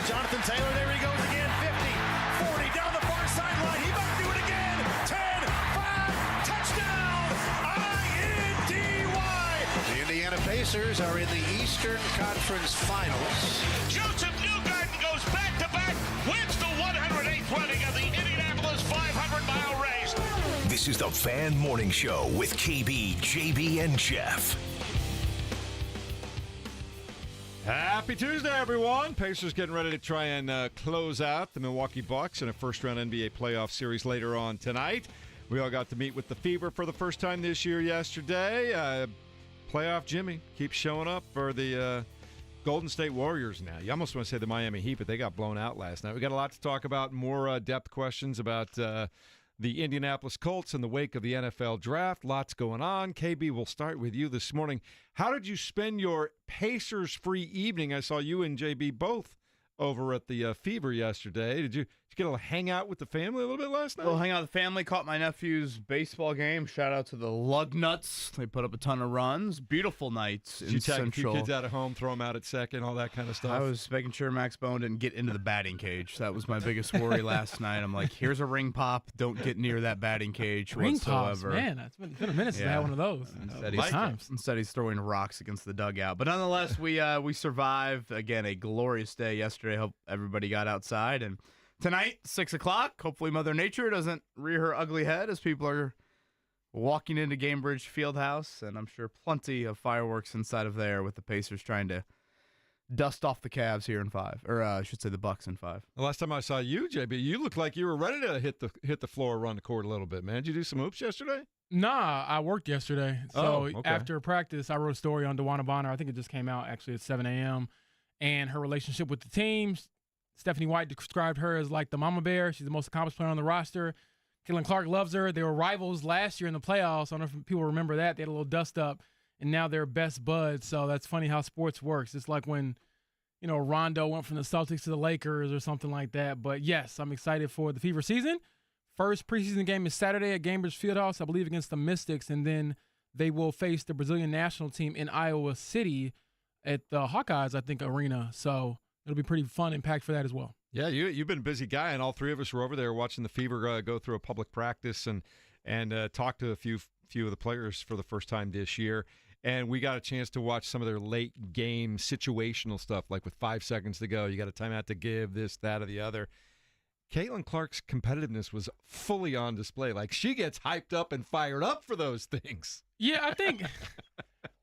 Jonathan Taylor, there he goes again. 50, 40, down the far sideline. He might do it again. 10, 5, touchdown, I-N-D-Y. The Indiana Pacers are in the Eastern Conference Finals. Joseph Newgarden goes back-to-back, wins the 108th running of the Indianapolis 500-mile race. This is the Fan Morning Show with KB, JB, and Jeff. Happy Tuesday, everyone. Pacers getting ready to try and close out the Milwaukee Bucks in a first-round NBA playoff series later on tonight. We all got to meet with the Fever for the first time this year yesterday. Playoff Jimmy keeps showing up for the Golden State Warriors now. You almost want to say the Miami Heat, but they got blown out last night. We got a lot to talk about, more depth questions about the Indianapolis Colts in the wake of the NFL draft. Lots going on. KB, we'll start with you this morning. How did you spend your Pacers-free evening? I saw you and JB both over at the Fever yesterday. Did you get to hang out with the family a little bit last night? Well, hang out with the family. Caught my nephew's baseball game. Shout out to the Lugnuts. They put up a ton of runs. Beautiful nights in Did you take Central. a few kids out of home, throw them out at second, all that kind of stuff? I was making sure Max Bone didn't get into the batting cage. That was my biggest worry last night. I'm like, here's a ring pop. Don't get near that batting cage ring whatsoever. Pops, man. It's been a minute since I had one of those. Instead, he's throwing rocks against the dugout. But nonetheless, we survived. Again, a glorious day yesterday. Hope everybody got outside. And tonight, 6 o'clock, hopefully Mother Nature doesn't rear her ugly head as people are walking into Gamebridge Fieldhouse. And I'm sure plenty of fireworks inside of there with the Pacers trying to dust off the Cavs here in 5. Or I should say the Bucks in 5. The last time I saw you, JB, you looked like you were ready to hit the floor, run the court a little bit, man. Did you do some hoops yesterday? Nah, I worked yesterday. So okay. after practice, I wrote a story on DeWanna Bonner. I think it just came out actually at 7 a.m. And her relationship with the team. Stephanie White described her as like the mama bear. She's the most accomplished player on the roster. Caitlin Clark loves her. They were rivals last year in the playoffs. I don't know if people remember that. They had a little dust up, and now they're best buds. So that's funny how sports works. It's like when, Rondo went from the Celtics to the Lakers or something like that. But, yes, I'm excited for the Fever season. First preseason game is Saturday at Gamebridge Fieldhouse, I believe, against the Mystics, and then they will face the Brazilian national team in Iowa City at the Hawkeyes, I think, arena. So it'll be pretty fun and packed for that as well. Yeah, you've been a busy guy, and all three of us were over there watching the Fever go through a public practice and talk to a few of the players for the first time this year. And we got a chance to watch some of their late game situational stuff, like with 5 seconds to go, you got a timeout to give, this, that, or the other. Caitlin Clark's competitiveness was fully on display. Like, she gets hyped up and fired up for those things. Yeah, I think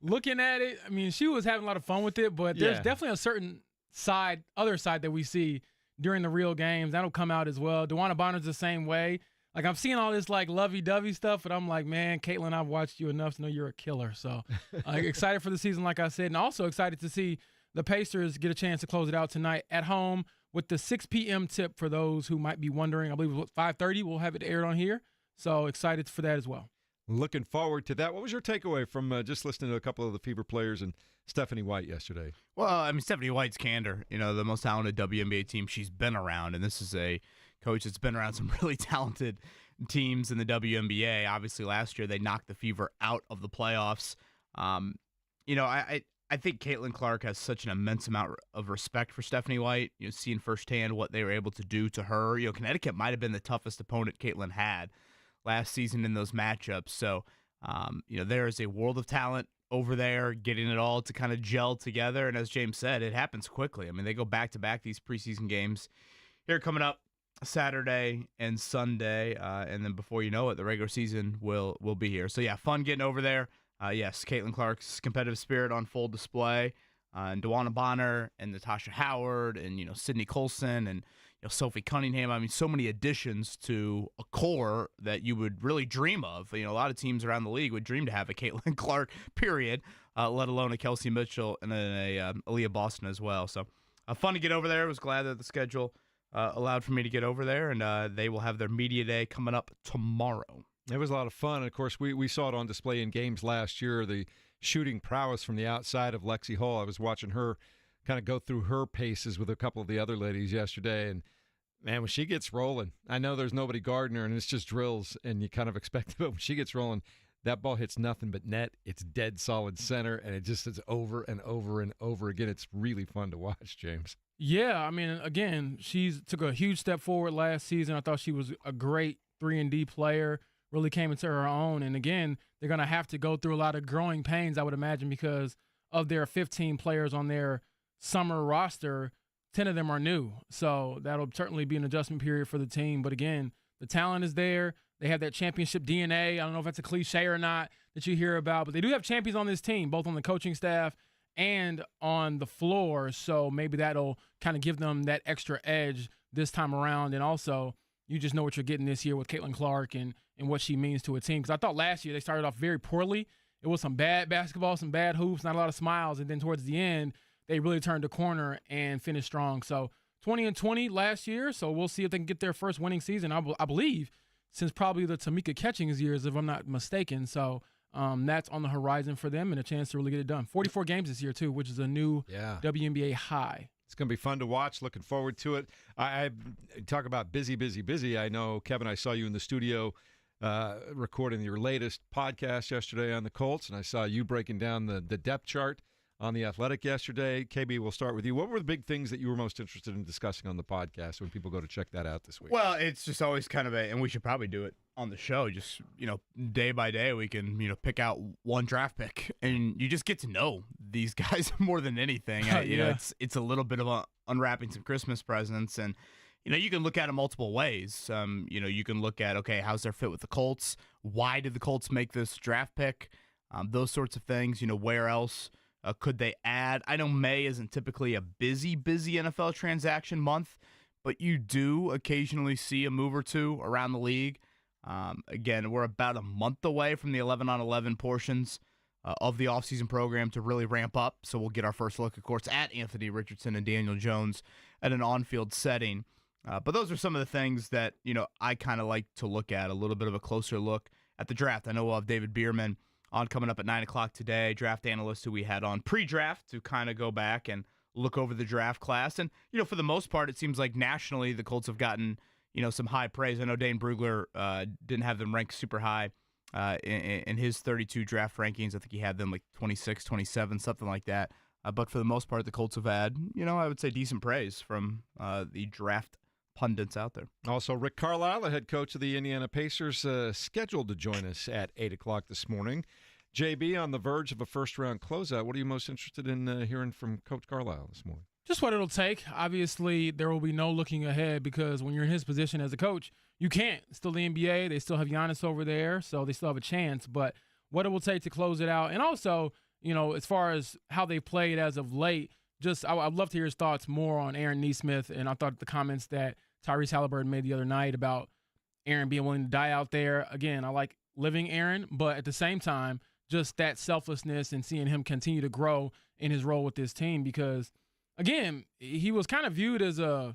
looking at it, I mean, she was having a lot of fun with it, but there's definitely a certain other side that we see during the real games. That'll come out as well. DeWanna Bonner's the same way. Like, I'm seeing all this, like, lovey-dovey stuff, but I'm like, man, Caitlin, I've watched you enough to know you're a killer. So, excited for the season, like I said, and also excited to see the Pacers get a chance to close it out tonight at home with the 6 p.m. tip for those who might be wondering. I believe it's 5:30. We'll have it aired on here. So, excited for that as well. Looking forward to that. What was your takeaway from just listening to a couple of the Fever players and Stephanie White yesterday? Well, I mean, Stephanie White's candor, the most talented WNBA team she's been around, and this is a coach that's been around some really talented teams in the WNBA. Obviously, last year they knocked the Fever out of the playoffs. I think Caitlin Clark has such an immense amount of respect for Stephanie White, seeing firsthand what they were able to do to her. Connecticut might have been the toughest opponent Caitlin had last season in those matchups. So, there is a world of talent over there, getting it all to kind of gel together. And as James said, it happens quickly. I mean, they go back-to-back these preseason games here coming up Saturday and Sunday. And then before you know it, the regular season will be here. So, yeah, fun getting over there. Yes, Caitlin Clark's competitive spirit on full display. And DeWanna Bonner and Natasha Howard and, Sydney Colson and, Sophie Cunningham. I mean, so many additions to a core that you would really dream of. A lot of teams around the league would dream to have a Caitlin Clark, period, let alone a Kelsey Mitchell and then a Aaliyah Boston as well. So fun to get over there. I was glad that the schedule allowed for me to get over there, and they will have their media day coming up tomorrow. It was a lot of fun. And, of course, we saw it on display in games last year, the shooting prowess from the outside of Lexi Hull. I was watching her kind of go through her paces with a couple of the other ladies yesterday. And, man, when she gets rolling, I know there's nobody guarding her, and it's just drills, and you kind of expect it. But when she gets rolling, that ball hits nothing but net. It's dead solid center, and it just is over and over and over again. It's really fun to watch, James. Yeah, I mean, again, she's took a huge step forward last season. I thought she was a great 3-and-D player, really came into her own. And, again, they're going to have to go through a lot of growing pains, I would imagine, because of their 15 players on their summer roster, 10 of them are new. So that'll certainly be an adjustment period for the team. But, again, the talent is there. They have that championship DNA. I don't know if that's a cliche or not that you hear about, but they do have champions on this team, both on the coaching staff and on the floor. So maybe that'll kind of give them that extra edge this time around. And also, you just know what you're getting this year with Caitlin Clark and what she means to a team. Because I thought last year they started off very poorly. It was some bad basketball, some bad hoops, not a lot of smiles. And then towards the end, they really turned the corner and finished strong. So 20-20 last year. So we'll see if they can get their first winning season, I believe, since probably the Tamika Catchings years, if I'm not mistaken. So that's on the horizon for them and a chance to really get it done. 44 games this year, too, which is a new WNBA high. It's going to be fun to watch. Looking forward to it. I talk about busy, busy, busy. I know, Kevin, I saw you in the studio recording your latest podcast yesterday on the Colts, and I saw you breaking down the depth chart on The Athletic yesterday. KB, we'll start with you. What were the big things that you were most interested in discussing on the podcast when people go to check that out this week? Well, it's just always kind of and we should probably do it on the show. Just, day by day, we can, pick out one draft pick, and you just get to know these guys more than anything. It's a little bit of unwrapping some Christmas presents, and, you can look at it multiple ways. You can look at, okay, how's their fit with the Colts? Why did the Colts make this draft pick? Those sorts of things, where else could they add? I know May isn't typically a busy NFL transaction month, but you do occasionally see a move or two around the league. Again, we're about a month away from the 11-on-11 portions of the offseason program to really ramp up. So we'll get our first look, of course, at Anthony Richardson and Daniel Jones at an on-field setting. But those are some of the things that, I kind of like to look at, a little bit of a closer look at the draft. I know we'll have David Bierman on coming up at 9 o'clock today, draft analyst who we had on pre-draft to kind of go back and look over the draft class. And, for the most part, it seems like nationally the Colts have gotten, some high praise. I know Dane Brugler didn't have them ranked super high in his 32 draft rankings. I think he had them like 26, 27, something like that. But for the most part, the Colts have had, I would say decent praise from the draft pundits out there. Also, Rick Carlisle, the head coach of the Indiana Pacers, scheduled to join us at 8 o'clock this morning. JB, on the verge of a first-round closeout, what are you most interested in hearing from Coach Carlisle this morning? Just what it'll take. Obviously, there will be no looking ahead because when you're in his position as a coach, you can't. It's still the NBA. They still have Giannis over there, so they still have a chance. But what it will take to close it out. And also, as far as how they played as of late, I'd love to hear his thoughts more on Aaron Nesmith. And I thought the comments that Tyrese Halliburton made the other night about Aaron being willing to die out there. Again, I like living Aaron, but at the same time, just that selflessness and seeing him continue to grow in his role with this team because, again, he was kind of viewed as at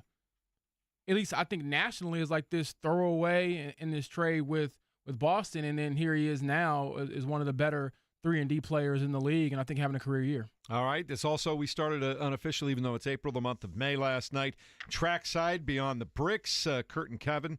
least I think nationally, as like this throwaway in this trade with Boston. And then here he is now is one of the better 3-and-D players in the league, and I think having a career year. All right. This also, we started unofficially, even though it's April, the month of May last night. Trackside Beyond the Bricks. Kurt and Kevin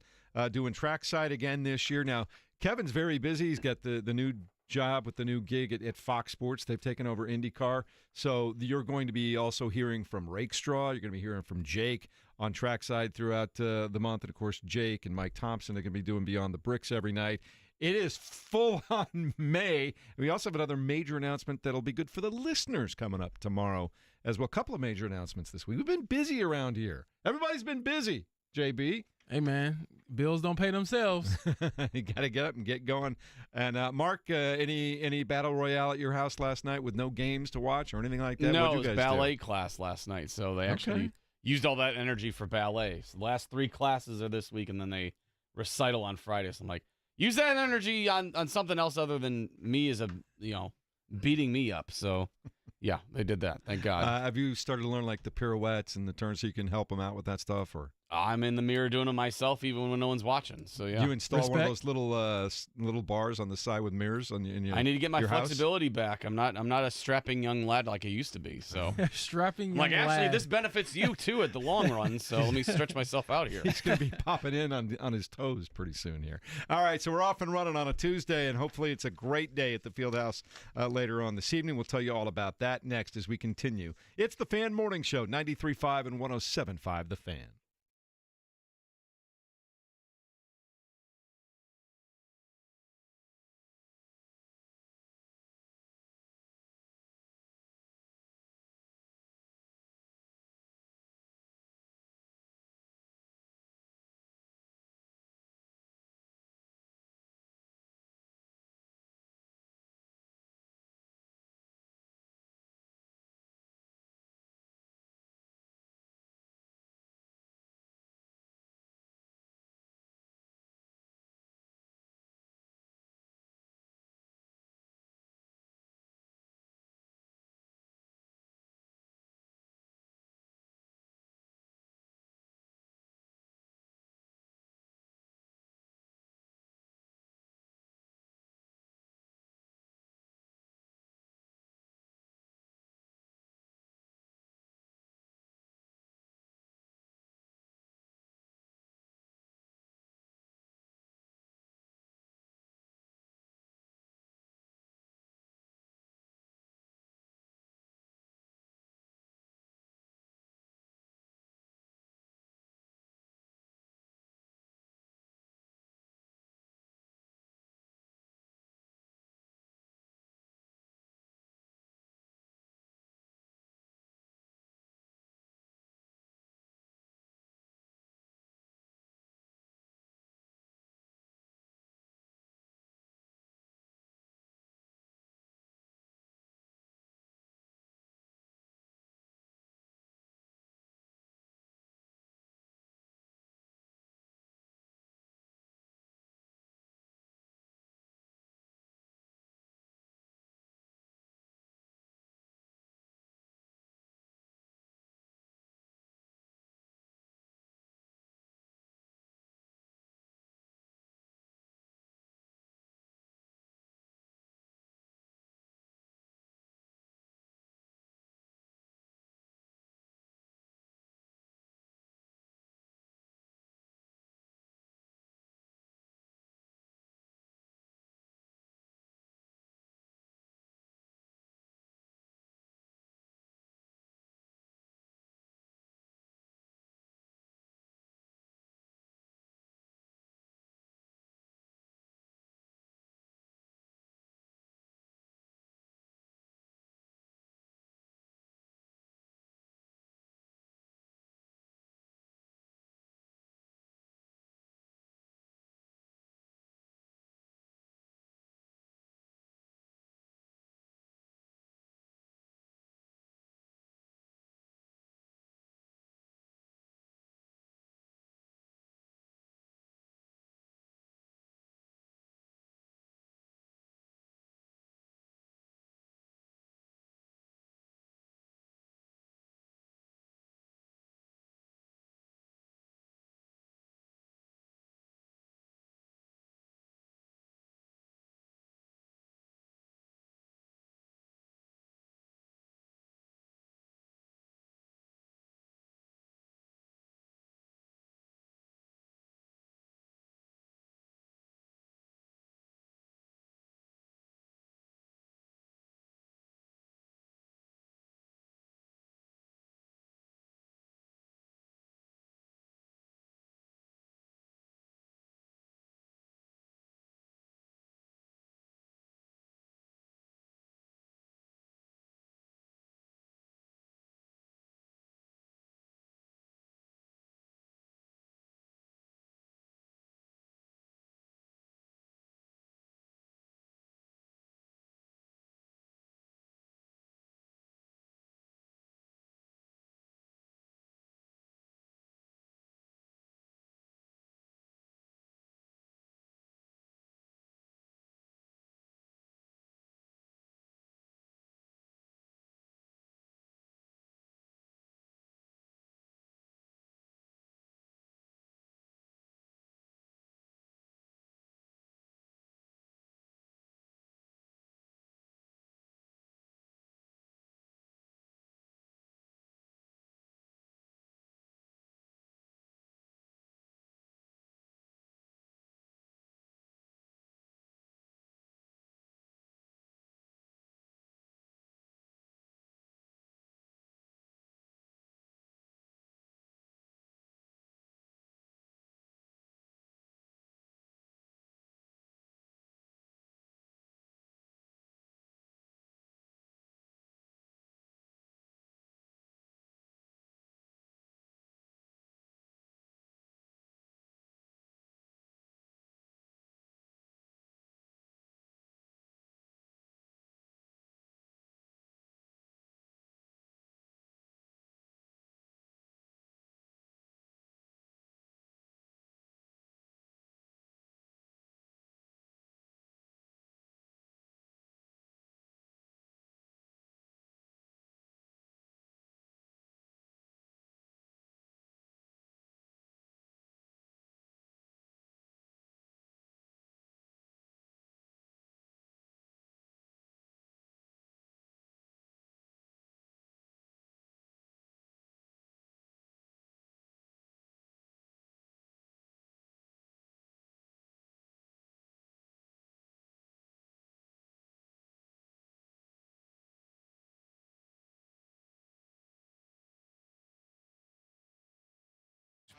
doing trackside again this year. Now, Kevin's very busy. He's got the new job with the new gig at Fox Sports. They've taken over IndyCar. So you're going to be also hearing from Rakestraw. You're going to be hearing from Jake on trackside throughout the month. And, of course, Jake and Mike Thompson are going to be doing Beyond the Bricks every night. It is full on May. We also have another major announcement that'll be good for the listeners coming up tomorrow as well. A couple of major announcements this week. We've been busy around here. Everybody's been busy, JB. Hey, man, bills don't pay themselves. You got to get up and get going. And, Mark, any battle royale at your house last night with no games to watch or anything like that? No, it was ballet class last night, so they actually used all that energy for ballet. So the last 3 classes are this week, and then they recital on Friday. So I'm like, use that energy on something else other than me as beating me up. So, yeah, they did that. Thank God. Have you started to learn like the pirouettes and the turns so you can help them out with that stuff? Or I'm in the mirror doing it myself, even when no one's watching. So yeah, You install one of Respect. those little bars on the side with mirrors on in your. I need to get my your house? flexibility back. I'm not a strapping young lad like I used to be. So Strapping I'm like, young actually, lad. this benefits you too at the long run. So let me stretch myself out here. He's going to be popping in on his toes pretty soon here. All right, so we're off and running on a Tuesday, and hopefully it's a great day at the Fieldhouse later on this evening. We'll tell you all about that next as we continue. It's the Fan Morning Show, 93.5 and 107.5 The Fan.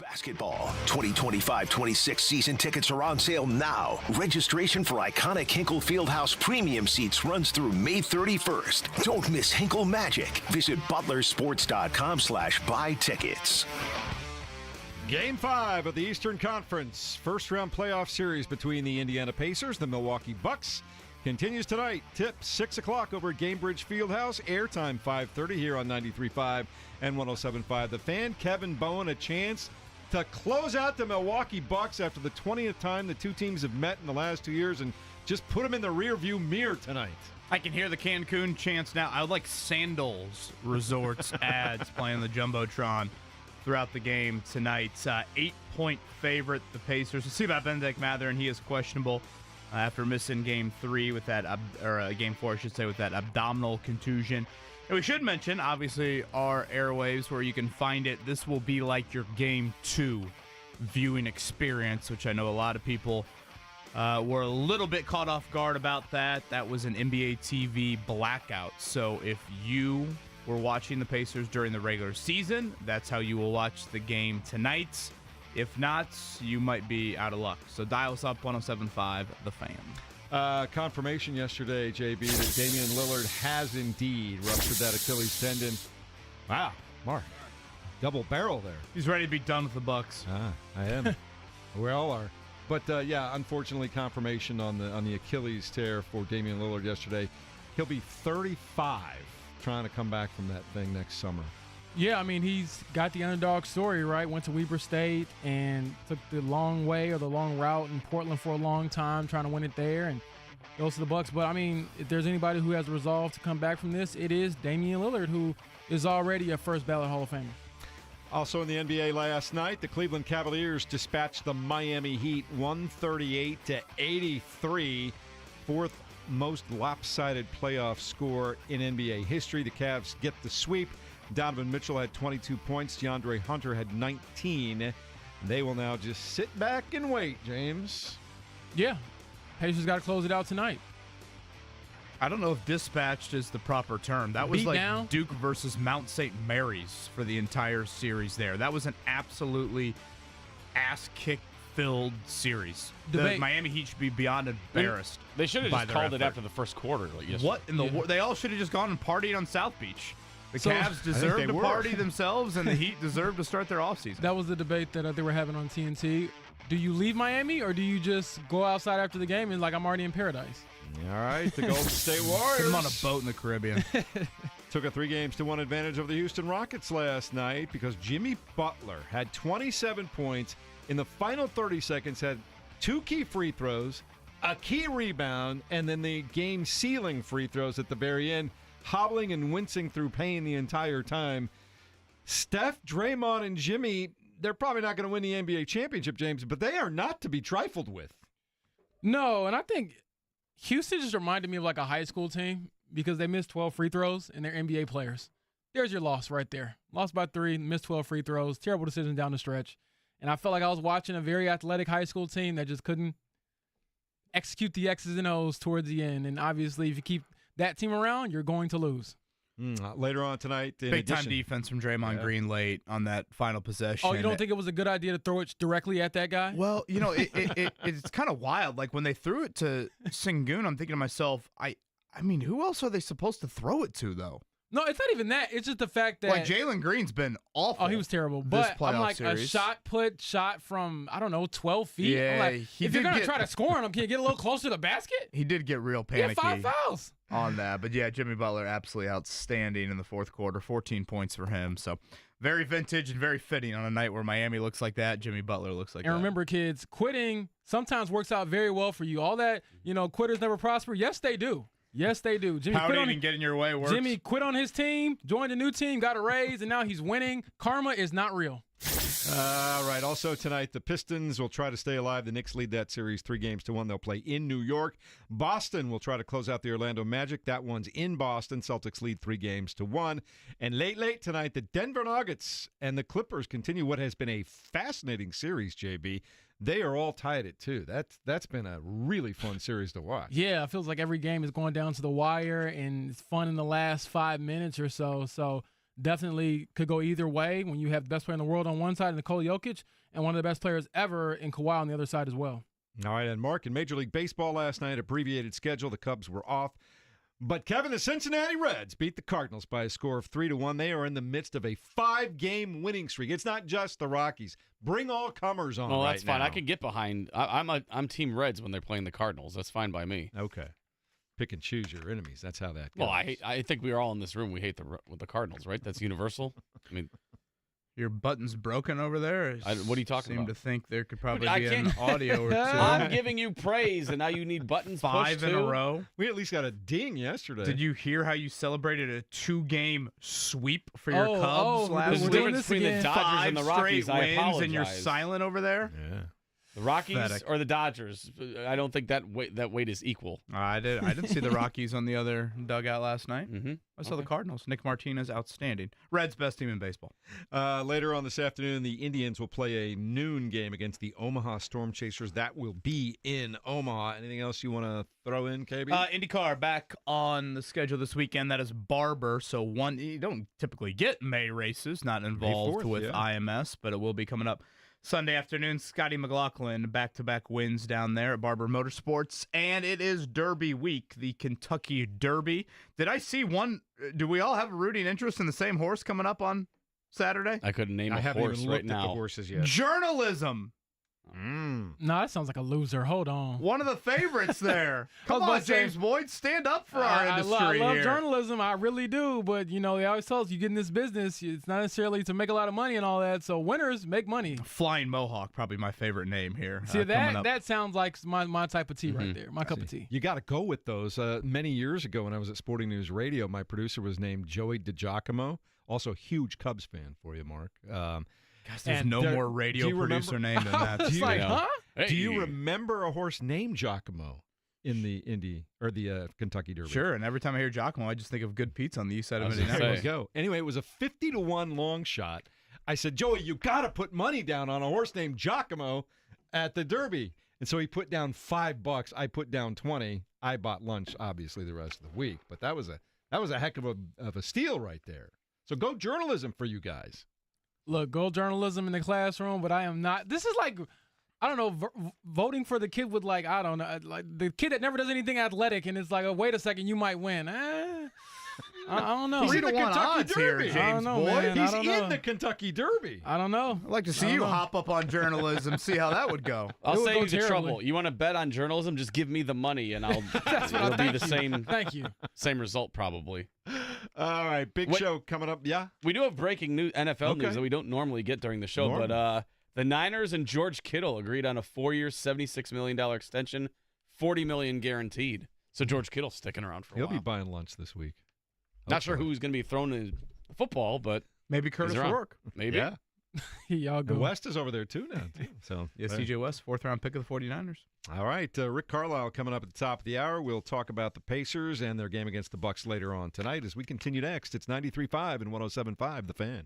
Basketball 2025-26 season tickets are on sale now. Registration for iconic Hinkle Fieldhouse premium seats runs through May 31st. Don't miss Hinkle Magic. Visit butlersports.com/buy tickets. Game 5 of the Eastern Conference first-round playoff series between the Indiana Pacers and the Milwaukee Bucks continues tonight. Tip 6 o'clock over at Gamebridge Fieldhouse. Airtime 5:30 here on 93.5 and 107.5. The Fan, Kevin Bowen, a chance to close out the Milwaukee Bucks after the 20th time the two teams have met in the last 2 years and just put them in the rearview mirror tonight. I can hear the Cancun chants now. I would like Sandals Resorts ads playing the Jumbotron throughout the game tonight. 8-point favorite, the Pacers. We'll see about Benedict Mathurin. He is questionable after missing game 3 with that, game 4, I should say, with that abdominal contusion. And we should mention, obviously, our airwaves where you can find it. This will be like your game 2 viewing experience, which I know a lot of people were a little bit caught off guard about that. That was an NBA TV blackout. So if you were watching the Pacers during the regular season, that's how you will watch the game tonight. If not, you might be out of luck. So dial us up, 107.5 The Fan. Confirmation yesterday, JB, that Damian Lillard has indeed ruptured that Achilles tendon. Wow, Mark, double barrel there. He's ready to be done with the Bucks. I am. We all are. But yeah, unfortunately, confirmation on the Achilles tear for Damian Lillard yesterday. He'll be 35, trying to come back from that thing next summer. Yeah, I mean, he's got the underdog story, right? Went to Weber State and took the long way or the long route in Portland for a long time, trying to win it there, and goes to the Bucks. But, I mean, if there's anybody who has resolve to come back from this, it is Damian Lillard, who is already a first-ballot Hall of Famer. Also in the NBA last night, the Cleveland Cavaliers dispatched the Miami Heat 138-83, fourth most lopsided playoff score in NBA history. The Cavs get the sweep. Donovan Mitchell had 22 points. DeAndre Hunter had 19. They will now just sit back and wait, James. Yeah. Pacers got to close it out tonight. I don't know if dispatched is the proper term. That was Beat like down? Duke versus Mount St. Mary's for the entire series there. That was an absolutely ass-kick-filled series. The Miami Heat should be beyond embarrassed. They should have by just their called it effort. after the first quarter. Like yesterday. What in the world? They all should have just gone and partied on South Beach. The So- Cavs deserve to party themselves, and the Heat deserve to start their offseason. That was the debate that they were having on TNT. Do you leave Miami or do you just go outside after the game and like I'm already in paradise? All right, the Golden State Warriors. Put them on a boat in the Caribbean. Took a 3-1 advantage over the Houston Rockets last night because Jimmy Butler had 27 points in the final 30 seconds, had 2 key free throws, a key rebound, and then the game-sealing free throws at the very end, hobbling and wincing through pain the entire time. Steph, Draymond, and Jimmy, they're probably not going to win the NBA championship, James, but they are not to be trifled with. No, and I think Houston just reminded me of like a high school team because they missed 12 free throws and they're NBA players. There's your loss right there. Lost by 3, missed 12 free throws, terrible decision down the stretch. And I felt like I was watching a very athletic high school team that just couldn't execute the X's and O's towards the end. And obviously, if you keep that team around, you're going to lose. Later on tonight, Big-time defense from Draymond Green late on that final possession. Oh, you don't think it was a good idea to throw it directly at that guy? Well, you know, it's kind of wild. Like, when they threw it to Sengun, I'm thinking to myself, I mean, who else are they supposed to throw it to, though? No, it's not even that. It's just the fact that Like, Jalen Green's been awful. Oh, he was terrible. this But playoff I'm like, series. a shot from, I don't know, 12 feet. Yeah, I'm like, he if you're did going to get- try to score on him, can you get a little closer to the basket? He did get real He had panicky 5 fouls. on that. But, yeah, Jimmy Butler absolutely outstanding in the fourth quarter. 14 points for him. So, very vintage and very fitting on a night where Miami looks like that. Jimmy Butler looks like that. And remember, kids, quitting sometimes works out very well for you. All that, quitters never prosper. Yes, they do. Yes, they do. Jimmy Pouting and getting your way works. Jimmy quit on his team, joined a new team, got a raise, and now he's winning. Karma is not real. All right. Also tonight, the Pistons will try to stay alive. The Knicks lead that series 3-1. They'll play in New York. Boston will try to close out the Orlando Magic. That one's in Boston. Celtics lead 3-1. And late tonight, the Denver Nuggets and the Clippers continue what has been a fascinating series, JB. They are all tied at 2. That's been a really fun series to watch. Yeah, it feels like every game is going down to the wire, and it's fun in the last 5 minutes or so. So definitely could go either way when you have the best player in the world on one side, Nikola Jokic, and one of the best players ever in Kawhi on the other side as well. All right, and Mark, in Major League Baseball last night, abbreviated schedule, the Cubs were off. But, Kevin, the Cincinnati Reds beat the Cardinals by a score of 3-1. They are in the midst of a 5-game winning streak. It's not just the Rockies. Bring all comers on. Well, right that's fine. now. I can get behind. I'm Team Reds when they're playing the Cardinals. That's fine by me. Okay. Pick and choose your enemies. That's how that goes. Well, I think we are all in this room. We hate the Cardinals, right? That's universal. I mean, Your button's broken over there? what are you talking about? Seem to think there could probably I be an can't- audio or two. I'm giving you praise, and now you need buttons 5 pushed in a too? row. We at least got a ding yesterday. Did you hear how you celebrated a 2-game sweep for your Oh, Cubs oh, last There's a we're week? doing difference this between the again. Dodgers 5 and the Rockies. straight I wins, apologize. and you're silent over there? Yeah. The Rockies Pathetic. or the Dodgers? I don't think that weight is equal. I didn't see the Rockies on the other dugout last night. Mm-hmm. I saw the Cardinals. Nick Martinez, outstanding. Reds, best team in baseball. Later on this afternoon, the Indians will play a noon game against the Omaha Storm Chasers. That will be in Omaha. Anything else you want to throw in, KB? IndyCar back on the schedule this weekend. That is Barber. So you don't typically get May races, not involved 4th, with yeah. IMS, but it will be coming up Sunday afternoon. Scotty McLaughlin back-to-back wins down there at Barber Motorsports, and it is Derby week, the Kentucky Derby. Did I see one? Do we all have a rooting interest in the same horse coming up on Saturday? I couldn't name I a haven't horse even right looked at the now. horses yet. Journalism. No, that sounds like a loser. Hold on. One of the favorites there. Come I was on, about to say- James Boyd, stand up for our industry I love here. journalism. I really do. But, they always tell us you get in this business, it's not necessarily to make a lot of money and all that. So winners make money. Flying Mohawk, probably my favorite name here. See, coming up. that sounds like my type of tea right there. My cup of tea. You got to go with those. Many years ago when I was at Sporting News Radio, my producer was named Joey DiGiacomo, also a huge Cubs fan for you, Mark. Gosh, there's and no there- more do radio you producer remember- name than that. It's like, huh? Do you remember a horse named Giacomo in the Indy or the Kentucky Derby? Sure, and every time I hear Giacomo, I just think of good pizza on the east side I of was gonna Indianapolis. There you go. Anyway, it was a 50-1 long shot. I said, Joey, you got to put money down on a horse named Giacomo at the Derby. And so he put down $5. I put down 20. I bought lunch, obviously, the rest of the week. But that was a heck of a steal right there. So go journalism for you guys. Look, go journalism in the classroom, but I am not. This is like, I don't know, voting for the kid with like, I don't know, like the kid that never does anything athletic, and it's like, oh, wait a second, you might win. I don't know. He's in 3 the to 1 Kentucky odds here, Derby. James I don't know, Boyd. man. I He's don't in know. the Kentucky Derby. I don't know. I'd like to I see don't you know. hop up on journalism, see how that would go. I'll It would save go you the terribly. trouble. You want to bet on journalism? Just give me the money, and it'll be Thank the you. same Thank you. same result probably. All right, big What- show coming up. Yeah. We do have breaking news, NFL Okay. news that we don't normally get during the show, but the Niners and George Kittle agreed on a 4-year, $76 million extension, $40 million guaranteed. So George Kittle's sticking around for a He'll while. be buying lunch this week. Not sure Hopefully. who's going to be thrown in football, but Maybe Curtis around. Rourke. maybe. Yeah. Y'all go. And West is over there too now. Too. So Yes, there. TJ West, 4th-round pick of the 49ers. All right, Rick Carlisle coming up at the top of the hour. We'll talk about the Pacers and their game against the Bucks later on tonight as we continue next. It's 93.5 and 107.5 The Fan.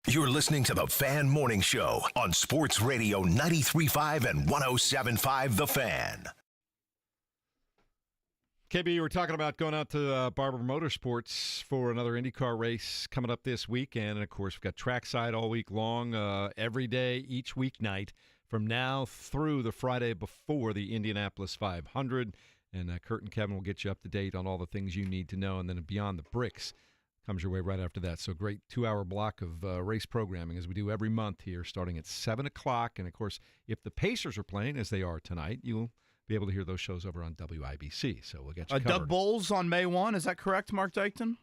You're listening to the Fan Morning Show on Sports Radio 93.5 and 107.5 The Fan. KB, we're talking about going out to Barber Motorsports for another IndyCar race coming up this weekend. And, of course, we've got trackside all week long, every day, each weeknight, from now through the Friday before the Indianapolis 500. And Kurt and Kevin will get you up to date on all the things you need to know. And then Beyond the Bricks comes your way right after that. So great 2-hour block of race programming as we do every month here, starting at 7 o'clock. And, of course, if the Pacers are playing, as they are tonight, you'll be able to hear those shows over on WIBC. So we'll get you covered. Doug Bowles on May 1. Is that correct, Mark Dykton?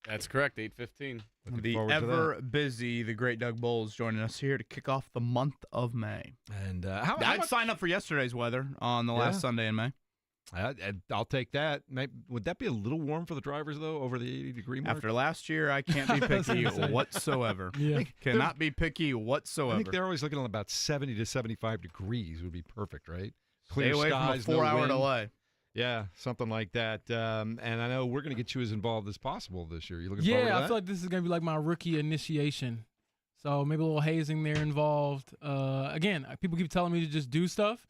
That's correct, 8:15. The ever-busy, the great Doug Bowles joining us here to kick off the month of May. And I'd sign up for yesterday's weather on the last Sunday in May. I'll take that. Would that be a little warm for the drivers, though, over the 80-degree mark? After last year, I can't be picky whatsoever. Yeah. Cannot be picky whatsoever. I think they're always looking at about 70 to 75 degrees would be perfect, right? Clear Stay away skies, from a 4-hour delay. Yeah, something like that. And I know we're going to get you as involved as possible this year. You looking forward to that? Yeah, I feel like this is going to be like my rookie initiation. So maybe a little hazing there involved. Again, people keep telling me to just do stuff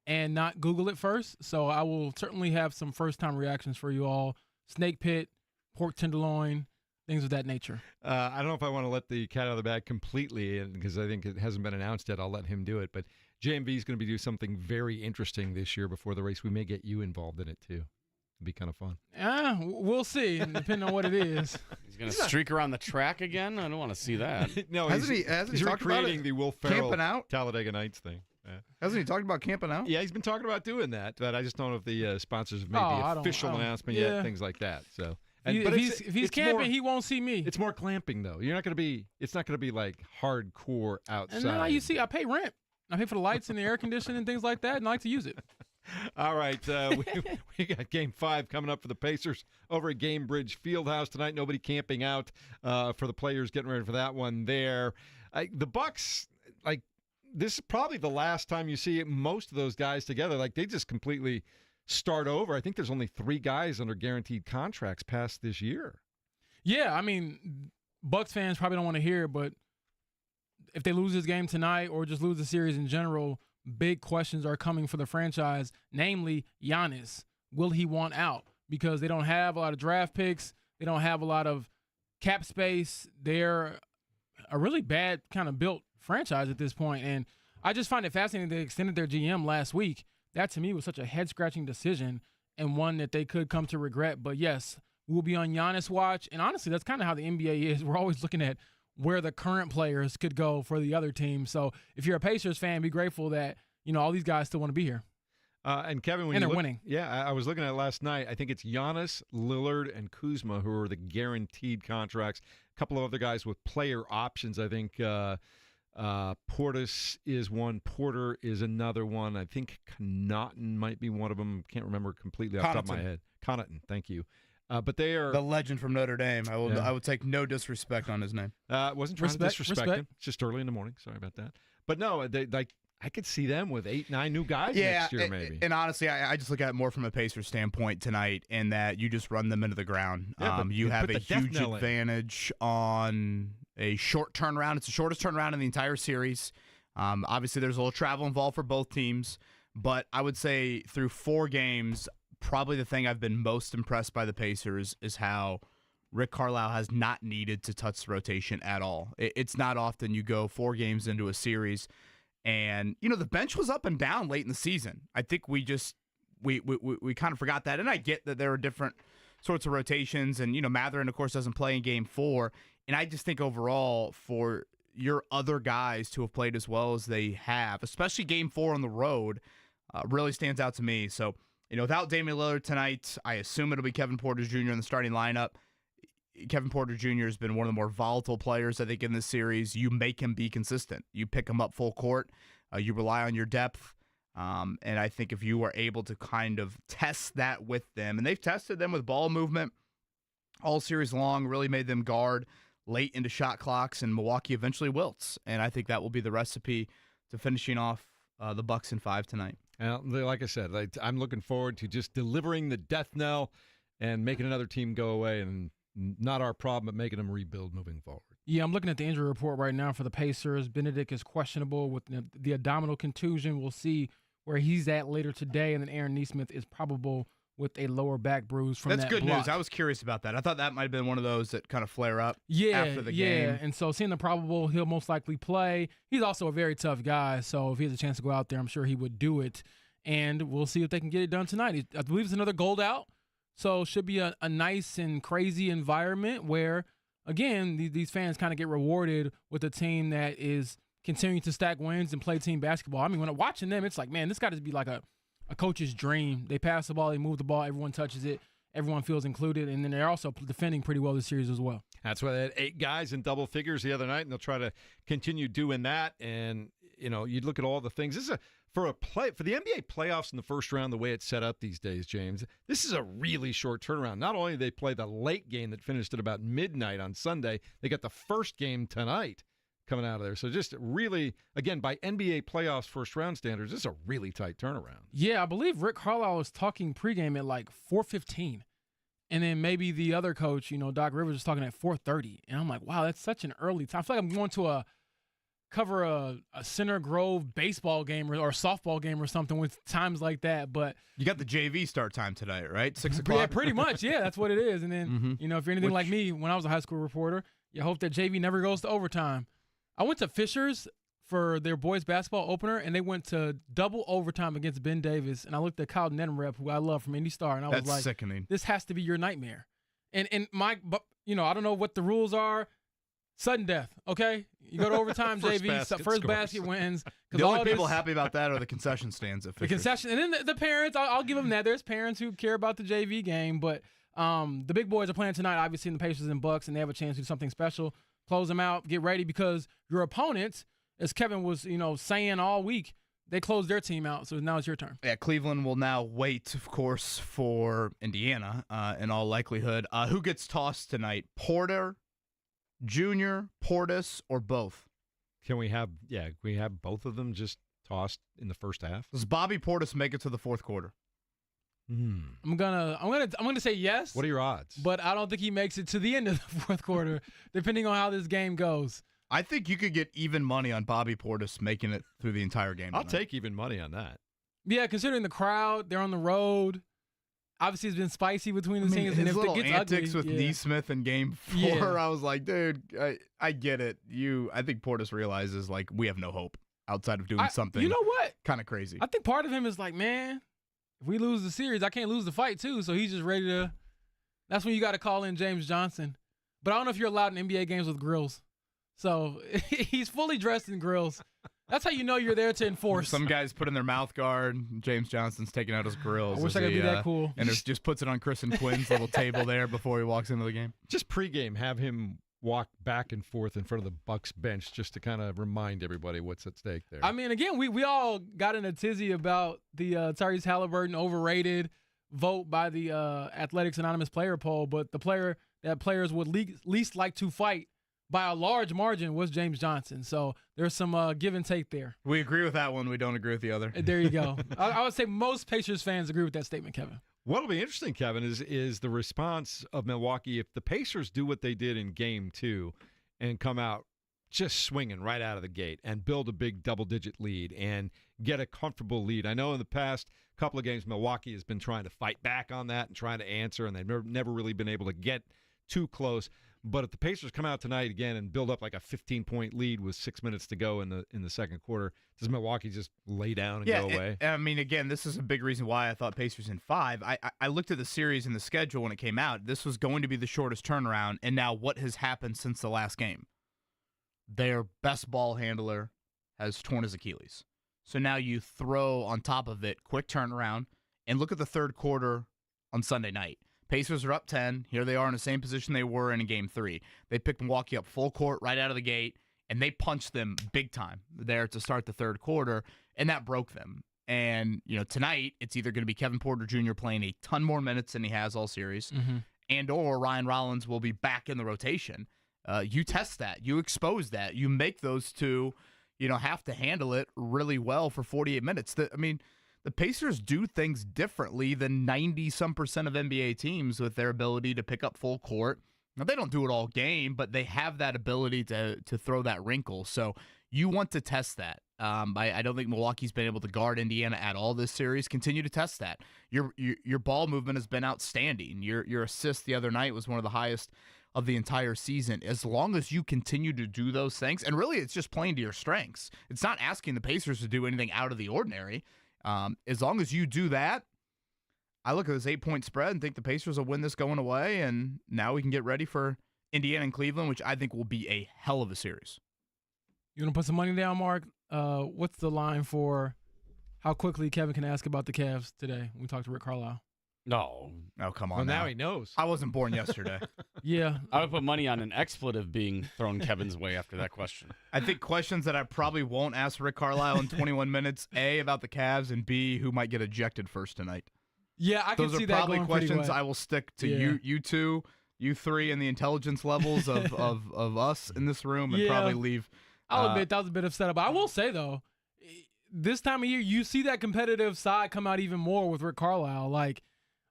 and not Google it first. So I will certainly have some first-time reactions for you all. Snake pit, pork tenderloin, things of that nature. I don't know if I want to let the cat out of the bag completely because I think it hasn't been announced yet. I'll let him do it. But JMV is going to be doing something very interesting this year before the race. We may get you involved in it, too. It'd be kind of fun. We'll see, depending on what it is. He's going to streak around the track again? I don't want to see that. No, Hasn't he's he talked recreating about the Will Ferrell camping out? Talladega Nights thing. Yeah. Hasn't he talked about camping out? Yeah, he's been talking about doing that, but I just don't know if the sponsors have made the official announcement yet, things like that. So, if he's camping, he won't see me. It's more glamping, though. You're not going to be. It's not going to be like hardcore outside. And now you see, I pay rent. I pay for the lights and the air conditioning and things like that, and I like to use it. All right, we got Game 5 coming up for the Pacers over at Gamebridge Fieldhouse tonight. Nobody camping out for the players getting ready for that one there. The Bucks, this is probably the last time you see most of those guys together. They just completely start over. I think there's only 3 guys under guaranteed contracts past this year. Yeah, I mean, Bucks fans probably don't want to hear it, but if they lose this game tonight or just lose the series in general, big questions are coming for the franchise, namely Giannis. Will he want out? Because they don't have a lot of draft picks. They don't have a lot of cap space. They're a really bad kind of built franchise at this point. And I just find it fascinating they extended their GM last week. That, to me, was such a head-scratching decision and one that they could come to regret. But, yes, we'll be on Giannis watch. And, honestly, that's kind of how the NBA is. We're always looking at where the current players could go for the other team. So if you're a Pacers fan, be grateful that, all these guys still want to be here. And Kevin, they're winning. Yeah, I was looking at it last night. I think it's Giannis, Lillard, and Kuzma who are the guaranteed contracts. A couple of other guys with player options. I think Portis is one. Porter is another one. I think Connaughton might be one of them. Can't remember completely off the top of my head. Connaughton, thank you. But they are the legend from Notre Dame. I will take no disrespect on his name. Wasn't trying to disrespect him. It's just early in the morning. Sorry about that. But no, I could see them with 8-9 new guys next year, maybe. And honestly, I just look at it more from a Pacers standpoint tonight, in that you just run them into the ground. Yeah, you have a huge advantage on a short turnaround. It's the shortest turnaround in the entire series. Obviously, there's a little travel involved for both teams, but I would say through 4 games, probably the thing I've been most impressed by the Pacers is how Rick Carlisle has not needed to touch the rotation at all. It's not often you go 4 games into a series, and the bench was up and down late in the season. I think we kind of forgot that, and I get that there are different sorts of rotations, and Mathurin, of course, doesn't play in Game 4, and I just think overall for your other guys to have played as well as they have, especially Game 4 on the road, really stands out to me. So, without Damian Lillard tonight, I assume it'll be Kevin Porter Jr. in the starting lineup. Kevin Porter Jr. has been one of the more volatile players, I think, in this series. You make him be consistent. You pick him up full court. You rely on your depth. And I think if you are able to kind of test that with them, and they've tested them with ball movement all series long, really made them guard late into shot clocks, and Milwaukee eventually wilts. And I think that will be the recipe to finishing off the Bucks in 5 tonight. Like I said, I'm looking forward to just delivering the death knell and making another team go away, and not our problem, but making them rebuild moving forward. Yeah, I'm looking at the injury report right now for the Pacers. Benedict is questionable with the abdominal contusion. We'll see where he's at later today. And then Aaron Nesmith is probable with a lower back bruise from That's that good block. news. I was curious about that. I thought that might have been one of those that kind of flare up after the Yeah, game. and so seeing the probable, he'll most likely play. He's also a very tough guy, so if he has a chance to go out there, I'm sure he would do it. And we'll see if they can get it done tonight. I believe it's another gold out, so should be a nice and crazy environment where, again, these fans kind of get rewarded with a team that is continuing to stack wins and play team basketball. I mean, when I'm watching them, it's like, man, this got to be like a coach's dream. They pass the ball, they move the ball, everyone touches it, everyone feels included, and then they're also defending pretty well this series as well. That's why they had 8 guys in double figures the other night, and they'll try to continue doing that. And you look at all the things. This is for the NBA playoffs in the first round, the way it's set up these days, James. This is a really short turnaround. Not only do they play the late game that finished at about midnight on Sunday, they got the first game tonight coming out of there. So just really, again, by NBA playoffs first round standards, this is a really tight turnaround. Yeah, I believe Rick Carlisle was talking pregame at like 4:15. And then maybe the other coach, Doc Rivers, was talking at 4:30. And I'm like, wow, that's such an early time. I feel like I'm going to cover a Center Grove baseball game or softball game or something with times like that. But You got the JV start time tonight, right? 6 o'clock? yeah, pretty much. Yeah, that's what it is. And then, if you're anything like me, when I was a high school reporter, you hope that JV never goes to overtime. I went to Fisher's for their boys basketball opener, and they went to double overtime against Ben Davis. And I looked at Kyle Neddenrep, who I love from Indy Star, and I was like, sickening. This has to be your nightmare. And I don't know what the rules are. Sudden death, okay? You go to overtime, JV, first basket wins. The only people happy about that are the concession stands at Fisher's. The concession, and then the parents, I'll give them that. There's parents who care about the JV game, but the big boys are playing tonight, obviously, in the Pacers and Bucks, and they have a chance to do something special. Close them out, get ready, because your opponents, as Kevin was, saying all week, they closed their team out, so now it's your turn. Yeah, Cleveland will now wait, of course, for Indiana in all likelihood. Who gets tossed tonight? Porter, Junior, Portis, or both? Can we have both of them just tossed in the first half? Does Bobby Portis make it to the fourth quarter? I'm gonna say yes. What are your odds? But I don't think he makes it to the end of the fourth quarter, depending on how this game goes. I think you could get even money on Bobby Portis making it through the entire game tonight. I'll take even money on that. Yeah, considering the crowd, they're on the road. Obviously, it's been spicy between the teams. His And if little it gets antics ugly, with Nesmith in Game 4, Yeah. I was like, dude, I get it. I think Portis realizes, like, we have no hope outside of doing something. You know what? Kind of crazy. I think part of him is like, man, if we lose the series, I can't lose the fight too. So he's just ready to. That's when you got to call in James Johnson. But I don't know if you're allowed in NBA games with grills. So he's fully dressed in grills. That's how you know you're there to enforce. Some guys put in their mouth guard. James Johnson's taking out his grills. I wish I could be that cool. And just puts it on Chris and Quinn's little table there before he walks into the game. Just pregame, have him walk back and forth in front of the Bucks bench just to kind of remind everybody what's at stake there. I mean, again, we all got in a tizzy about the Tyrese Halliburton overrated vote by the Athletics Anonymous player poll, but the player that players would least like to fight by a large margin was James Johnson. So there's some give and take there. We agree with that one. We don't agree with the other. There you go. I would say most Pacers fans agree with that statement, Kevin. What'll be interesting, Kevin, is the response of Milwaukee if the Pacers do what they did in Game 2 and come out just swinging right out of the gate and build a big double-digit lead and get a comfortable lead. I know in the past couple of games Milwaukee has been trying to fight back on that and trying to answer, and they've never really been able to get too close. But if the Pacers come out tonight again and build up like a 15-point lead with 6 minutes to go in the second quarter, does Milwaukee just lay down and go away? I mean, again, this is a big reason why I thought Pacers in 5. I looked at the series and the schedule when it came out. This was going to be the shortest turnaround, and now what has happened since the last game? Their best ball handler has torn his Achilles. So now you throw on top of it quick turnaround, and look at the third quarter on Sunday night. Pacers are up 10. Here they are in the same position they were in Game 3. They picked Milwaukee up full court right out of the gate, and they punched them big time there to start the third quarter, and that broke them. And, tonight it's either going to be Kevin Porter Jr. playing a ton more minutes than he has all series, and or Ryan Rollins will be back in the rotation. You test that. You expose that. You make those two, have to handle it really well for 48 minutes. The Pacers do things differently than 90-some% of NBA teams with their ability to pick up full court, Now, they don't do it all game, but they have that ability to throw that wrinkle. So you want to test that. I don't think Milwaukee's been able to guard Indiana at all this series. Continue to test that. Your ball movement has been outstanding. Your assist the other night was one of the highest of the entire season. As long as you continue to do those things, and really it's just playing to your strengths. It's not asking the Pacers to do anything out of the ordinary. As long as you do that, I look at this 8-point spread and think the Pacers will win this going away, and now we can get ready for Indiana and Cleveland, which I think will be a hell of a series. You want to put some money down, Mark? What's the line for how quickly Kevin can ask about the Cavs today when we talk to Rick Carlisle? No. Oh, come on. Well, now he knows. I wasn't born yesterday. Yeah. I would put money on an expletive being thrown Kevin's way after that question. I think questions that I probably won't ask Rick Carlisle in 21 minutes, A, about the Cavs, and B, who might get ejected first tonight. Yeah, I can see that. Those are probably going pretty questions well. I will stick to you two, you three, and the intelligence levels of us in this room, and probably leave. I'll admit that was a bit of setup. But I will say, though, this time of year, you see that competitive side come out even more with Rick Carlisle. Like,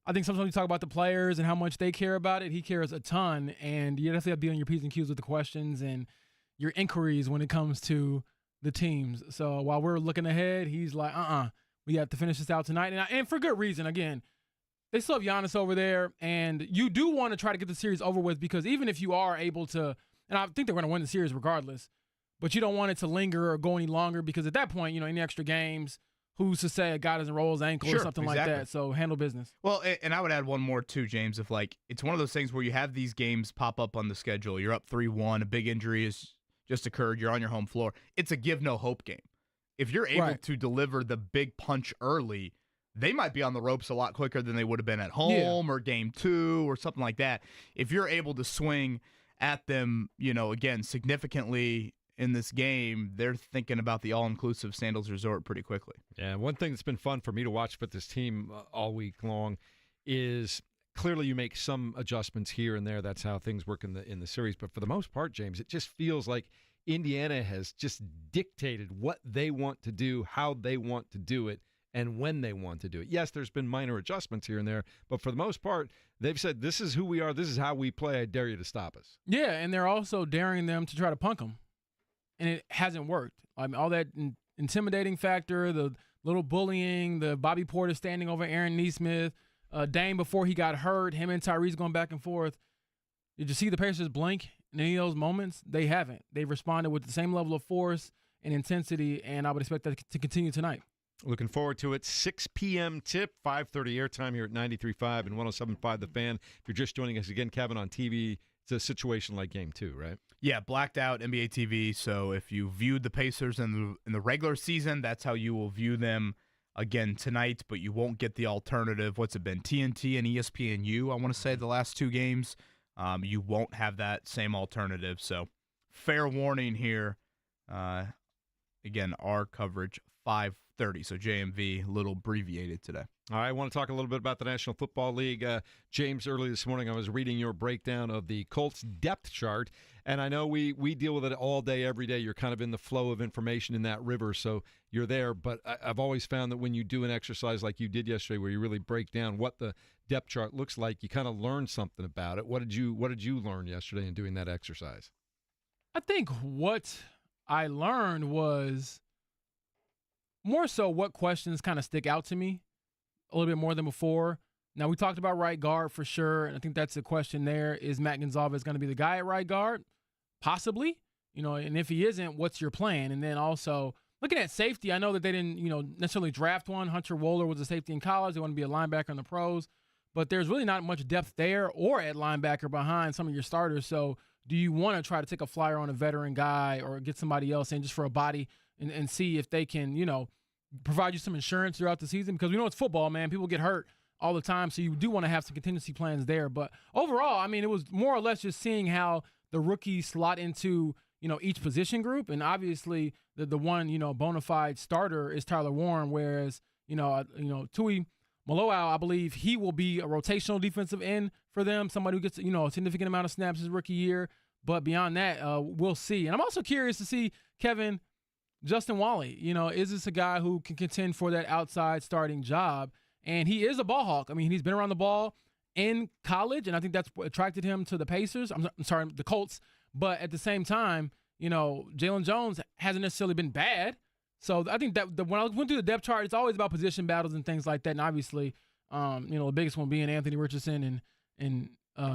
I think sometimes you talk about the players and how much they care about it. He cares a ton, and you definitely have to be on your P's and Q's with the questions and your inquiries when it comes to the teams. So while we're looking ahead, he's like, we have to finish this out tonight. And for good reason. Again, they still have Giannis over there, and you do want to try to get the series over with because even if you are able to, and I think they're going to win the series regardless, but you don't want it to linger or go any longer because at that point, any extra games, who's to say a guy doesn't roll his ankle or something like that. So handle business. Well, and I would add one more too, James. If it's one of those things where you have these games pop up on the schedule, you're up 3-1, a big injury has just occurred, you're on your home floor. It's a give no hope game. If you're able to deliver the big punch early, they might be on the ropes a lot quicker than they would have been at home or game 2 or something like that. If you're able to swing at them, again, significantly in this game, they're thinking about the all-inclusive Sandals Resort pretty quickly. Yeah, one thing that's been fun for me to watch with this team all week long is clearly you make some adjustments here and there. That's how things work in the series. But for the most part, James, it just feels like Indiana has just dictated what they want to do, how they want to do it, and when they want to do it. Yes, there's been minor adjustments here and there, but for the most part, they've said, this is who we are, this is how we play, I dare you to stop us. Yeah, and they're also daring them to try to punk them, and it hasn't worked. I mean, all that intimidating factor, the little bullying, the Bobby Portis standing over Aaron Nesmith, Dame before he got hurt, him and Tyrese going back and forth. Did you see the Pacers blink in any of those moments? They haven't. They've responded with the same level of force and intensity, and I would expect that to continue tonight. Looking forward to it. 6 p.m. tip, 5:30 airtime here at 93.5 and 107.5 The Fan. If you're just joining us again, Kevin, on TV, it's a situation like Game 2, right? Yeah, blacked out NBA TV. So if you viewed the Pacers in the regular season, that's how you will view them again tonight. But you won't get the alternative. What's it been? TNT and ESPNU, I want to say, the last 2 games. You won't have that same alternative. So fair warning here. Again, our coverage 5:30. So JMV, a little abbreviated today. All right, I want to talk a little bit about the National Football League. James, early this morning I was reading your breakdown of the Colts depth chart, and I know we deal with it all day, every day. You're kind of in the flow of information in that river, so you're there. But I've always found that when you do an exercise like you did yesterday where you really break down what the depth chart looks like, you kind of learn something about it. What did you learn yesterday in doing that exercise? I think what I learned was more so what questions kind of stick out to me a little bit more than before. Now, we talked about right guard for sure, and I think that's the question there. Is Matt Gonzalez going to be the guy at right guard? Possibly. And if he isn't, what's your plan? And then also, looking at safety, I know that they didn't, necessarily draft one. Hunter Wohler was a safety in college. They want to be a linebacker in the pros. But there's really not much depth there or at linebacker behind some of your starters. So do you want to try to take a flyer on a veteran guy or get somebody else in just for a body and see if they can, provide you some insurance throughout the season? Because we know it's football, man. People get hurt all the time, so you do want to have some contingency plans there. But overall, I mean, it was more or less just seeing how the rookies slot into, each position group. And obviously, the one, bona fide starter is Tyler Warren, whereas, Tui Maloau, I believe he will be a rotational defensive end for them, somebody who gets, a significant amount of snaps his rookie year. But beyond that, we'll see. And I'm also curious to see, Kevin, Justin Wally, is this a guy who can contend for that outside starting job? And he is a ball hawk. I mean, he's been around the ball, in college, and I think that's what attracted him to the Pacers. I'm sorry, the Colts. But at the same time, Jalen Jones hasn't necessarily been bad. So I think that when I went through the depth chart, it's always about position battles and things like that. And obviously, the biggest one being Anthony Richardson and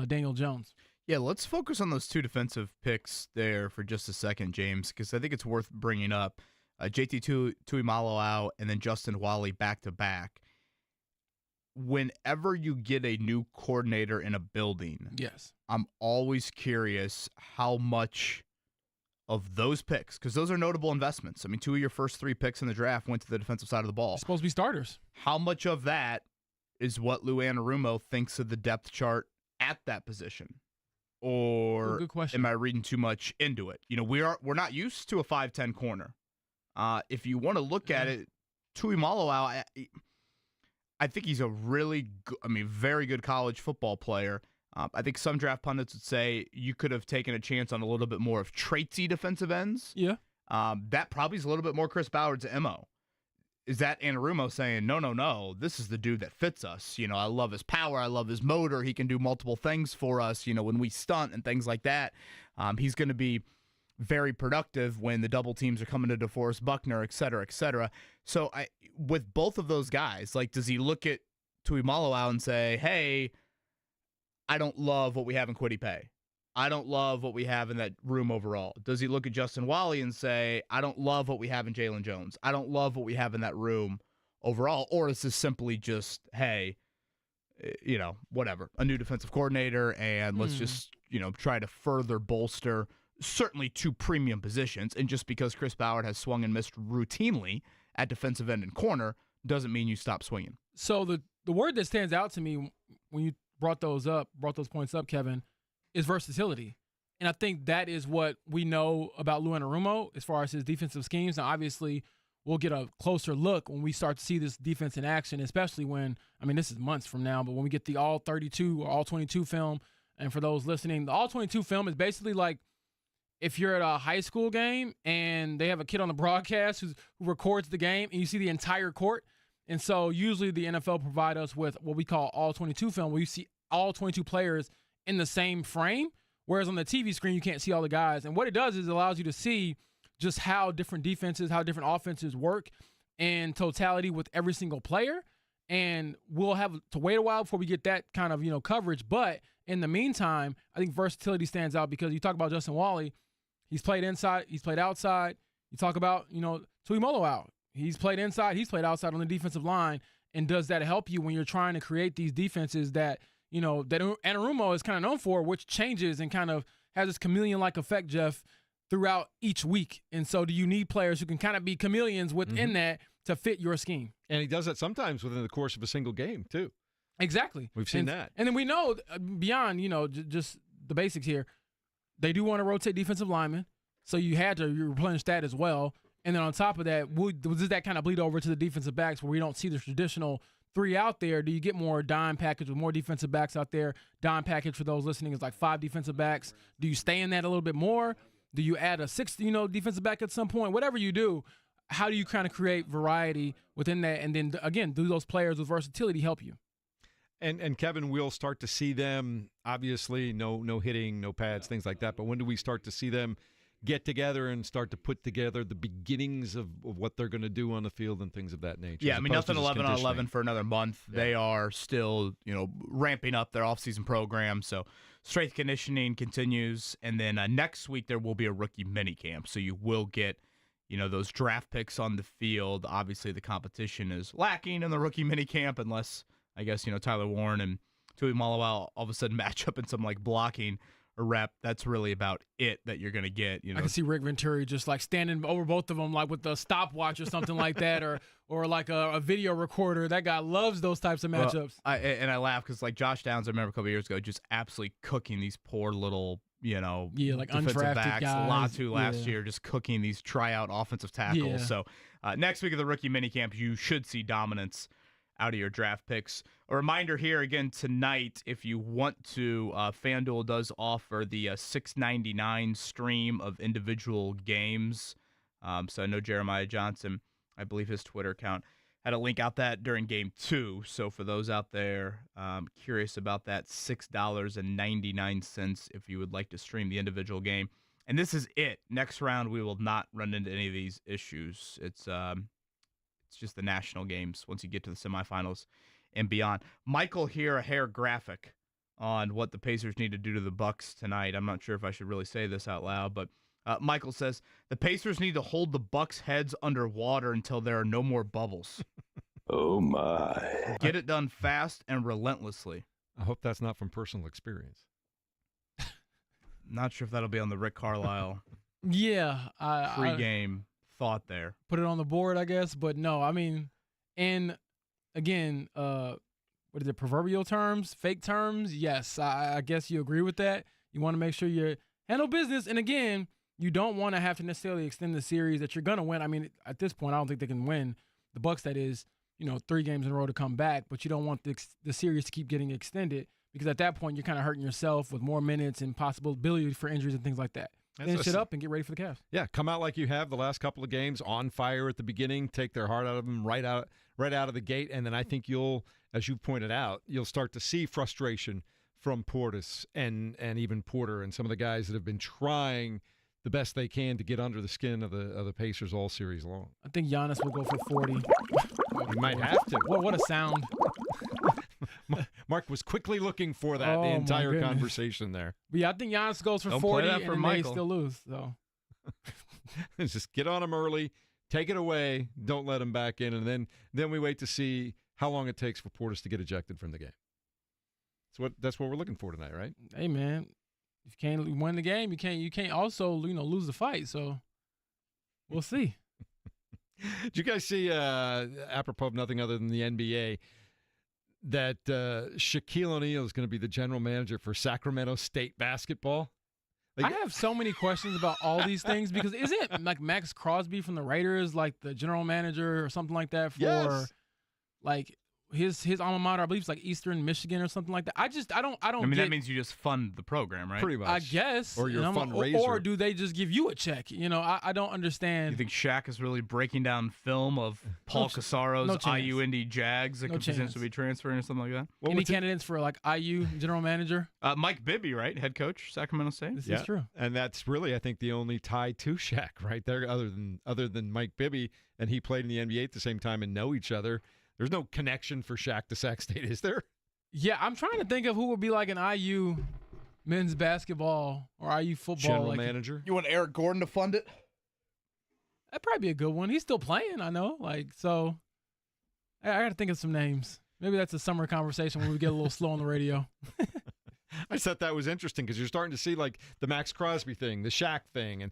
Daniel Jones. Yeah, let's focus on those two defensive picks there for just a second, James, because I think it's worth bringing up. JT Tuimoloau and then Justin Wally back-to-back. Whenever you get a new coordinator in a building, yes, I'm always curious how much of those picks, because those are notable investments. I mean, 2 of your first 3 picks in the draft went to the defensive side of the ball. They're supposed to be starters. How much of that is what Lou Anarumo thinks of the depth chart at that position? Or good question. Am I reading too much into it? We're not used to a 5'10" corner. If you want to look at it, Tuimoloau, I think he's a really very good college football player. I think some draft pundits would say you could have taken a chance on a little bit more of traitsy defensive ends. Yeah. That probably is a little bit more Chris Ballard's MO. Is that Anarumo saying, no, this is the dude that fits us. I love his power. I love his motor. He can do multiple things for us, when we stunt and things like that. He's going to be very productive when the double teams are coming to DeForest Buckner, et cetera, et cetera. So with both of those guys, does he look at Tuimoloau and say, hey, I don't love what we have in Kwity Paye. I don't love what we have in that room overall. Does he look at Justin Wally and say, I don't love what we have in Jalen Jones. I don't love what we have in that room overall. Or is this simply just, hey, whatever, a new defensive coordinator, and let's just, try to further bolster certainly 2 premium positions. And just because Chris Ballard has swung and missed routinely at defensive end and corner doesn't mean you stop swinging. So the word that stands out to me when you brought those points up, Kevin, is versatility. And I think that is what we know about Lou Anarumo as far as his defensive schemes. Now, obviously, we'll get a closer look when we start to see this defense in action, especially when, this is months from now, but when we get the all 32 or all 22 film. And for those listening, the all 22 film is basically like if you're at a high school game and they have a kid on the broadcast who records the game and you see the entire court. And so usually the NFL provide us with what we call all 22 film, where you see all 22 players in the same frame, whereas on the TV screen, you can't see all the guys. And what it does is it allows you to see just how different defenses, how different offenses work in totality with every single player. And we'll have to wait a while before we get that kind of, coverage. But in the meantime, I think versatility stands out because you talk about Justin Wally. He's played inside. He's played outside. You talk about, Tuimoloau. He's played inside. He's played outside on the defensive line. And does that help you when you're trying to create these defenses that that Anarumo is kind of known for, which changes and kind of has this chameleon-like effect, Jeff, throughout each week. And so do you need players who can kind of be chameleons within that to fit your scheme? And he does that sometimes within the course of a single game, too. Exactly. We've seen that. And then we know beyond, just the basics here, they do want to rotate defensive linemen. So you had to replenish that as well. And then on top of that, does that kind of bleed over to the defensive backs where we don't see the traditional 3 out there? Do you get more dime package with more defensive backs out there? Dime package for those listening is like 5 defensive backs. Do you stay in that a little bit more? Do you add a 6th, defensive back at some point? Whatever you do, how do you kind of create variety within that? And then again, do those players with versatility help you? And Kevin, we'll start to see them, obviously, no hitting, no pads, things like that. But when do we start to see them get together and start to put together the beginnings of what they're going to do on the field and things of that nature? Yeah, nothing 11 on 11 for another month. Yeah. They are still, ramping up their offseason program. So strength conditioning continues. And then next week there will be a rookie minicamp. So you will get, those draft picks on the field. Obviously the competition is lacking in the rookie minicamp unless, I guess, Tyler Warren and Tuimoloau all of a sudden match up in some blocking a rep. That's really about it that you're going to get. I can see Rick Venturi just standing over both of them with a stopwatch or something like that, or like a video recorder. That guy loves those types of matchups. I laugh because Josh Downs, I remember a couple of years ago, just absolutely cooking these poor little defensive undrafted backs. guys. Latu last year just cooking these tryout offensive tackles. Yeah. So next week of the rookie minicamp, you should see dominance out of your draft picks. A reminder here again tonight, if you want to, FanDuel does offer the $6.99 stream of individual games. So I know Jeremiah Johnson, I believe his Twitter account had a link out that during Game 2. So for those out there curious about that, $6.99 if you would like to stream the individual game. And this is it. Next round, we will not run into any of these issues. It's just the national games once you get to the semifinals and beyond. Michael here, a hair graphic on what the Pacers need to do to the Bucks tonight. I'm not sure if I should really say this out loud, but Michael says the Pacers need to hold the Bucks' heads underwater until there are no more bubbles. Oh my! Get it done fast and relentlessly. I hope that's not from personal experience. Not sure if that'll be on the Rick Carlisle Yeah, pregame thought there. Put it on the board, I guess. But no, I mean, and again, what is it, proverbial terms, fake terms? Yes, I guess you agree with that. You want to make sure you handle business. And again, you don't want to have to necessarily extend the series that you're going to win. I mean, at this point, I don't think they can win the Bucks, that is, 3 games in a row to come back. But you don't want the series to keep getting extended, because at that point, you're kind of hurting yourself with more minutes and possibility for injuries and things like that. Finish it up and get ready for the Cavs. Yeah, come out like you have the last couple of games, on fire at the beginning, take their heart out of them right out of the gate, and then I think you'll, as you pointed out, you'll start to see frustration from Portis and even Porter and some of the guys that have been trying the best they can to get under the skin of the Pacers all series long. I think Giannis will go for 40. He might have to. What a sound. Mark was quickly looking for that the entire conversation there. But yeah, I think Giannis goes for Don't 40 play that for and Michael. they still lose. So Just get on them early, take it away, don't let them back in, and then we wait to see how long it takes for Portis to get ejected from the game. That's what we're looking for tonight, right? Hey man, if you can't win the game, you can't also lose the fight. So we'll see. Did you guys see, apropos of nothing other than the NBA, that Shaquille O'Neal is going to be the general manager for Sacramento State basketball? I have so many questions about all these things, because isn't like Max Crosby from the Raiders like the general manager or something like that for like his alma mater? I believe it's like Eastern Michigan or something like that. I don't. I mean, that means you just fund the program, right? Pretty much. I guess. Or your fundraiser. Or do they just give you a check? I don't understand. You think Shaq is really breaking down film of Paul Casaro's IU Indy Jags that could potentially be transferring or something like that? Any candidates for like IU general manager? Mike Bibby, right? Head coach, Sacramento State. This is true. And that's really, I think, the only tie to Shaq right there, other than Mike Bibby, and he played in the NBA at the same time and know each other. There's no connection for Shaq to Sac State, is there? Yeah, I'm trying to think of who would be like an IU men's basketball or IU football general manager. You want Eric Gordon to fund it? That'd probably be a good one. He's still playing, I know. So I got to think of some names. Maybe that's a summer conversation when we get a little slow on the radio. I thought that was interesting because you're starting to see like the Max Crosby thing, the Shaq thing, and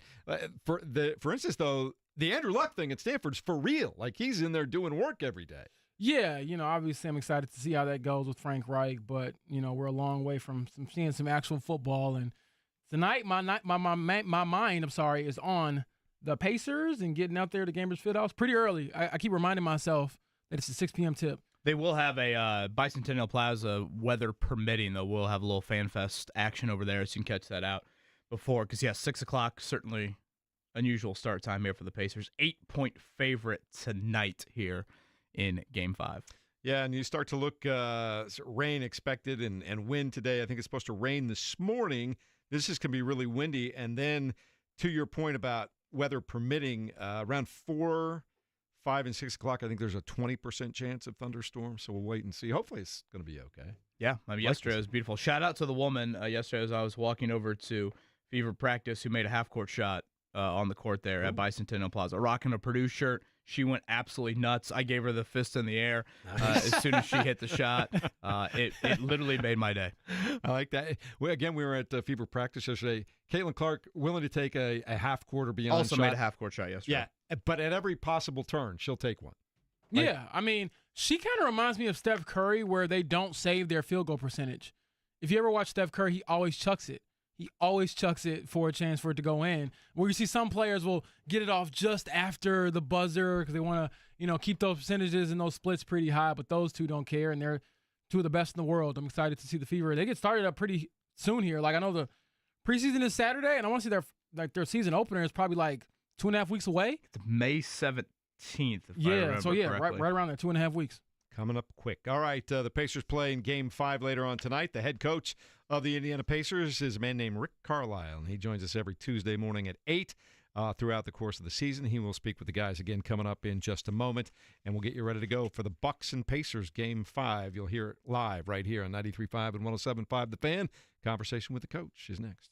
for instance though, the Andrew Luck thing at Stanford's for real. Like he's in there doing work every day. Yeah, obviously I'm excited to see how that goes with Frank Reich, but we're a long way from seeing some actual football. And tonight, my mind, is on the Pacers and getting out there to Gamers Fieldhouse pretty early. I keep reminding myself that it's a 6 p.m. tip. They will have a Bicentennial Plaza, weather permitting, though. We'll have a little fan fest action over there, so you can catch that out before. Because, 6 o'clock, certainly unusual start time here for the Pacers. 8-point favorite tonight here in Game 5. Yeah, and you start to look, rain expected and wind today. I think it's supposed to rain this morning. This is going to be really windy. And then to your point about weather permitting, around 4, 5, and 6 o'clock, I think there's a 20% chance of thunderstorms. So we'll wait and see. Hopefully it's going to be okay. Yeah, yesterday was beautiful. Shout out to the woman yesterday as I was walking over to Fever practice who made a half-court shot on the court there at Bicentennial Plaza. Rocking a Purdue shirt. She went absolutely nuts. I gave her the fist in the air as soon as she hit the shot. It literally made my day. I like that. We were at Fever practice yesterday. Caitlin Clark willing to take a half-court or beyond also shot. made a half-court shot yesterday. Yeah, but at every possible turn, she'll take one. Yeah, I mean, she kind of reminds me of Steph Curry, where they don't save their field goal percentage. If you ever watch Steph Curry, he always chucks it. He always chucks it for a chance for it to go in. Where you see some players will get it off just after the buzzer because they want to, keep those percentages and those splits pretty high. But those two don't care, and they're two of the best in the world. I'm excited to see the Fever. They get started up pretty soon here. Like I know the preseason is Saturday, and I want to see their season opener is probably like 2.5 weeks away. It's May 17th. 15th, if I Yeah, remember so yeah, correctly. right around there, 2.5 weeks. Coming up quick. All right, the Pacers play in Game 5 later on tonight. The head coach of the Indiana Pacers is a man named Rick Carlisle, and he joins us every Tuesday morning at 8 throughout the course of the season. He will speak with the guys again coming up in just a moment, and we'll get you ready to go for the Bucks and Pacers Game 5. You'll hear it live right here on 93.5 and 107.5 The Fan. Conversation with the coach is next.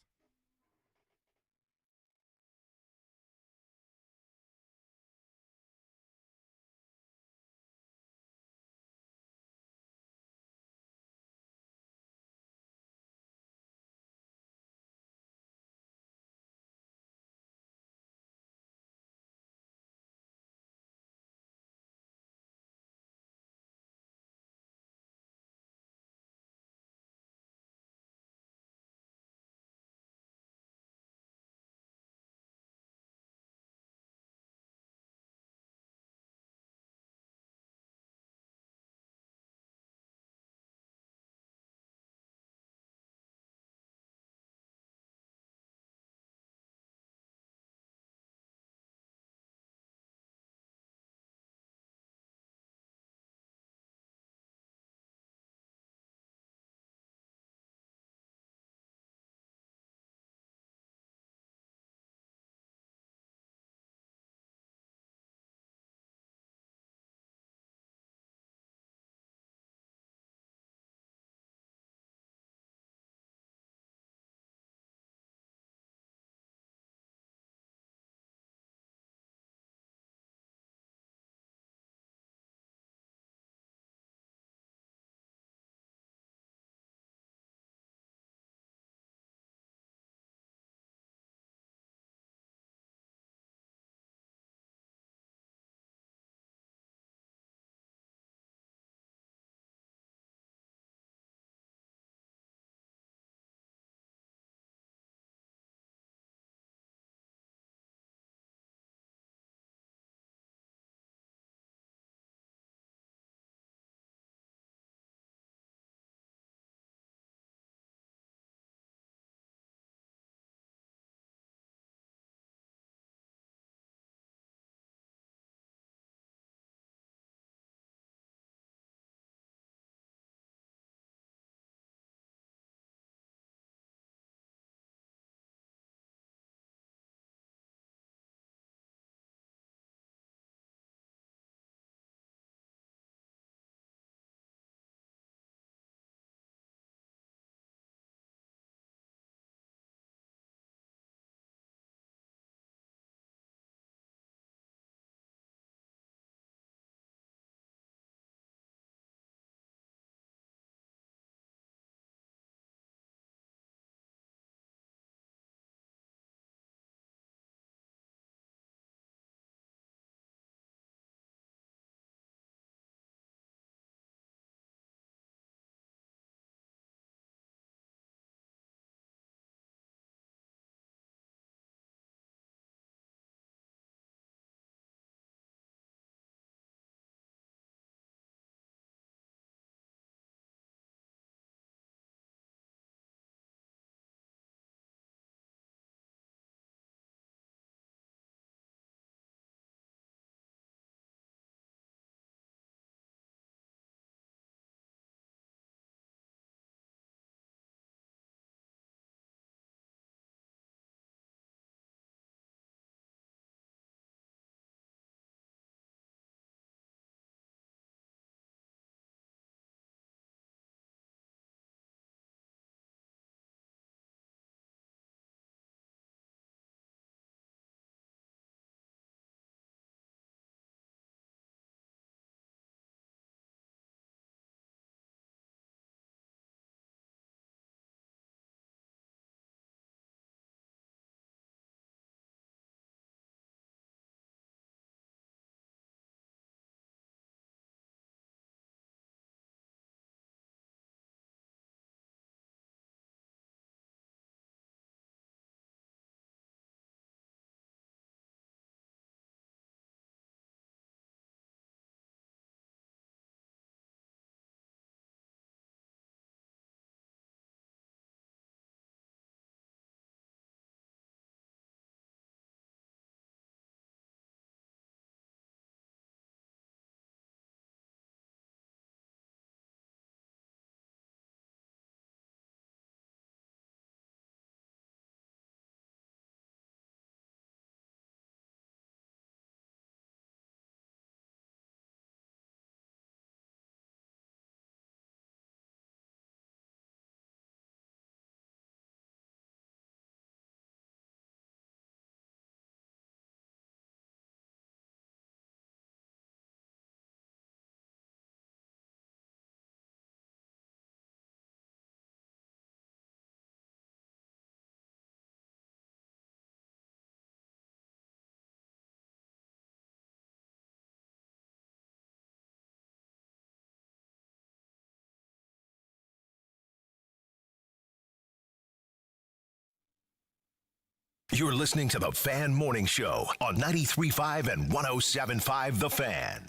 You're listening to the Fan Morning Show on 93.5 and 107.5 The Fan.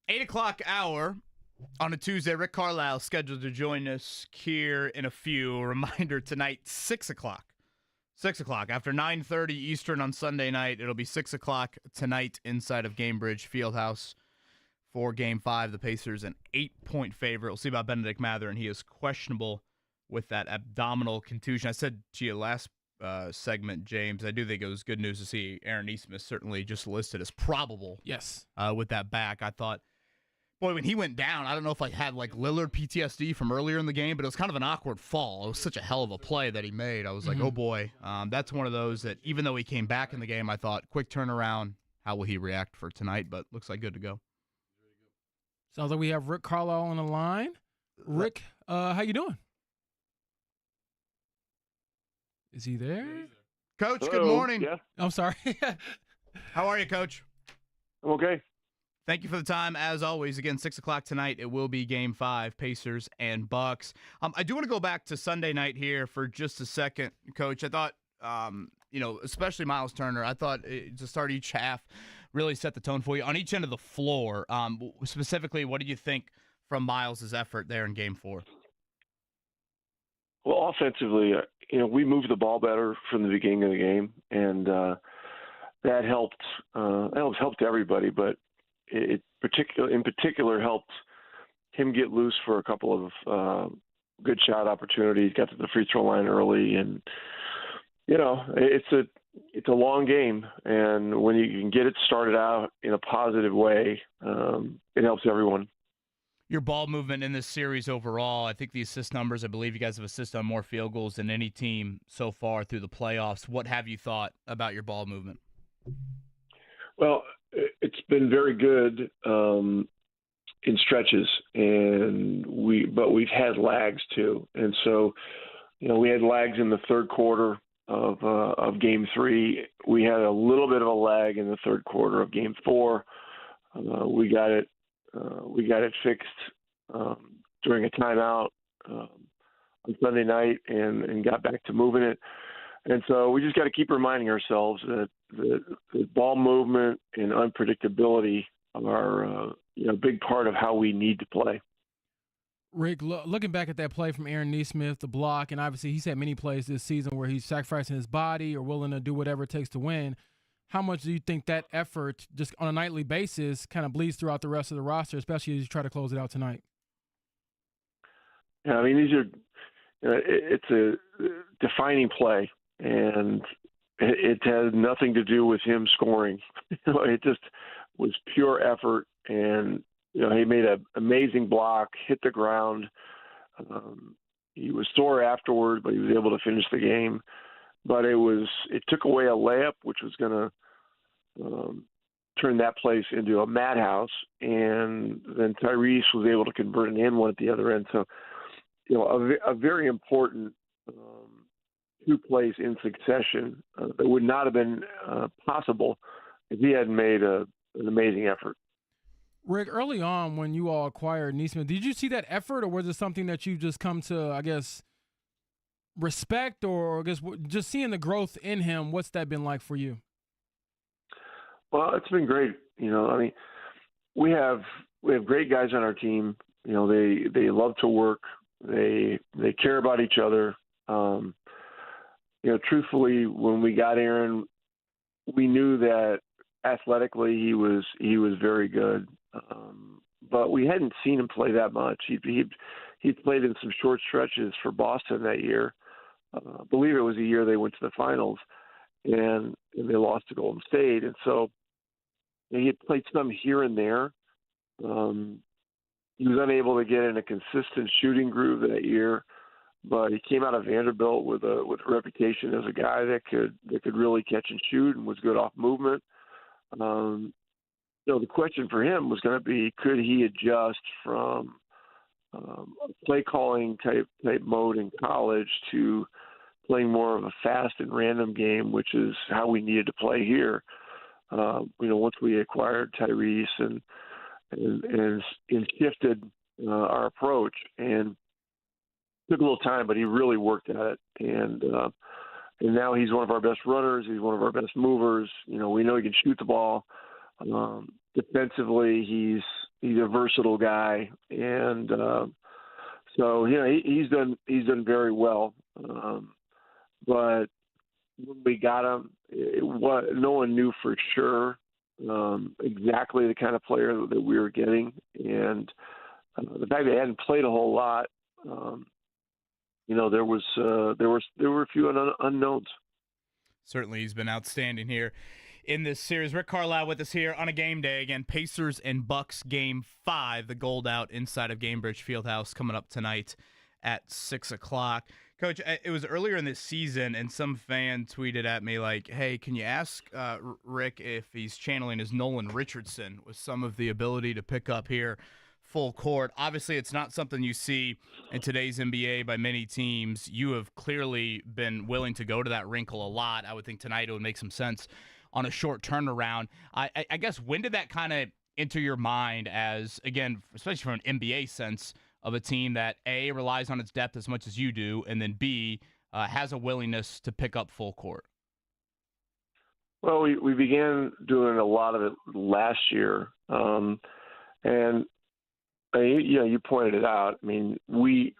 8 o'clock hour on a Tuesday. Rick Carlisle scheduled to join us here in a few. A reminder tonight, 6 o'clock. 6 o'clock. After 9:30 Eastern on Sunday night, it'll be 6 o'clock tonight inside of Gamebridge Fieldhouse for Game 5. The Pacers an 8-point favorite. We'll see about Benedict Mather, and he is questionable with that abdominal contusion. I said to you last segment, James, I do think it was good news to see Aaron Nesmith certainly just listed as probable. Yes. With that back. I thought, boy, when he went down, I don't know if I had like Lillard PTSD from earlier in the game, but it was kind of an awkward fall. It was such a hell of a play that he made. I was like, oh boy, that's one of those that even though he came back in the game, I thought, quick turnaround. How will he react for tonight? But looks like good to go. Sounds like we have Rick Carlisle on the line. Rick, how you doing? Is he there? Coach, Hello. good morning. Yeah, I'm sorry. How are you, Coach? I'm okay. Thank you for the time, as always. Again, 6 o'clock tonight, it will be Game 5, Pacers and Bucks. I do want to go back to Sunday night here for just a second, Coach. I thought, especially Miles Turner, I thought to start each half really set the tone for you. On each end of the floor, specifically, what did you think from Miles' effort there in Game 4? Well, offensively, we moved the ball better from the beginning of the game, and that helped. Helped everybody, but in particular helped him get loose for a couple of good shot opportunities. Got to the free throw line early, and it's a long game, and when you can get it started out in a positive way, it helps everyone. Your ball movement in this series overall, I think the assist numbers, I believe you guys have assisted on more field goals than any team so far through the playoffs. What have you thought about your ball movement? Well, it's been very good in stretches, but we've had lags too. And so, we had lags in the third quarter of Game 3. We had a little bit of a lag in the third quarter of Game 4. We got it fixed during a timeout on Sunday night and got back to moving it. And so we just got to keep reminding ourselves that the ball movement and unpredictability are a big part of how we need to play. Rick, looking back at that play from Aaron Nesmith, the block, and obviously he's had many plays this season where he's sacrificing his body or willing to do whatever it takes to win. How much do you think that effort, just on a nightly basis, kind of bleeds throughout the rest of the roster, especially as you try to close it out tonight? Yeah, I mean, it's a defining play, and it had nothing to do with him scoring. It just was pure effort, and he made an amazing block, hit the ground. He was sore afterward, but he was able to finish the game. But it took away a layup, which was going to turn that place into a madhouse, and then Tyrese was able to convert an in one at the other end. So, a very important 2 plays in succession that would not have been possible if he hadn't made an amazing effort. Rick, early on when you all acquired Nesmith, did you see that effort, or was it something that you've just come to, I guess, respect, or I guess just seeing the growth in him? What's that been like for you? Well, it's been great. We have great guys on our team. They love to work. They care about each other. Truthfully, when we got Aaron, we knew that athletically he was very good, but we hadn't seen him play that much. He'd played in some short stretches for Boston that year. I believe it was the year they went to the finals, and they lost to Golden State. And so he had played some here and there. He was unable to get in a consistent shooting groove that year, but he came out of Vanderbilt with a reputation as a guy that could really catch and shoot and was good off movement. The question for him was going to be, could he adjust from a play calling type mode in college to playing more of a fast and random game, which is how we needed to play here. Once we acquired Tyrese and shifted our approach, and Took a little time, but he really worked at it. And now he's one of our best runners. He's one of our best movers. We know he can shoot the ball. Defensively, he's a versatile guy, and so he's done very well. But when we got him, no one knew for sure exactly the kind of player that we were getting, and the fact that he hadn't played a whole lot, there were a few unknowns. Certainly, he's been outstanding here in this series. Rick Carlisle with us here on a game day. Again, Pacers and Bucks game 5, the Gold Out inside of Gainbridge Fieldhouse coming up tonight at 6 o'clock. Coach, it was earlier in this season, and some fan tweeted at me like, hey, can you ask Rick if he's channeling his Nolan Richardson with some of the ability to pick up here full court? Obviously, it's not something you see in today's NBA by many teams. You have clearly been willing to go to that wrinkle a lot. I would think tonight it would make some sense on a short turnaround. I guess, when did that kind of enter your mind as, again, especially from an NBA sense, of a team that, A, relies on its depth as much as you do, and then, B, has a willingness to pick up full court? Well, we began doing a lot of it last year. And you pointed it out. I mean, we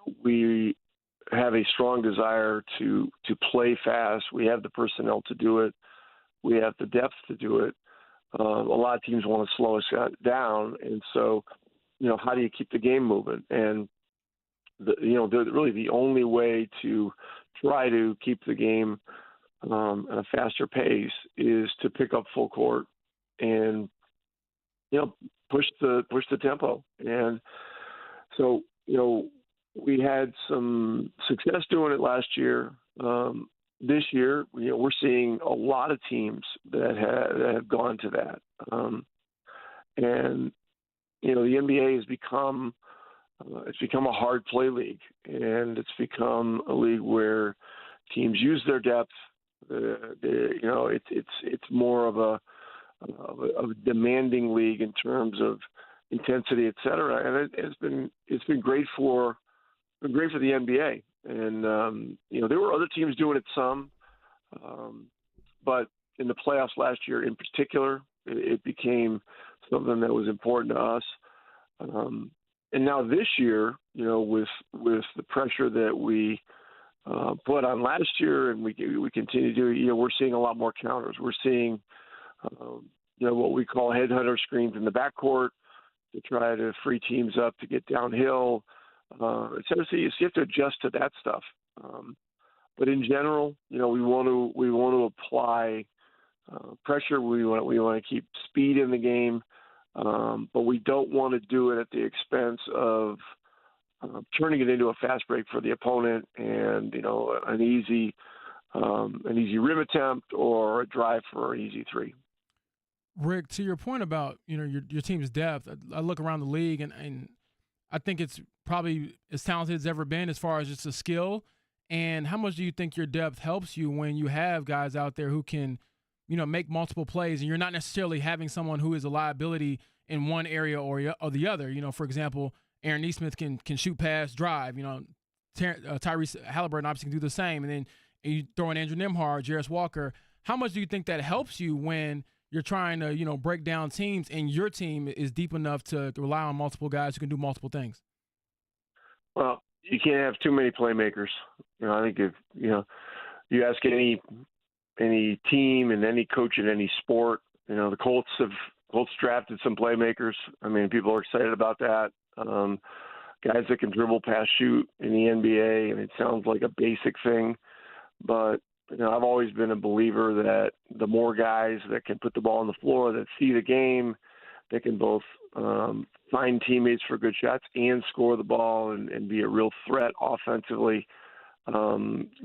have a strong desire to play fast. We have the personnel to do it. We have the depth to do it. A lot of teams want to slow us down, and so how do you keep the game moving? And really the only way to try to keep the game at a faster pace is to pick up full court and push the tempo. And so we had some success doing it last year. This year, we're seeing a lot of teams that have gone to that, and the NBA has become a hard play league, and it's become a league where teams use their depth. It's more of a demanding league in terms of intensity, et cetera, and it's been great for the NBA. And there were other teams doing it some, but in the playoffs last year in particular, it became something that was important to us. And now this year, with the pressure that we put on last year, and we continue to do, we're seeing a lot more counters. We're seeing, what we call headhunter screens in the backcourt to try to free teams up to get downhill. So you have to adjust to that stuff. But in general, we want to apply pressure. We want to keep speed in the game, but we don't want to do it at the expense of turning it into a fast break for the opponent and an easy rim attempt or a drive for an easy three. Rick, to your point about your team's depth, I look around the league and I think it's probably as talented as ever been as far as just a skill. And how much do you think your depth helps you when you have guys out there who can, make multiple plays, and you're not necessarily having someone who is a liability in one area or the other? For example, Aaron Nesmith can shoot pass, drive. Tyrese Halliburton obviously can do the same. And then you throw in Andrew Nembhard, Jarris Walker. How much do you think that helps you when you're trying to, break down teams and your team is deep enough to rely on multiple guys who can do multiple things? Well, you can't have too many playmakers. I think if you ask any team and any coach in any sport, the Colts drafted some playmakers. I mean, people are excited about that. Guys that can dribble, pass, shoot in the NBA, and it sounds like a basic thing, but I've always been a believer that the more guys that can put the ball on the floor, that see the game, that can both find teammates for good shots and score the ball and be a real threat offensively,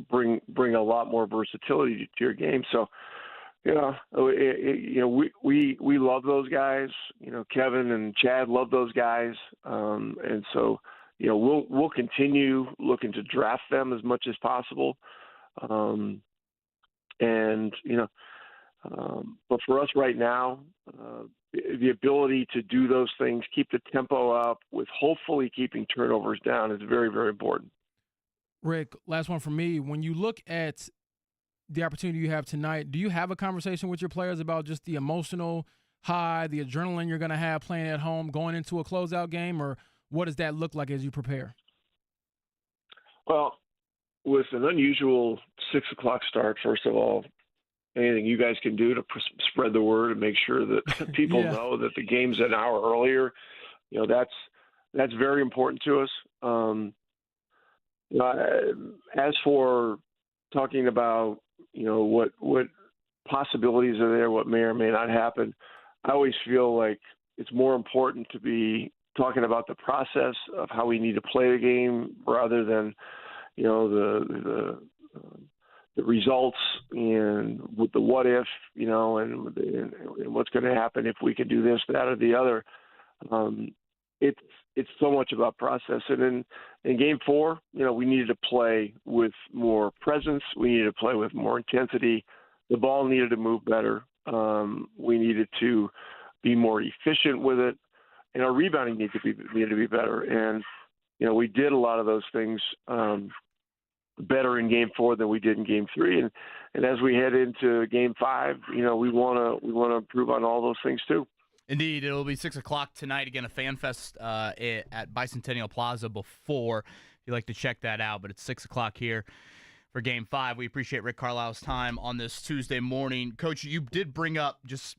bring a lot more versatility to your game. So, we love those guys. Kevin and Chad love those guys, and so we'll continue looking to draft them as much as possible. But for us right now, the ability to do those things, keep the tempo up with hopefully keeping turnovers down is very, very important. Rick, last one from me. When you look at the opportunity you have tonight, do you have a conversation with your players about just the emotional high, the adrenaline you're going to have playing at home, going into a closeout game, or what does that look like as you prepare? Well, with an unusual 6 o'clock start, first of all, anything you guys can do to spread the word and make sure that people know that the game's an hour earlier, that's very important to us. As for talking about, what possibilities are there, what may or may not happen, I always feel like it's more important to be talking about the process of how we need to play the game rather than, the results and with the what if, and what's going to happen if we can do this, that, or the other. It's so much about process. And in Game 4, we needed to play with more presence. We needed to play with more intensity. The ball needed to move better. We needed to be more efficient with it, and our rebounding needed to be better. And we did a lot of those things better in Game 4 than we did in Game 3. And as we head into Game 5, we want to improve on all those things too. Indeed, it'll be 6 o'clock tonight. Again, a fan fest at Bicentennial Plaza before, if you'd like to check that out. But it's 6 o'clock here for Game 5. We appreciate Rick Carlisle's time on this Tuesday morning. Coach, you did bring up just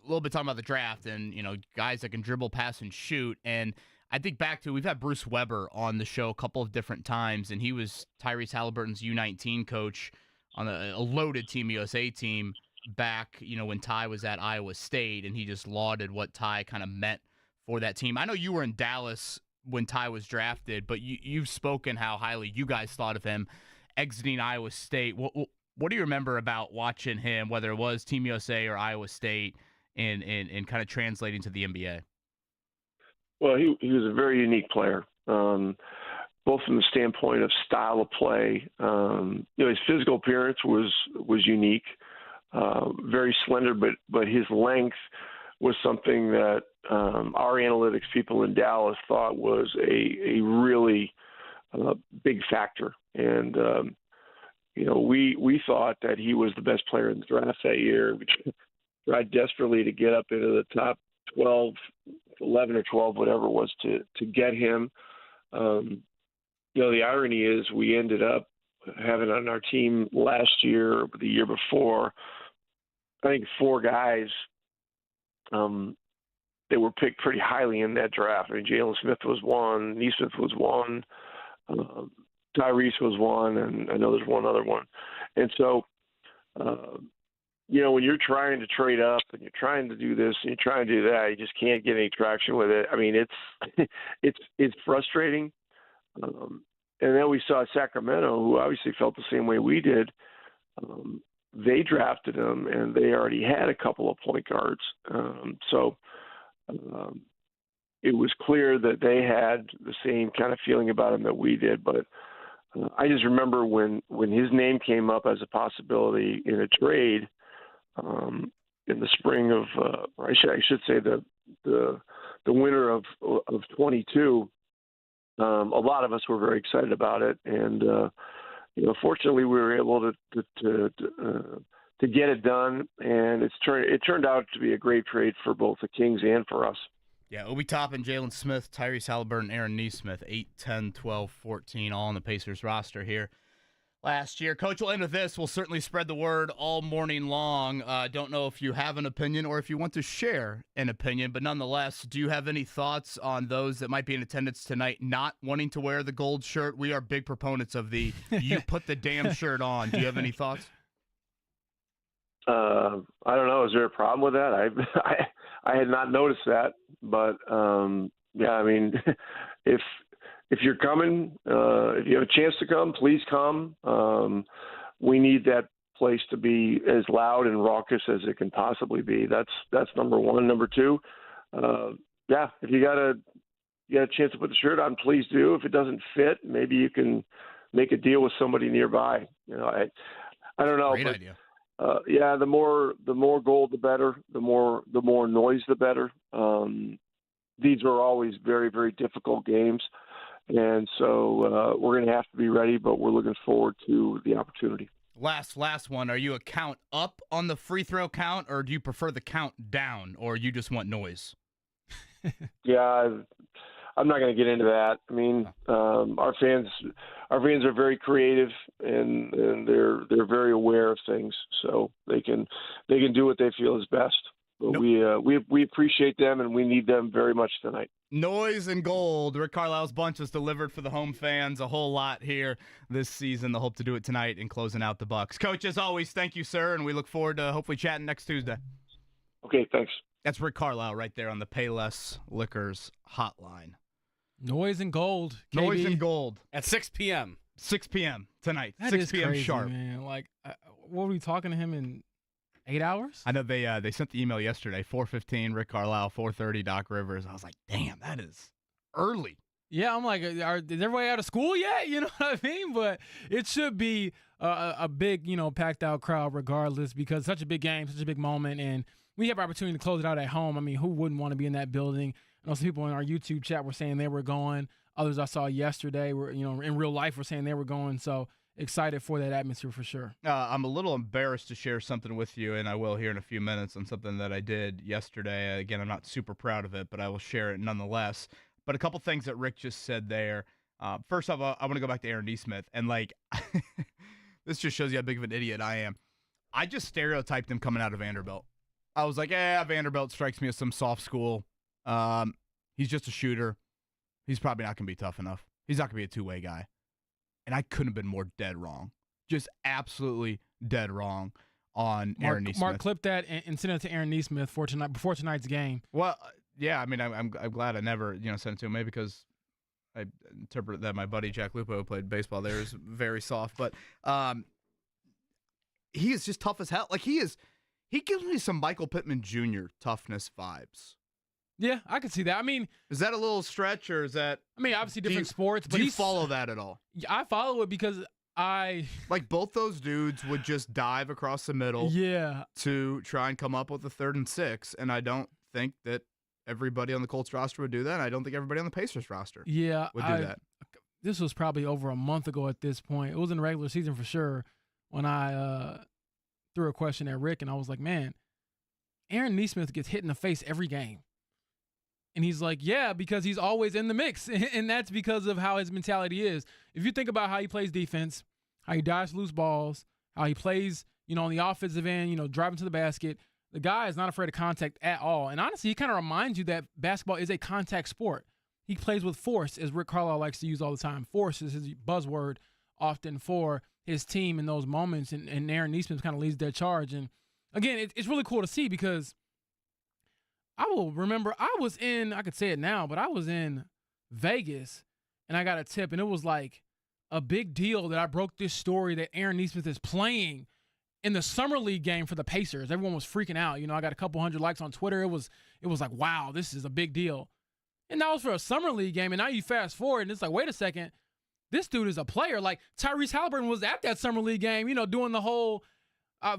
a little bit talking about the draft and, guys that can dribble, pass, and shoot. And I think back to, we've had Bruce Weber on the show a couple of different times, and he was Tyrese Halliburton's U19 coach on a loaded Team USA team back, when Ty was at Iowa State, and he just lauded what Ty kind of meant for that team. I know you were in Dallas when Ty was drafted, but you've spoken how highly you guys thought of him exiting Iowa State. What do you remember about watching him, whether it was Team USA or Iowa State, and kind of translating to the NBA? Well, he was a very unique player, both from the standpoint of style of play. His physical appearance was unique. Very slender, but his length was something that our analytics people in Dallas thought was a really big factor. And, we thought that he was the best player in the draft that year. We tried desperately to get up into the top 12, 11 or 12, whatever it was, to get him. The irony is we ended up having on our team last year, the year before, I think 4 guys they were picked pretty highly in that draft. I mean, Jalen Smith was one, Neesmith was one, Tyrese was one, and I know there's one other one. And so, when you're trying to trade up and you're trying to do this and you're trying to do that, you just can't get any traction with it. I mean, it's frustrating. And then we saw Sacramento, who obviously felt the same way we did. They drafted him, and they already had a couple of point guards. So it was clear that they had the same kind of feeling about him that we did. But I just remember when his name came up as a possibility in a trade in the spring of, or I should say the winter of 22. A lot of us were very excited about it, and fortunately, we were able to get it done, and it turned out to be a great trade for both the Kings and for us. Yeah, Obi Toppin, Jalen Smith, Tyrese Halliburton, Aaron Neesmith, 8, 10, 12, 14, all on the Pacers roster here last year. Coach, we'll end with this. We'll certainly spread the word all morning long. Don't know if you have an opinion or if you want to share an opinion, but nonetheless, do you have any thoughts on those that might be in attendance tonight not wanting to wear the gold shirt? We are big proponents of the you put the damn shirt on. Do you have any thoughts? I don't know. Is there a problem with that? I had not noticed that, but yeah, I mean, if you're coming, if you have a chance to come, please come. We need that place to be as loud and raucous as it can possibly be. That's number one. Number two, yeah, if you got a chance to put the shirt on, please do. If it doesn't fit, maybe you can make a deal with somebody nearby. I don't know. Great idea. Yeah, the more gold, the better. The more noise, the better. These are always very, very difficult games, And so we're going to have to be ready, but we're looking forward to the opportunity. Last one. Are you a count up on the free throw count, or do you prefer the count down, or you just want noise? Yeah, I'm not going to get into that. I mean, our fans are very creative and they're very aware of things, so they can do what they feel is best. But we appreciate them and we need them very much tonight. Noise and gold. Rick Carlisle's bunch has delivered for the home fans a whole lot here this season. They'll hope to do it tonight in closing out the Bucks. Coach, as always, thank you, sir, and we look forward to hopefully chatting next Tuesday. Okay, thanks. That's Rick Carlisle right there on the Payless Liquors hotline. Noise and gold. KB. Noise and gold. At 6 p.m. 6 p.m. tonight. That 6 is p.m. crazy, sharp. man. Like, what were we talking to him in 8 hours? I know they sent the email yesterday, 4:15, Rick Carlisle, 4:30, Doc Rivers. I was like, damn, that is early. Yeah, I'm like, is everybody out of school yet? You know what I mean? But it should be a big, packed out crowd regardless, because such a big game, such a big moment, and we have opportunity to close it out at home. I mean, who wouldn't want to be in that building? I know some people in our YouTube chat were saying they were going. Others I saw yesterday were, in real life were saying they were going. So excited for that atmosphere for sure. I'm a little embarrassed to share something with you, and I will here in a few minutes, on something that I did yesterday. Again, I'm not super proud of it, but I will share it nonetheless. But a couple things that Rick just said there. First off, I want to go back to Aaron Nesmith. And, this just shows you how big of an idiot I am. I just stereotyped him coming out of Vanderbilt. I was like, Vanderbilt strikes me as some soft school. He's just a shooter. He's probably not going to be tough enough. He's not going to be a two-way guy. And I couldn't have been more dead wrong. Just absolutely dead wrong on Aaron Nesmith. Mark, clip that and send it to Aaron Nesmith before tonight's game. Well, yeah, I mean, I'm glad I never sent it to him, maybe because I interpreted that my buddy Jack Lupo, who played baseball there, is very soft. But he is just tough as hell. Like, he gives me some Michael Pittman Jr. toughness vibes. Yeah, I can see that. I mean, is that a little stretch, or is that? I mean, obviously different sports. But do you follow that at all? I follow it because like both those dudes would just dive across the middle. Yeah. To try and come up with a 3rd and 6, and I don't think that everybody on the Colts roster would do that. I don't think everybody on the Pacers roster would do that. This was probably over a month ago at this point. It was in the regular season for sure when I threw a question at Rick, and I was like, man, Aaron Nesmith gets hit in the face every game. And he's like, yeah, because he's always in the mix, and that's because of how his mentality is. If you think about how he plays defense, how he dives loose balls, how he plays, on the offensive end, driving to the basket, the guy is not afraid of contact at all. And honestly, he kind of reminds you that basketball is a contact sport. He plays with force, as Rick Carlisle likes to use all the time. Force is his buzzword often for his team in those moments, and Aaron Nesmith kind of leads that charge. And, again, it's really cool to see because I will remember I could say it now, but I was in Vegas, and I got a tip, and it was like a big deal that I broke this story that Aaron Nesmith is playing in the summer league game for the Pacers. Everyone was freaking out. I got a couple hundred likes on Twitter. It was like, wow, this is a big deal. And that was for a summer league game, and now you fast forward, and it's like, wait a second, this dude is a player. Like Tyrese Halliburton was at that summer league game, doing the whole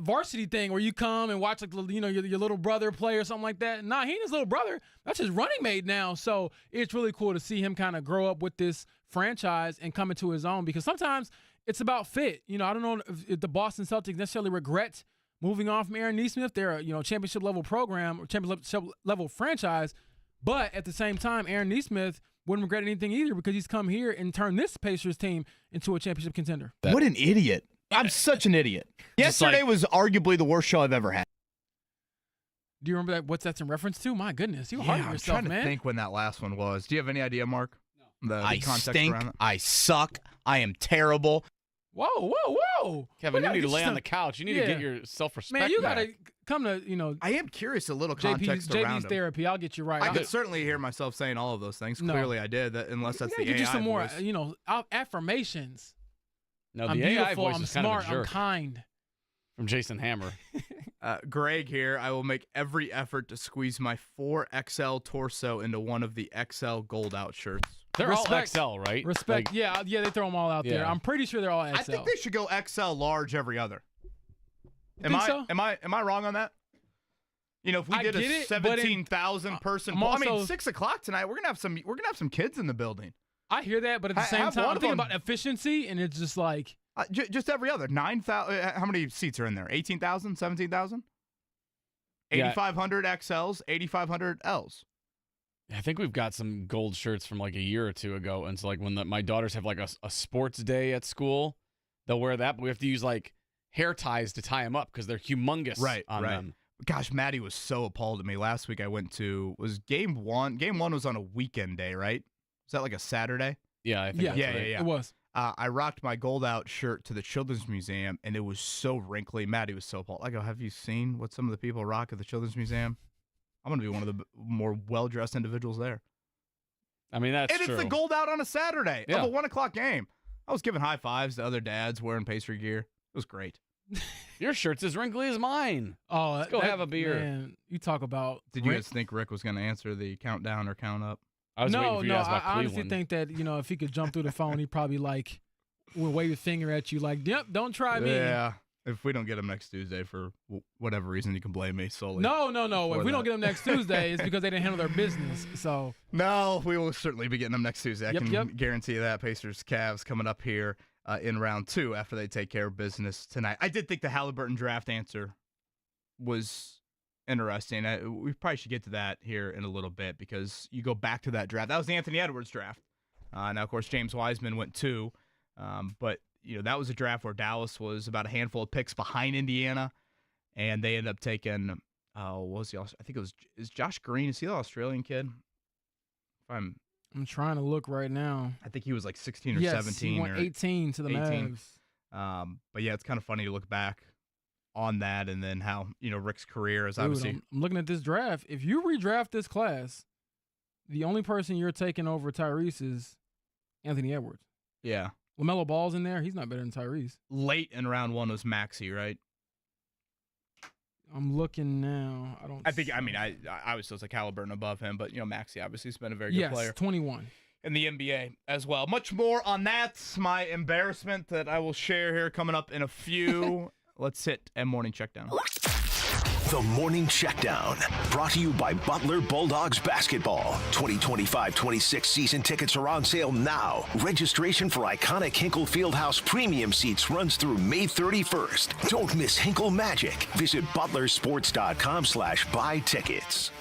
varsity thing where you come and watch, like, your little brother play or something like that. Nah, he and his little brother, that's his running mate now. So it's really cool to see him kind of grow up with this franchise and come into his own, because sometimes it's about fit. I don't know if the Boston Celtics necessarily regret moving on from Aaron Nesmith. They're a championship level program or championship level franchise, but at the same time, Aaron Nesmith wouldn't regret anything either, because he's come here and turned this Pacers team into a championship contender. What an idiot. I'm such an idiot. Yesterday was arguably the worst show I've ever had. Do you remember that? What's that's in reference to? My goodness, you're hard on yourself, I'm trying to think when that last one was. Do you have any idea, Mark? No. The context stink. Around it? I suck. I am terrible. Whoa. Kevin, you need to lay on the couch. You need to get your self-respect Man, you back. got to come to, I am curious a little context around JP's him. therapy. I'll get you right. I could certainly hear myself saying all of those things. No. Clearly I did, unless that's the get AI you some more, voice. affirmations. No, I'm the AI beautiful, voice I'm is smart, kind of a jerk. I'm kind. From Jason Hammer. Greg here. I will make every effort to squeeze my 4XL torso into one of the XL gold out shirts. They're all XL, right? Respect. Like, yeah, they throw them all out there. I'm pretty sure they're all XL. I think they should go XL large every other. Am so? I wrong on that? If we did a 17,000 person, I mean, 6 o'clock tonight, we're gonna have some kids in the building. I hear that, but at the same Have time, one I'm of thinking them. about efficiency, and it's just like Just every other 9,000. How many seats are in there? 18,000, 17,000. 8,500 XLs, 8,500 Ls. I think we've got some gold shirts from like a year or two ago. And so like when my daughters have like a sports day at school, they'll wear that, but we have to use like hair ties to tie them up because they're humongous on them. Gosh, Maddie was so appalled at me. Last week I went to, was game one. Game one was on a weekend day, right? Was that like a Saturday? Yeah, I think that's right. It was. I rocked my gold out shirt to the Children's Museum, and it was so wrinkly. Maddie was so appalled. I go, have you seen what some of the people rock at the Children's Museum? I'm going to be one of the more well-dressed individuals there. I mean, that's true. And it's the gold out on a Saturday of a 1 o'clock game. I was giving high fives to other dads wearing Pacer gear. It was great. Your shirt's as wrinkly as mine. Oh, let's go have a beer. Man, you talk about. Did you guys think Rick was going to answer the countdown or count up? I was waiting for you to ask about I honestly Cleveland. think that if he could jump through the phone, he probably would wave a finger at you like, "Yep, don't try me." Yeah. If we don't get him next Tuesday for whatever reason, you can blame me solely. No. If we don't get him next Tuesday, it's because they didn't handle their business. So no, we will certainly be getting them next Tuesday. I can Yep. guarantee you that. Pacers Cavs coming up here in round 2 after they take care of business tonight. I did think the Halliburton draft answer was interesting. We probably should get to that here in a little bit because you go back to that draft. That was the Anthony Edwards draft. Now, of course, James Wiseman went 2, but that was a draft where Dallas was about a handful of picks behind Indiana, and they ended up taking, I think it was, is Josh Green, is he the Australian kid? I'm trying to look right now. I think he was like 16 or yes, 17. He went 18 to the 18. Mavs. But yeah, it's kind of funny to look back on that and then how, Rick's career is Dude, obviously. I'm looking at this draft. If you redraft this class, the only person you're taking over Tyrese is Anthony Edwards. Yeah. LaMelo Ball's in there. He's not better than Tyrese. Late in round 1 was Maxey, right? I'm looking now. I was still like Halliburton above him, but Maxey obviously has been a very good player. Yes, 21. In the NBA as well. Much more on that. My embarrassment that I will share here coming up in a few. Let's hit a morning checkdown. The Morning Checkdown, brought to you by Butler Bulldogs Basketball. 2025-26 season tickets are on sale now. Registration for iconic Hinkle Fieldhouse premium seats runs through May 31st. Don't miss Hinkle Magic. Visit butlersports.com/buy tickets.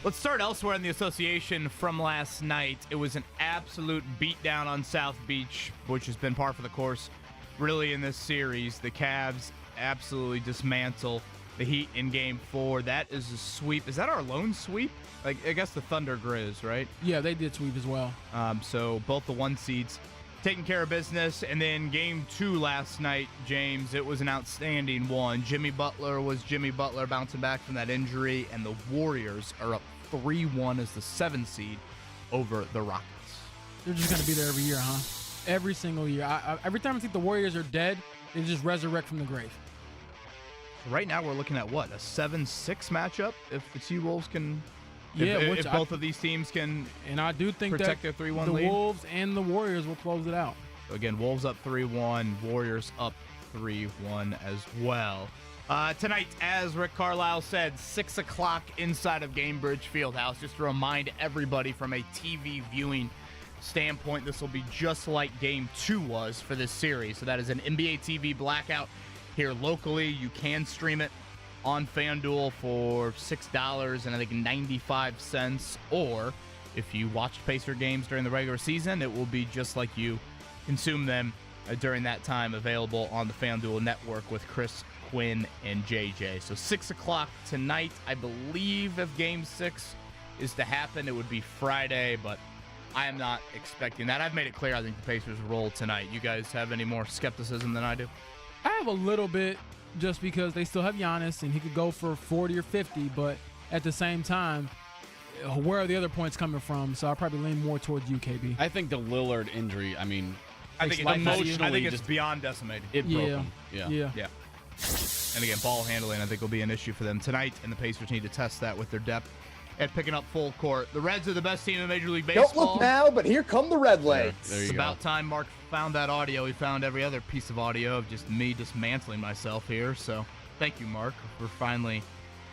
Let's start elsewhere in the association from last night. It was an absolute beatdown on South Beach, which has been par for the course really in this series. The Cavs absolutely dismantle the Heat in Game 4. That is a sweep. Is that our lone sweep? I guess the Thunder Grizz, right? Yeah, they did sweep as well. So both the 1 seeds taking care of business. And then Game 2 last night, James, it was an outstanding one. Jimmy Butler was Jimmy Butler bouncing back from that injury, and the Warriors are up 3-1 as the 7 seed over the Rockets. They're just going to be there every year, huh? Every single year. Every time I think the Warriors are dead, they just resurrect from the grave. Right now, we're looking at what, a 7-6 matchup? If the T-Wolves can, if both of these teams can, and I do think protect that their 3-1 the lead. Wolves and the Warriors will close it out. So again, Wolves up 3-1, Warriors up 3-1 as well. Tonight, as Rick Carlisle said, 6 o'clock inside of Gamebridge Fieldhouse. Just to remind everybody from a TV viewing standpoint, this will be just like Game 2 was for this series. So that is an NBA TV blackout here locally. You can stream it on FanDuel for $6 and I think 95 cents. Or if you watched Pacer games during the regular season, it will be just like you consume them during that time, available on the FanDuel network with Chris, Quinn, and JJ. So 6 o'clock tonight. I believe if Game 6 is to happen, it would be Friday, but I am not expecting that. I've made it clear I think the Pacers roll tonight. You guys have any more skepticism than I do? I have a little bit, just because they still have Giannis and he could go for 40 or 50, but at the same time, where are the other points coming from? So I'll probably lean more towards UKB. I think the Lillard injury, I think it's beyond decimated. It broke him. Yeah. And again, ball handling I think will be an issue for them tonight, and the Pacers need to test that with their depth at picking up full court. The Reds are the best team in Major League Baseball. Don't look now, but here come the Red Legs. It's about time Mark found that audio. He found every other piece of audio of just me dismantling myself here. So thank you, Mark, for finally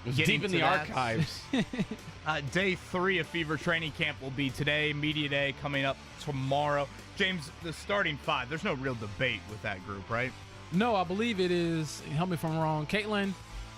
was Getting deep in to the that. archives. Day 3 of Fever training camp will be today. Media day coming up tomorrow. James, the starting 5, there's no real debate with that group, right? No, I believe it is, help me if I'm wrong, Caitlin,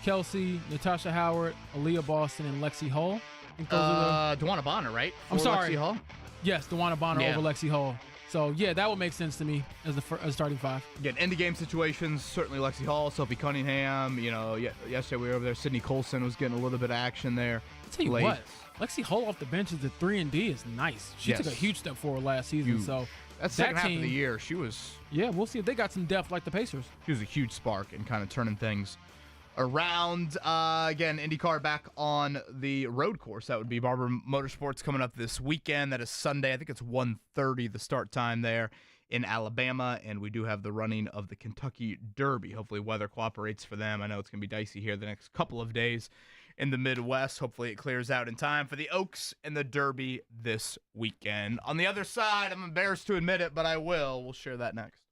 Kelsey, Natasha Howard, Aaliyah Boston, and Lexi Hull. I think those are DeWanna Bonner, right? I'm For sorry. Lexi Hall? yes, DeWanna Bonner Yeah. over Lexi Hull. So, yeah, that would make sense to me as the starting 5. Again, end-of-game situations, certainly Lexi Hall, Sophie Cunningham. Yesterday we were over there. Sydney Colson was getting a little bit of action there. I'll tell you late. what, Lexi Hull off the bench as the 3-and-D is nice. She Yes. took a huge step forward last season. So That second half team, of the year, she was yeah, we'll see if they got some depth like the Pacers. a huge spark in kind of turning things around. Again, IndyCar back on the road course. That would be Barber Motorsports coming up this weekend. That is Sunday. I think it's 1:30 the start time there in Alabama, and we do have the running of the Kentucky Derby. Hopefully weather cooperates for them. I know it's going to be dicey here the next couple of days in the Midwest. Hopefully it clears out in time for the Oaks and the Derby this weekend. On the other side, I'm embarrassed to admit it, but I will. We'll share that next.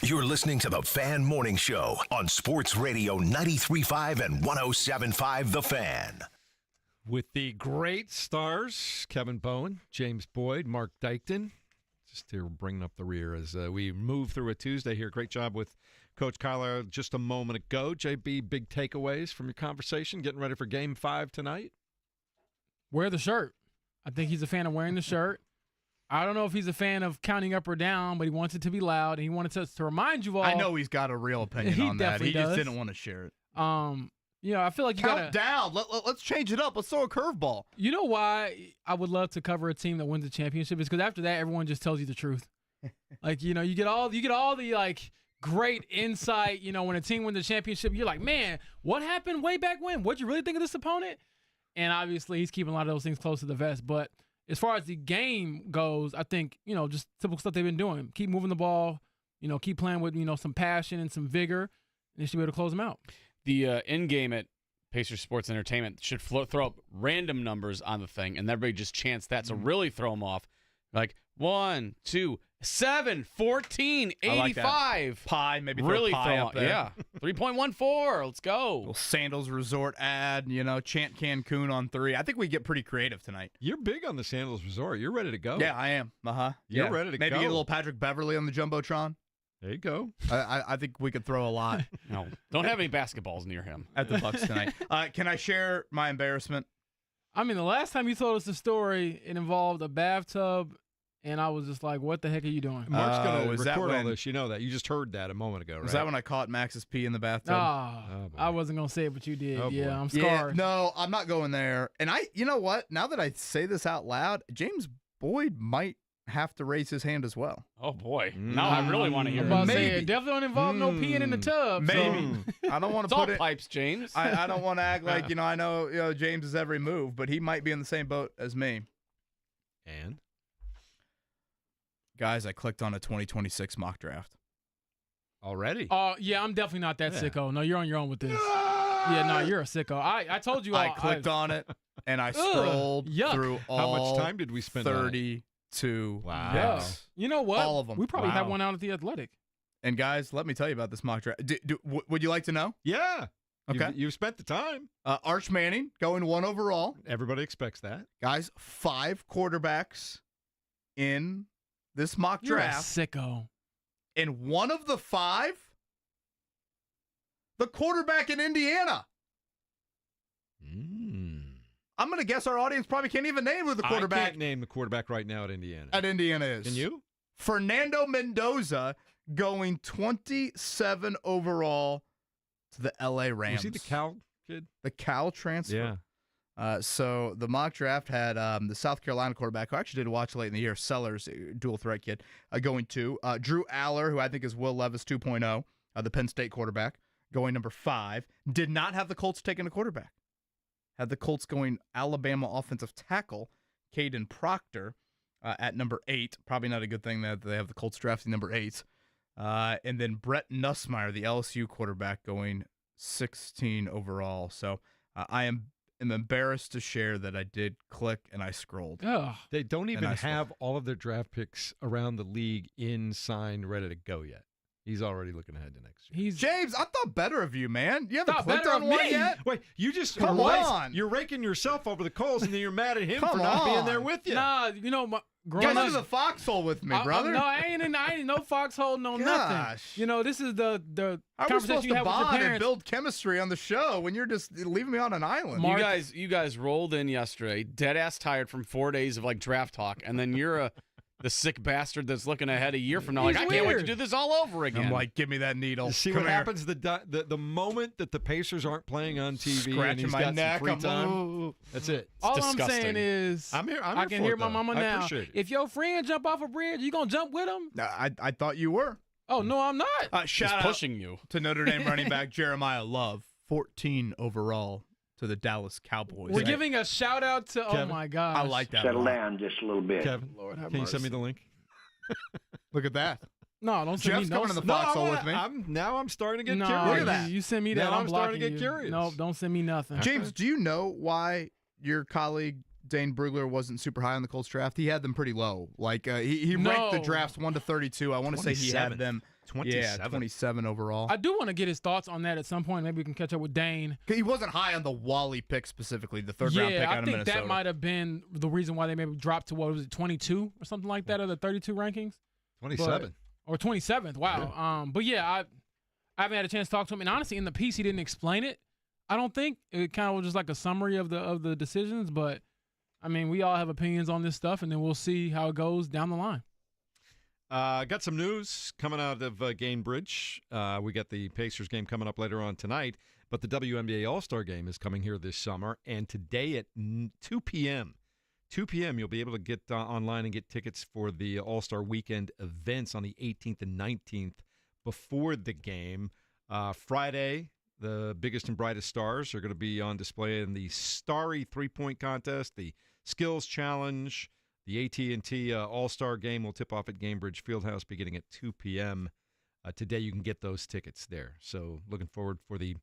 You're listening to the Fan Morning Show on Sports Radio 93.5 and 107.5 The Fan. With the great stars, Kevin Bowen, James Boyd, Mark Dykton, just here bringing up the rear as we move through a Tuesday here. Great job with Coach Carlisle just a moment ago. JB, big takeaways from your conversation, getting ready for Game 5 tonight? Wear the shirt. I think he's a fan of wearing the shirt. I don't know if he's a fan of counting up or down, but he wants it to be loud, and he wanted us to remind you all. I know he's got a real opinion on that. He just didn't want to share it. I feel like you Count down. Let's change it up. Let's throw a curveball. You know why I would love to cover a team that wins the championship is because after that, everyone just tells you the truth. You get all the like great insight. When a team wins the championship, you're like, man, what happened way back when? What'd you really think of this opponent? And obviously, he's keeping a lot of those things close to the vest. But as far as the game goes, I think, just typical stuff they've been doing. Keep moving the ball, keep playing with, some passion and some vigor, and they should be able to close them out. The in-game at Pacers Sports Entertainment should throw up random numbers on the thing, and everybody just chants that to really throw them off. Like 1, 2, 7, 14, 85. Pi, maybe really pi throw up there. Yeah, 3.14. Let's go. Little Sandals Resort ad, chant Cancun on 3. I think we get pretty creative tonight. You're big on the Sandals Resort. You're ready to go. Yeah, I am. You're ready to go. Maybe get a little Patrick Beverly on the Jumbotron. There you go. I think we could throw a lot. No, don't have any basketballs near him at the Bucks tonight. Can I share my embarrassment? I mean, the last time you told us the story, it involved a bathtub, and I was just like, what the heck are you doing? Mark's going to record all this. You know that. You just heard that a moment ago, right? Was that when I caught Max's pee in the bathtub? I wasn't going to say it, but you did. Oh, yeah, boy. I'm scarred. No, I'm not going there. And you know what? Now that I say this out loud, James Boyd might have to raise his hand as well. Oh, boy. Now I really want to hear it. Maybe. Definitely don't involve no peeing in the tub. Maybe. I don't want to put it. Pipes, James. I don't want to act like, I know James' every move, but he might be in the same boat as me. And? Guys, I clicked on a 2026 mock draft. Already? Yeah, I'm definitely not that sicko. No, you're on your own with this. Yeah, no, you're a sicko. I told you. I clicked on it, and I scrolled through all. How much time did we spend 32 Wow. Yeah. You know what? All of them. We probably have one out at the Athletic. And guys, let me tell you about this mock draft. Would you like to know? Yeah. Okay. You've spent the time. Arch Manning going 1 overall. Everybody expects that. Guys, 5 quarterbacks in this mock draft. You're a sicko. And one of the 5, the quarterback in Indiana. I'm going to guess our audience probably can't even name who the quarterback. I can't name the quarterback right now at Indiana. At Indiana is. Can you? Fernando Mendoza going 27 overall to the LA Rams. Was he the Cal kid? The Cal transfer. Yeah. So the mock draft had the South Carolina quarterback, who I actually did watch late in the year, Sellers, dual threat kid, going 2. Drew Aller, who I think is Will Levis 2.0, the Penn State quarterback, going number 5. Did not have the Colts taking a quarterback. Had the Colts going Alabama offensive tackle, Caden Proctor, at number 8. Probably not a good thing that they have the Colts drafting number 8. And then Brett Nussmeier, the LSU quarterback, going 16 overall. So I am embarrassed to share that I did click and I scrolled. Ugh. They don't even have all of their draft picks around the league signed, ready to go yet. He's already looking ahead to next year. James, I thought better of you, man. You haven't Thought clicked better on of one me? yet? Wait, you just Come on. You're raking yourself over the coals, and then you're mad at him Come for not being on. there with you. Nah, growing Get up. into the foxhole with me, brother. No, I ain't no foxhole, no Gosh. nothing. This is the How are we conversation supposed you to have with your bond and parents. build chemistry on the show when you're just leaving me on an island? Mark- You guys rolled in yesterday, dead ass tired from 4 days of draft talk, and then you're the sick bastard that's looking ahead a year from now. He's I can't wait to weird. do this all over again. I'm like, give me that needle. You see Come what here. happens the moment that the Pacers aren't playing on TV and Scratching he's my got neck. some free I'm time. That's it. All disgusting. I'm saying is, I'm here I can for hear it, my though. mama I now. appreciate it. If your friend jump off a bridge, you gonna jump with him? I thought you were. Oh no, I'm not. He's Shout out pushing you. to Notre Dame running back Jeremiah Love, 14 overall to the Dallas Cowboys. We're giving a shout out to. Kevin, oh my gosh. I like that. Settle a lot. down just a little bit. Kevin, Lord have can you send me mercy. the link? Look at that. No, don't send Jeff's me no. coming to the foxhole with me. I'm starting to get No, curious. Look at that. You send me that. Now I'm I'm starting to blocking get you. curious. No, don't send me nothing. James, do you know why your colleague Dane Brugler wasn't super high on the Colts draft. He had them pretty low. Like he ranked the drafts 1 to 32. I want to say he had them 27 overall. I do want to get his thoughts on that at some point. Maybe we can catch up with Dane. He wasn't high on the Wally pick specifically, the third round pick out of Minnesota. I think that might have been the reason why they maybe dropped to, what was it, 22 or something like that, or the 32 rankings? 27. Or 27th. Wow. Yeah. But yeah, I haven't had a chance to talk to him. And honestly, in the piece, he didn't explain it. I don't think it kind of was just like a summary of the decisions. But I mean, we all have opinions on this stuff, and then we'll see how it goes down the line. Got some news coming out of Gainbridge. We got the Pacers game coming up later on tonight, but the WNBA All-Star game is coming here this summer, and today at 2 p.m., you'll be able to get online and get tickets for the All-Star Weekend events on the 18th and 19th before the game. Friday, the biggest and brightest stars are going to be on display in the Starry three-point contest, the Skills Challenge. The AT&T All-Star Game will tip off at Gainbridge Fieldhouse beginning at 2 p.m. Today you can get those tickets there. So looking forward for the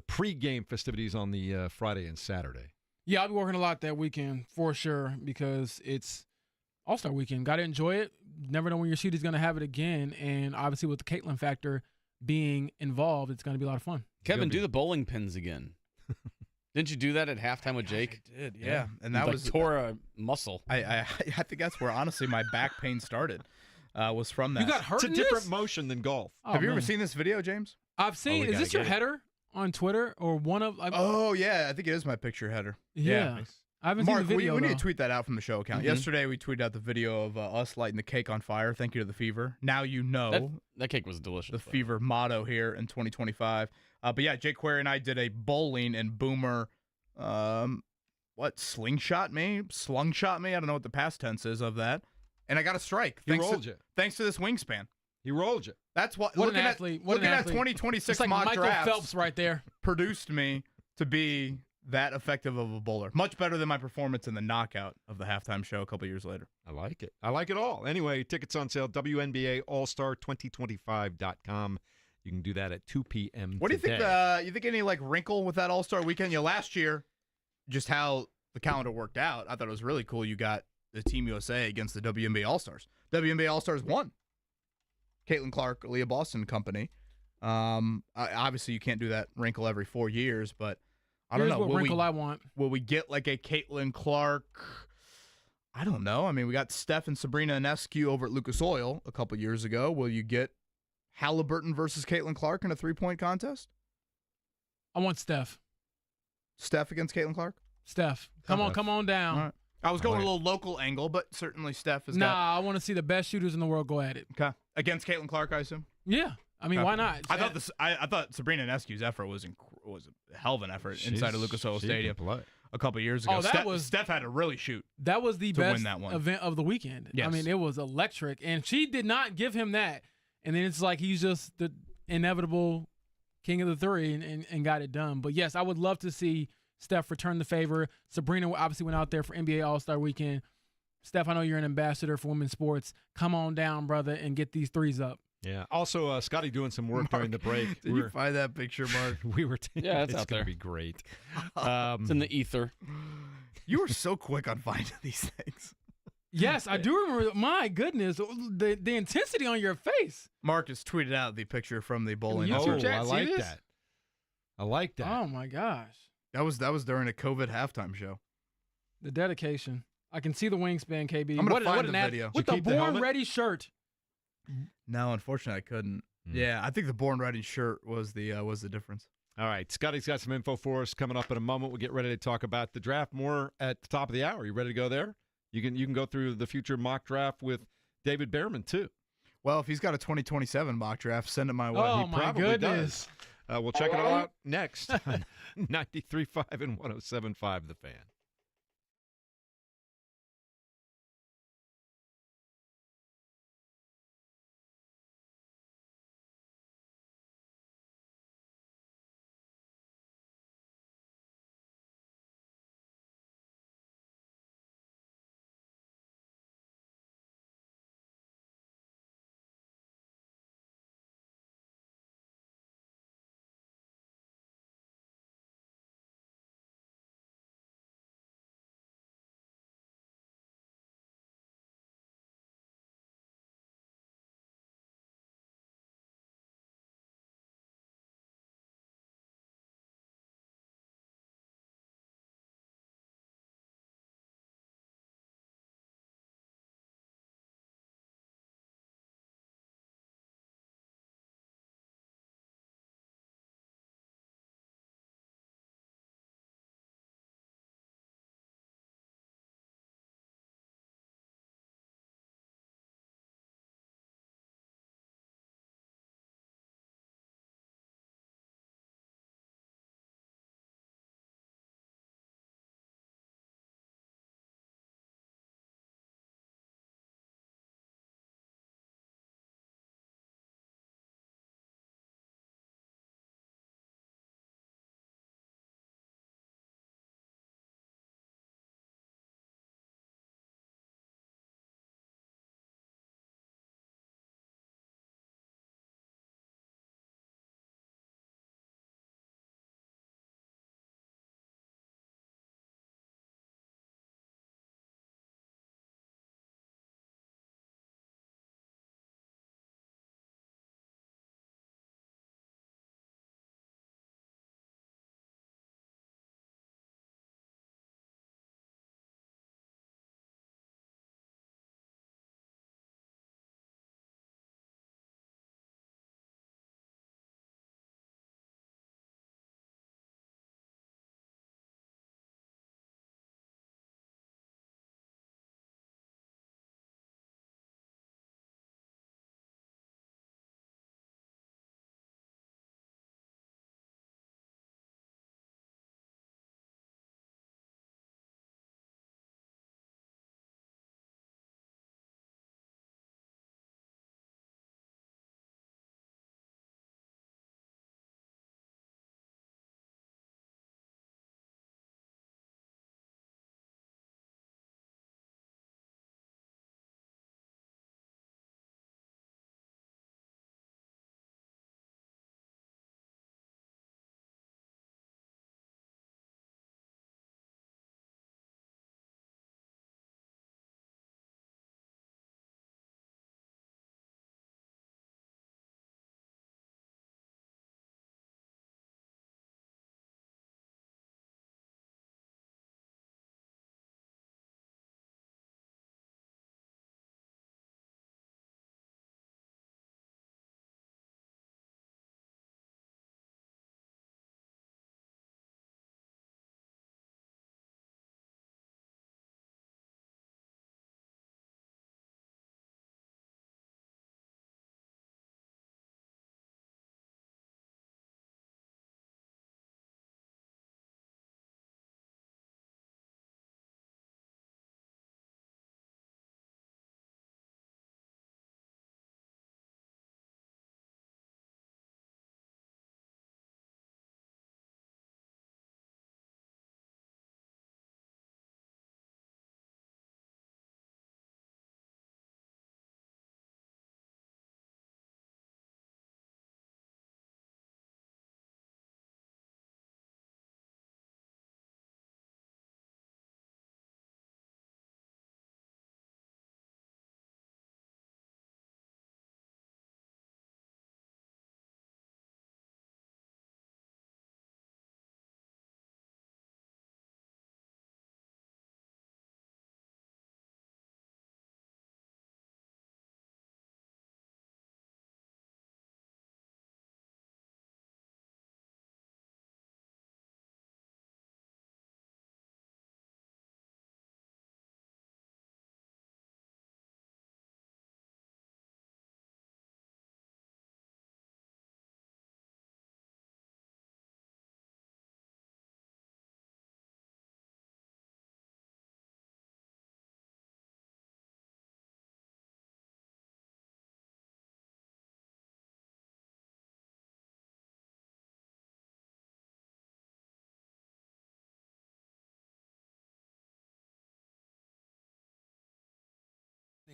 pregame festivities on the Friday and Saturday. Yeah, I'll be working a lot that weekend for sure because it's All-Star Weekend. Got to enjoy it. Never know when your shooter's going to have it again. And obviously with the Caitlin factor being involved, it's going to be a lot of fun. Kevin, do the bowling pins again. Didn't you do that at halftime with Jake? I did, yeah. And that was tore a muscle. I think that's where honestly my back pain started. Was from that. You got hurt. It's a different motion than golf. Have you ever seen this video, James? I've seen. Is this your header on Twitter or one of? Oh yeah, I think it is my picture header. Yeah. Nice. I haven't Mark, seen the video. we need to tweet that out from the show account. Yesterday we tweeted out the video of us lighting the cake on fire. Thank you to the Fever. Now you know that cake was delicious. The Fever motto here in 2025. But yeah, Jake Query and I did a bowling and boomer. Slungshot me? I don't know what the past tense is of that. And I got a strike. He rolled you. Thanks to this wingspan. He rolled you. That's what an looking athlete. At 2026 it's like mock Michael drafts Phelps right there. Produced me to be that effective of a bowler. Much better than my performance in the knockout of the halftime show a couple years later. I like it. I like it all. Anyway, tickets on sale, WNBAAllStar2025.com. You can do that at 2 p.m. What do you think? You think any wrinkle with that All-Star weekend? Last year, just how the calendar worked out, I thought it was really cool. You got the Team USA against the WNBA All-Stars. WNBA All-Stars won. Caitlin Clark, Leah Boston Company. Obviously, you can't do that wrinkle every 4 years, but I don't know. What wrinkle I want. Will we get like a Caitlin Clark? I don't know. I mean, we got Steph and Sabrina Ionescu over at Lucas Oil a couple years ago. Will you get Halliburton versus Caitlin Clark in a three-point contest? I want Steph. Steph against Caitlin Clark? Steph. Come on down. All right. I was going a little local angle, but certainly Steph has I want to see the best shooters in the world go at it. Okay. Against Caitlin Clark, I assume? Yeah. I mean, why not? I thought Sabrina Ionescu's effort was a hell of an effort inside of Lucas Oil Stadium a couple years ago. Steph had to really shoot. That was the best win that one. event of the weekend. Yes. I mean, it was electric, and she did not give him that. And then it's like he's just the inevitable king of the three and got it done. But yes, I would love to see Steph return the favor. Sabrina obviously went out there for NBA All-Star Weekend. Steph, I know you're an ambassador for women's sports. Come on down, brother, and get these threes up. Yeah. Also, Scotty doing some work during the break. Did you find that picture, Mark? We were. Yeah, it's out going there. to be great. It's in the ether. You were so quick on finding these things. Yes, I do remember. My goodness, the intensity on your face. Marcus tweeted out the picture from the bowling. I like that. I like that. Oh my gosh. That was during a COVID halftime show. The dedication. I can see the wingspan, KB. I'm gonna find the video. With the Born Ready shirt. No, unfortunately, I couldn't. Yeah, I think the Born Ready shirt was the difference. All right, Scotty's got some info for us coming up in a moment. We'll get ready to talk about the draft more at the top of the hour. You ready to go there? You can go through the future mock draft with David Behrman too. Well, if he's got a 2027 mock draft, send it my way. Oh, he my probably goodness. does. We'll check it all out next on 93.5 and 107.5 The Fan.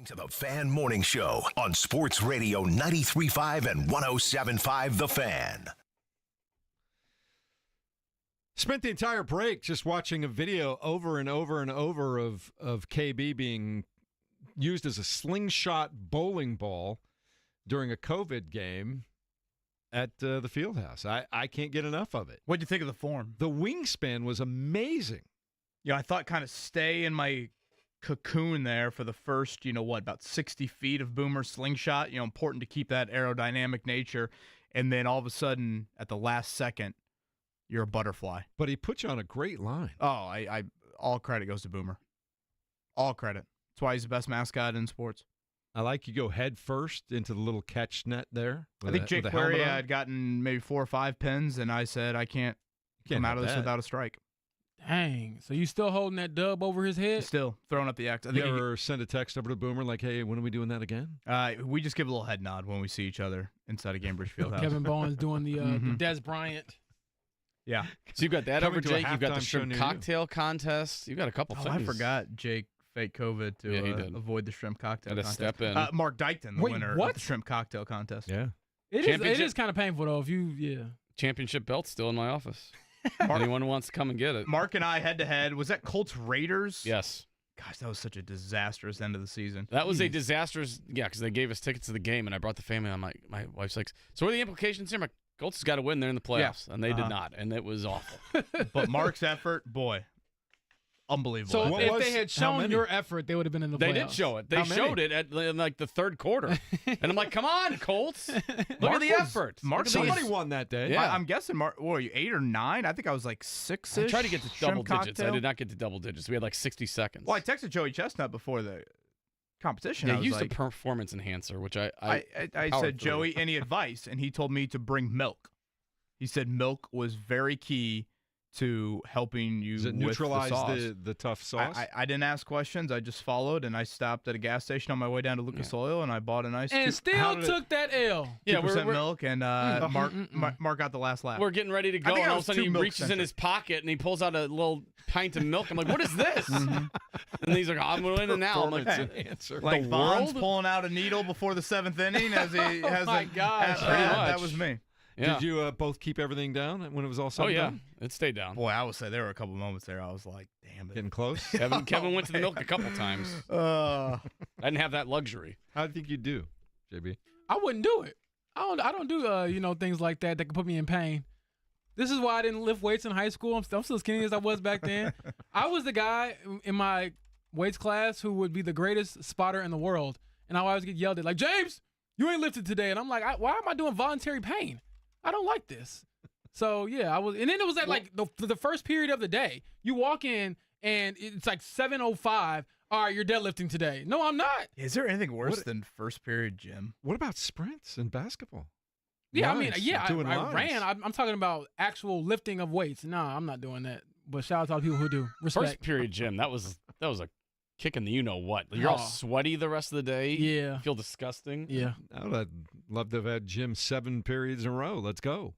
To the Fan Morning Show on Sports Radio 93.5 and 107.5 The Fan. Spent the entire break just watching a video over and over and over of KB being used as a slingshot bowling ball during a COVID game at the Fieldhouse. I can't get enough of it. What'd you think of the form? The wingspan was amazing. Yeah, I thought kind of stay in my cocoon there for the first, about 60 feet of Boomer slingshot. Important to keep that aerodynamic nature. And then all of a sudden, at the last second, you're a butterfly. But he put you on a great line. Oh, I all credit goes to Boomer. All credit. That's why he's the best mascot in sports. I like you go head first into the little catch net there. I think Jake Query had gotten maybe 4 or 5 pins, and I said, I can't come out of this without a strike. Dang. So you still holding that dub over his head? Still throwing up the X. You ever send a text over to Boomer like, hey, when are we doing that again? We just give a little head nod when we see each other inside a Gainbridge Fieldhouse. Kevin Bowens doing the Des Bryant. Yeah. So you've got that over Jake. You've got the halftime shrimp show cocktail contest. You've got a couple things. I forgot Jake fake COVID to avoid the shrimp cocktail Gotta contest. step in. Mark Dykton, the winner of the shrimp cocktail contest. Yeah. It is kind of painful, though, if you, Championship belt's still in my office. Anyone wants to come and get it. Mark and I head-to-head. Was that Colts Raiders? Yes. Gosh, that was such a disastrous end of the season. That was a disastrous, because they gave us tickets to the game, and I brought the family. I'm like, my wife's like, so what are the implications here? My Colts has got to win. They're in the playoffs, and they did not, and it was awful. But Mark's effort, boy, unbelievable. So if they had shown your effort, they would have been in the playoffs. They did show it. They showed it in like the third quarter. And I'm like, come on, Colts. Look at the effort. Somebody won that day. Yeah. I'm guessing, Mark, what were you, 8 or 9? I think I was like 6-ish. I tried to get to double digits. Cocktail. I did not get to double digits. We had like 60 seconds. Well, I texted Joey Chestnut before the competition. Yeah, I was used like, a performance enhancer, which I said, Joey, any advice? And he told me to bring milk. He said milk was very key to helping you Does it with neutralize the sauce. the tough sauce? I didn't ask questions. I just followed, and I stopped at a gas station on my way down to Lucas Oil, and I bought a nice and still took that L. 2% milk, and Mark got the last lap. We're getting ready to go, and all of a sudden he reaches in his pocket, and he pulls out a little pint of milk. I'm like, what is this? And he's like, I'm going to now. I'm like, like Bonds pulling out a needle before the 7th inning as he has my gosh. That was me. Yeah. Did you both keep everything down when it was all said and done? It stayed down. Boy, I would say there were a couple moments there I was like, damn it. Getting close? Kevin went to the milk a couple times. I didn't have that luxury. How do you think you'd do, JB? I wouldn't do it. I don't do things like that could put me in pain. This is why I didn't lift weights in high school. I'm still skinny as I was back then. I was the guy in my weights class who would be the greatest spotter in the world, and I would always get yelled at like, James, you ain't lifted today, and I'm like, why am I doing voluntary pain? I don't like this. So, yeah, I was. And then it was at like the first period of the day. You walk in, and it's like 7:05. All right, you're deadlifting today. No, I'm not. Is there anything worse than first period gym? What about sprints in basketball? Yeah, Lines, I ran. I'm talking about actual lifting of weights. No, I'm not doing that. But shout out to all the people who do. Respect. First period gym, that was a kick in the you-know-what. You're all sweaty the rest of the day. Yeah. You feel disgusting. Yeah. I'd love to have had gym 7 periods in a row. Let's go.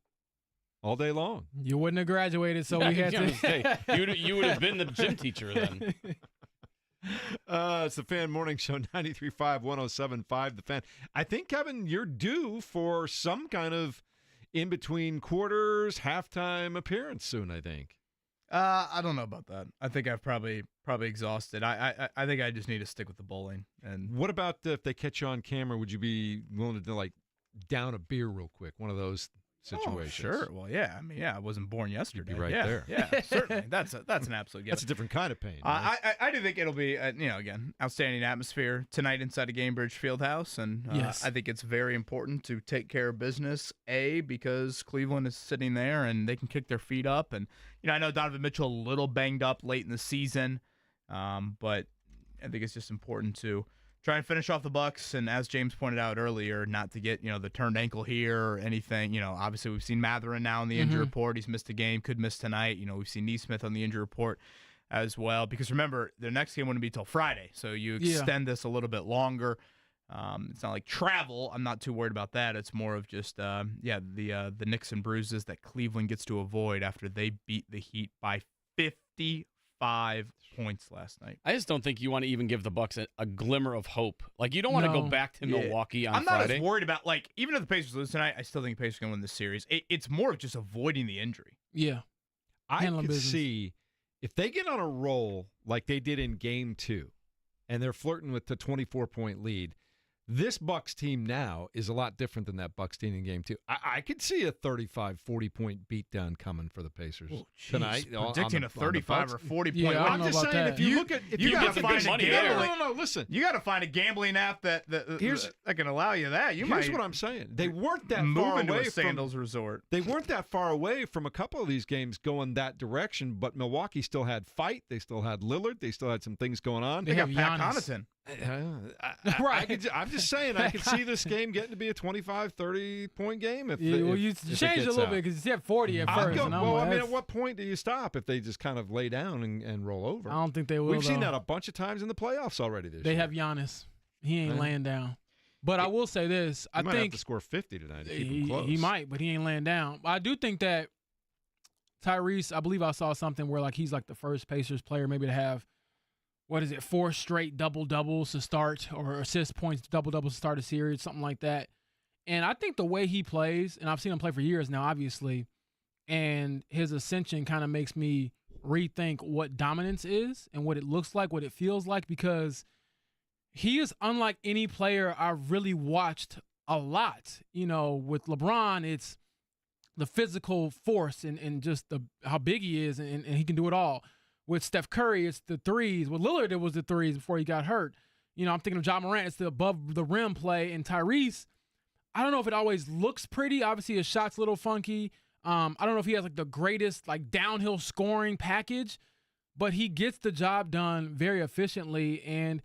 All day long. You wouldn't have graduated, so we had to. You would have been the gym teacher then. It's the Fan Morning Show, 93.5, 107.5, The Fan. I think, Kevin, you're due for some kind of in-between quarters, halftime appearance soon, I think. I don't know about that. I think I've probably exhausted. I think I just need to stick with the bowling. And what about if they catch you on camera? Would you be willing to like down a beer real quick? One of those situations. Sure. Well, yeah. I mean, I wasn't born yesterday. You'd be right there. Yeah, certainly. That's an absolute given. That's a different kind of pain. I do think it'll be, again, outstanding atmosphere tonight inside of Gainbridge Fieldhouse, and yes. I think it's very important to take care of business. Because Cleveland is sitting there and they can kick their feet up, and I know Donovan Mitchell a little banged up late in the season, but I think it's just important to try and finish off the Bucks, and as James pointed out earlier, not to get the turned ankle here or anything. Obviously we've seen Matherin now on the injury report. He's missed a game, could miss tonight. We've seen Neesmith on the injury report as well. Because remember, their next game wouldn't be till Friday, so you extend this a little bit longer. It's not like travel. I'm not too worried about that. It's more of just the nicks and bruises that Cleveland gets to avoid after they beat the Heat by 54 5 points last night. I just don't think you want to even give the Bucks a glimmer of hope. Like, you don't want to go back to Milwaukee on I'm not Friday. as worried about, like, even if the Pacers lose tonight, I still think the Pacers are going to win this series. It's more of just avoiding the injury. Yeah. I could see if they get on a roll like they did in Game 2, and they're flirting with the 24-point lead, this Bucks team now is a lot different than that Bucks team in Game 2. I could see a 35, 40-point beatdown coming for the Pacers tonight. Predicting a 35 or 40-point. Yeah, I'm I'm just saying, if you look at, if you you got to find a gambling. No, listen. You got to find a gambling app that can allow you that. Here's what I'm saying. They weren't that move far into away a Sandals resort. They weren't that far away from a couple of these games going that direction, but Milwaukee still had fight. They still had Lillard. They still had some things going on. They got have Pat Giannis. Connaughton. Right. I'm just saying, I could see this game getting to be a 25, 30-point game. If you if changed a little bit because you said 40 at first. At what point do you stop if they just kind of lay down and roll over? I don't think they will. We've seen that a bunch of times in the playoffs already this year. They have Giannis. He ain't laying down. But I will say this. I might think have to score 50 tonight to keep him close. He might, but he ain't laying down. I do think that Tyrese, I believe I saw something where like he's like the first Pacers player maybe to have, 4 straight double-doubles to start, or assist points double-doubles to start a series, something like that. And I think the way he plays, and I've seen him play for years now, obviously, and his ascension kind of makes me rethink what dominance is and what it looks like, what it feels like, because he is unlike any player I've really watched a lot. You know, with LeBron, it's the physical force and just how big he is, and he can do it all. With Steph Curry, it's the threes. With Lillard, it was the threes before he got hurt. You know, I'm thinking of Ja Morant. It's the above the rim play. And Tyrese, I don't know if it always looks pretty. Obviously, his shot's a little funky. I don't know if he has like the greatest like downhill scoring package, but he gets the job done very efficiently, and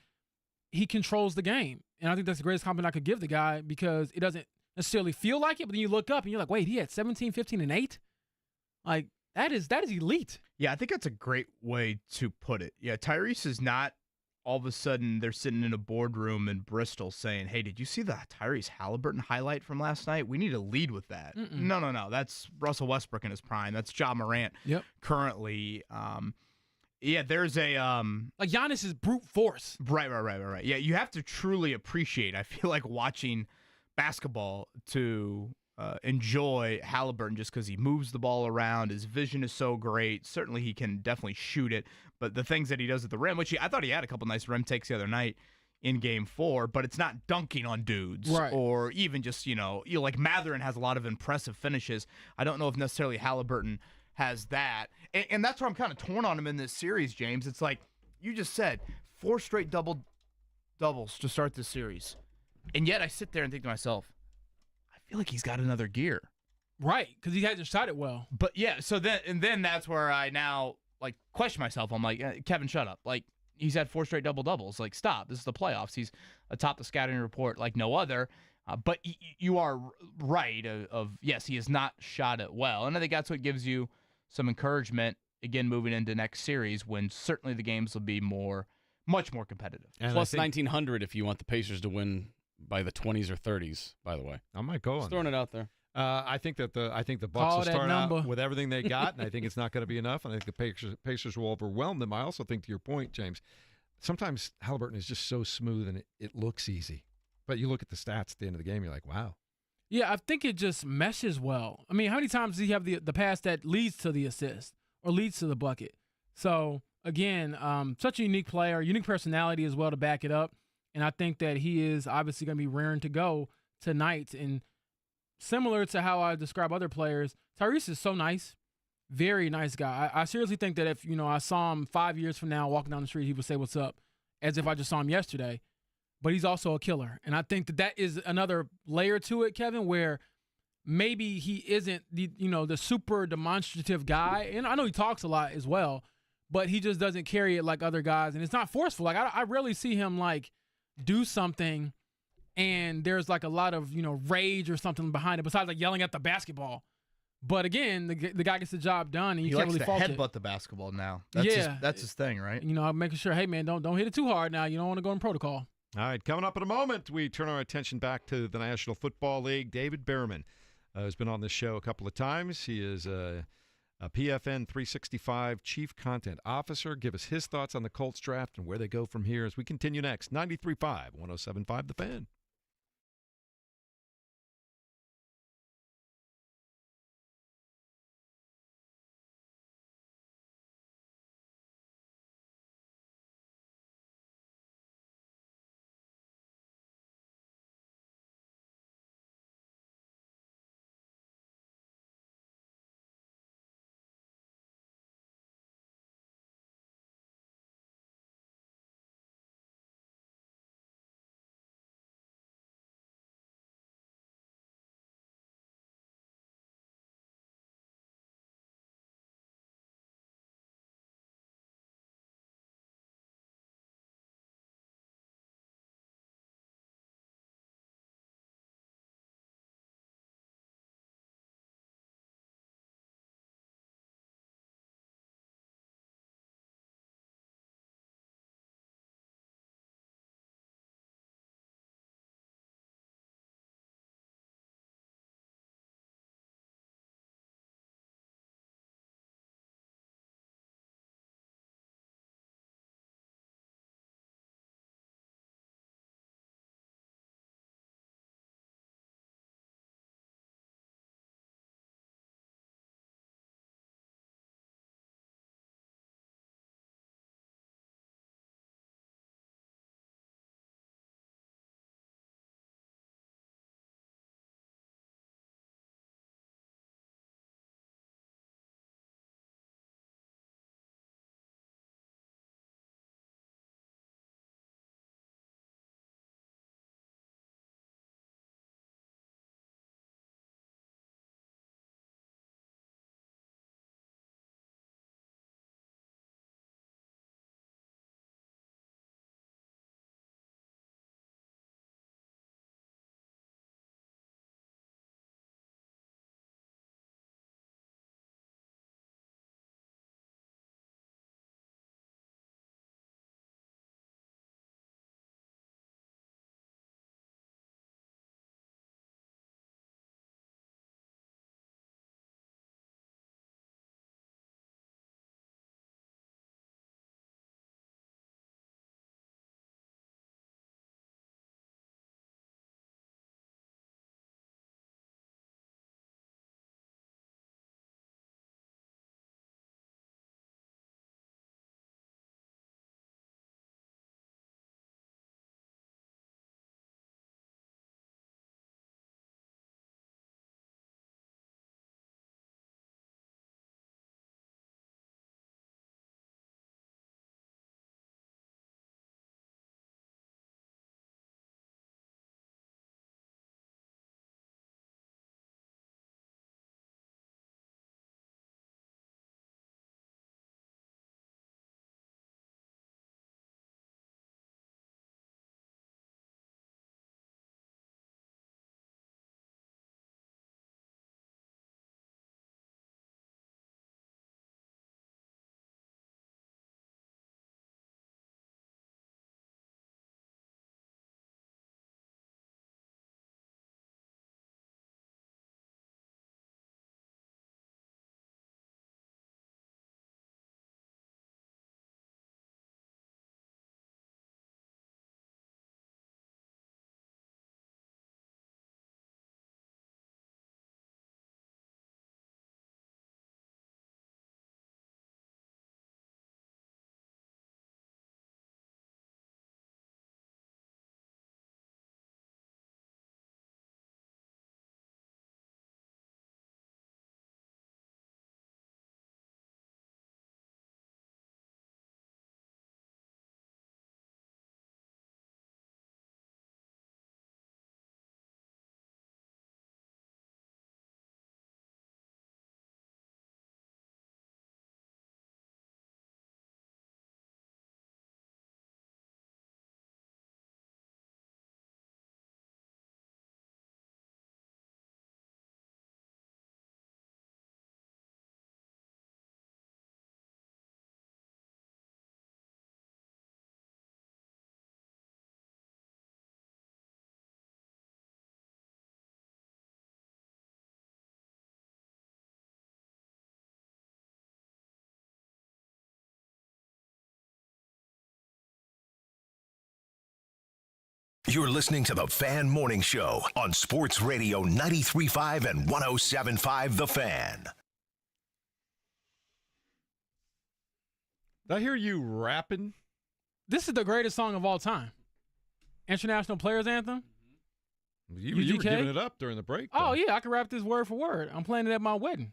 he controls the game. And I think that's the greatest compliment I could give the guy, because it doesn't necessarily feel like it, but then you look up and you're like, wait, he had 17, 15, and 8? Like, that is elite. Yeah, I think that's a great way to put it. Yeah, Tyrese is not all of a sudden they're sitting in a boardroom in Bristol saying, hey, did you see the Tyrese Halliburton highlight from last night? We need to lead with that. No. That's Russell Westbrook in his prime. That's Ja Morant currently. Yeah, there's a like Giannis is brute force. Right. Yeah, you have to truly appreciate, I feel like, watching basketball to enjoy Halliburton, just because he moves the ball around. His vision is so great. Certainly he can definitely shoot it, but the things that he does at the rim, which I thought he had a couple nice rim takes the other night in Game 4, but it's not dunking on dudes, right, or even just, like Mathurin has a lot of impressive finishes. I don't know if necessarily Halliburton has that, and that's where I'm kind of torn on him in this series, James. It's like you just said, 4 straight doubles to start this series, and yet I sit there and think to myself, I feel like he's got another gear. Right, because he hasn't shot it well. But yeah, so then that's where I now like question myself. I'm like, Kevin, shut up. Like, he's had 4 straight double-doubles. Like, stop. This is the playoffs. He's atop the scouting report like no other. But you are right of yes, he has not shot it well. And I think that's what gives you some encouragement, again, moving into next series, when certainly the games will be much more competitive. And plus 1,900 if you want the Pacers to win by the 20s or 30s, by the way. I might go on. Just throwing it out there. I think the Bucks will start out with everything they got, and I think it's not going to be enough. And I think the Pacers will overwhelm them. I also think, to your point, James, sometimes Halliburton is just so smooth and it looks easy. But you look at the stats at the end of the game, you're like, wow. Yeah, I think it just meshes well. I mean, how many times does he have the pass that leads to the assist or leads to the bucket? So, again, such a unique player, unique personality as well to back it up. And I think that he is obviously going to be raring to go tonight. And similar to how I describe other players, Tyrese is so nice, very nice guy. I seriously think that if, I saw him 5 years from now walking down the street, he would say, what's up, as if I just saw him yesterday. But he's also a killer. And I think that is another layer to it, Kevin, where maybe he isn't the super demonstrative guy. And I know he talks a lot as well, but he just doesn't carry it like other guys. And it's not forceful. Like, I rarely see him, like, do something and there's like a lot of rage or something behind it besides like yelling at the basketball. But again, the guy gets the job done, and you can't really fault it. He likes to headbutt the basketball now. That's his thing, right? I'm making sure, hey man, don't hit it too hard now. You don't want to go in protocol. All right, coming up in a moment, we turn our attention back to the National Football League. David Behrman has been on this show a couple of times. He is PFN 365 Chief Content Officer. Give us his thoughts on the Colts draft and where they go from here as we continue next. 93.5, 107.5 The Fan. You're listening to the Fan Morning Show on Sports Radio 93.5 and 107.5 The Fan. Did I hear you rapping? This is the greatest song of all time. International Players Anthem. You were giving it up during the break. Oh, yeah, I can rap this word for word. I'm playing it at my wedding.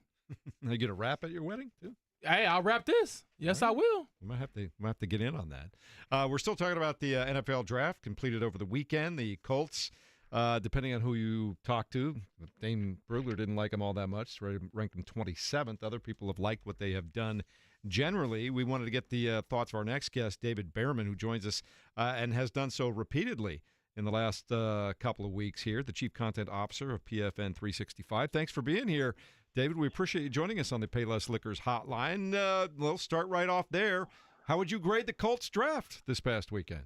Are you going to rap at your wedding, too? Hey, I'll rap this. Yes, I will. We might have to get in on that. We're still talking about the NFL draft completed over the weekend. The Colts, depending on who you talk to, Dane Brugler didn't like them all that much. Ranked them 27th. Other people have liked what they have done. Generally, we wanted to get the thoughts of our next guest, David Behrman, who joins us and has done so repeatedly in the last couple of weeks here, the Chief Content Officer of PFN 365. Thanks for being here, David. We appreciate you joining us on the Payless Liquors hotline. We'll start right off there. How would you grade the Colts draft this past weekend?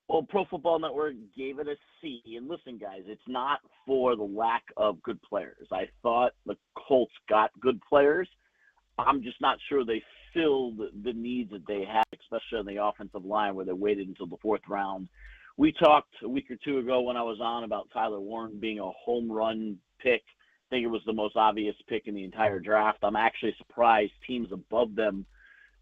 Well, Pro Football Network gave it a C. And listen, guys, it's not for the lack of good players. I thought the Colts got good players. I'm just not sure they filled the needs that they had, especially on the offensive line where they waited until the fourth round. We talked a week or two ago when I was on about Tyler Warren being a home run pick. I think it was the most obvious pick in the entire draft. I'm actually surprised teams above them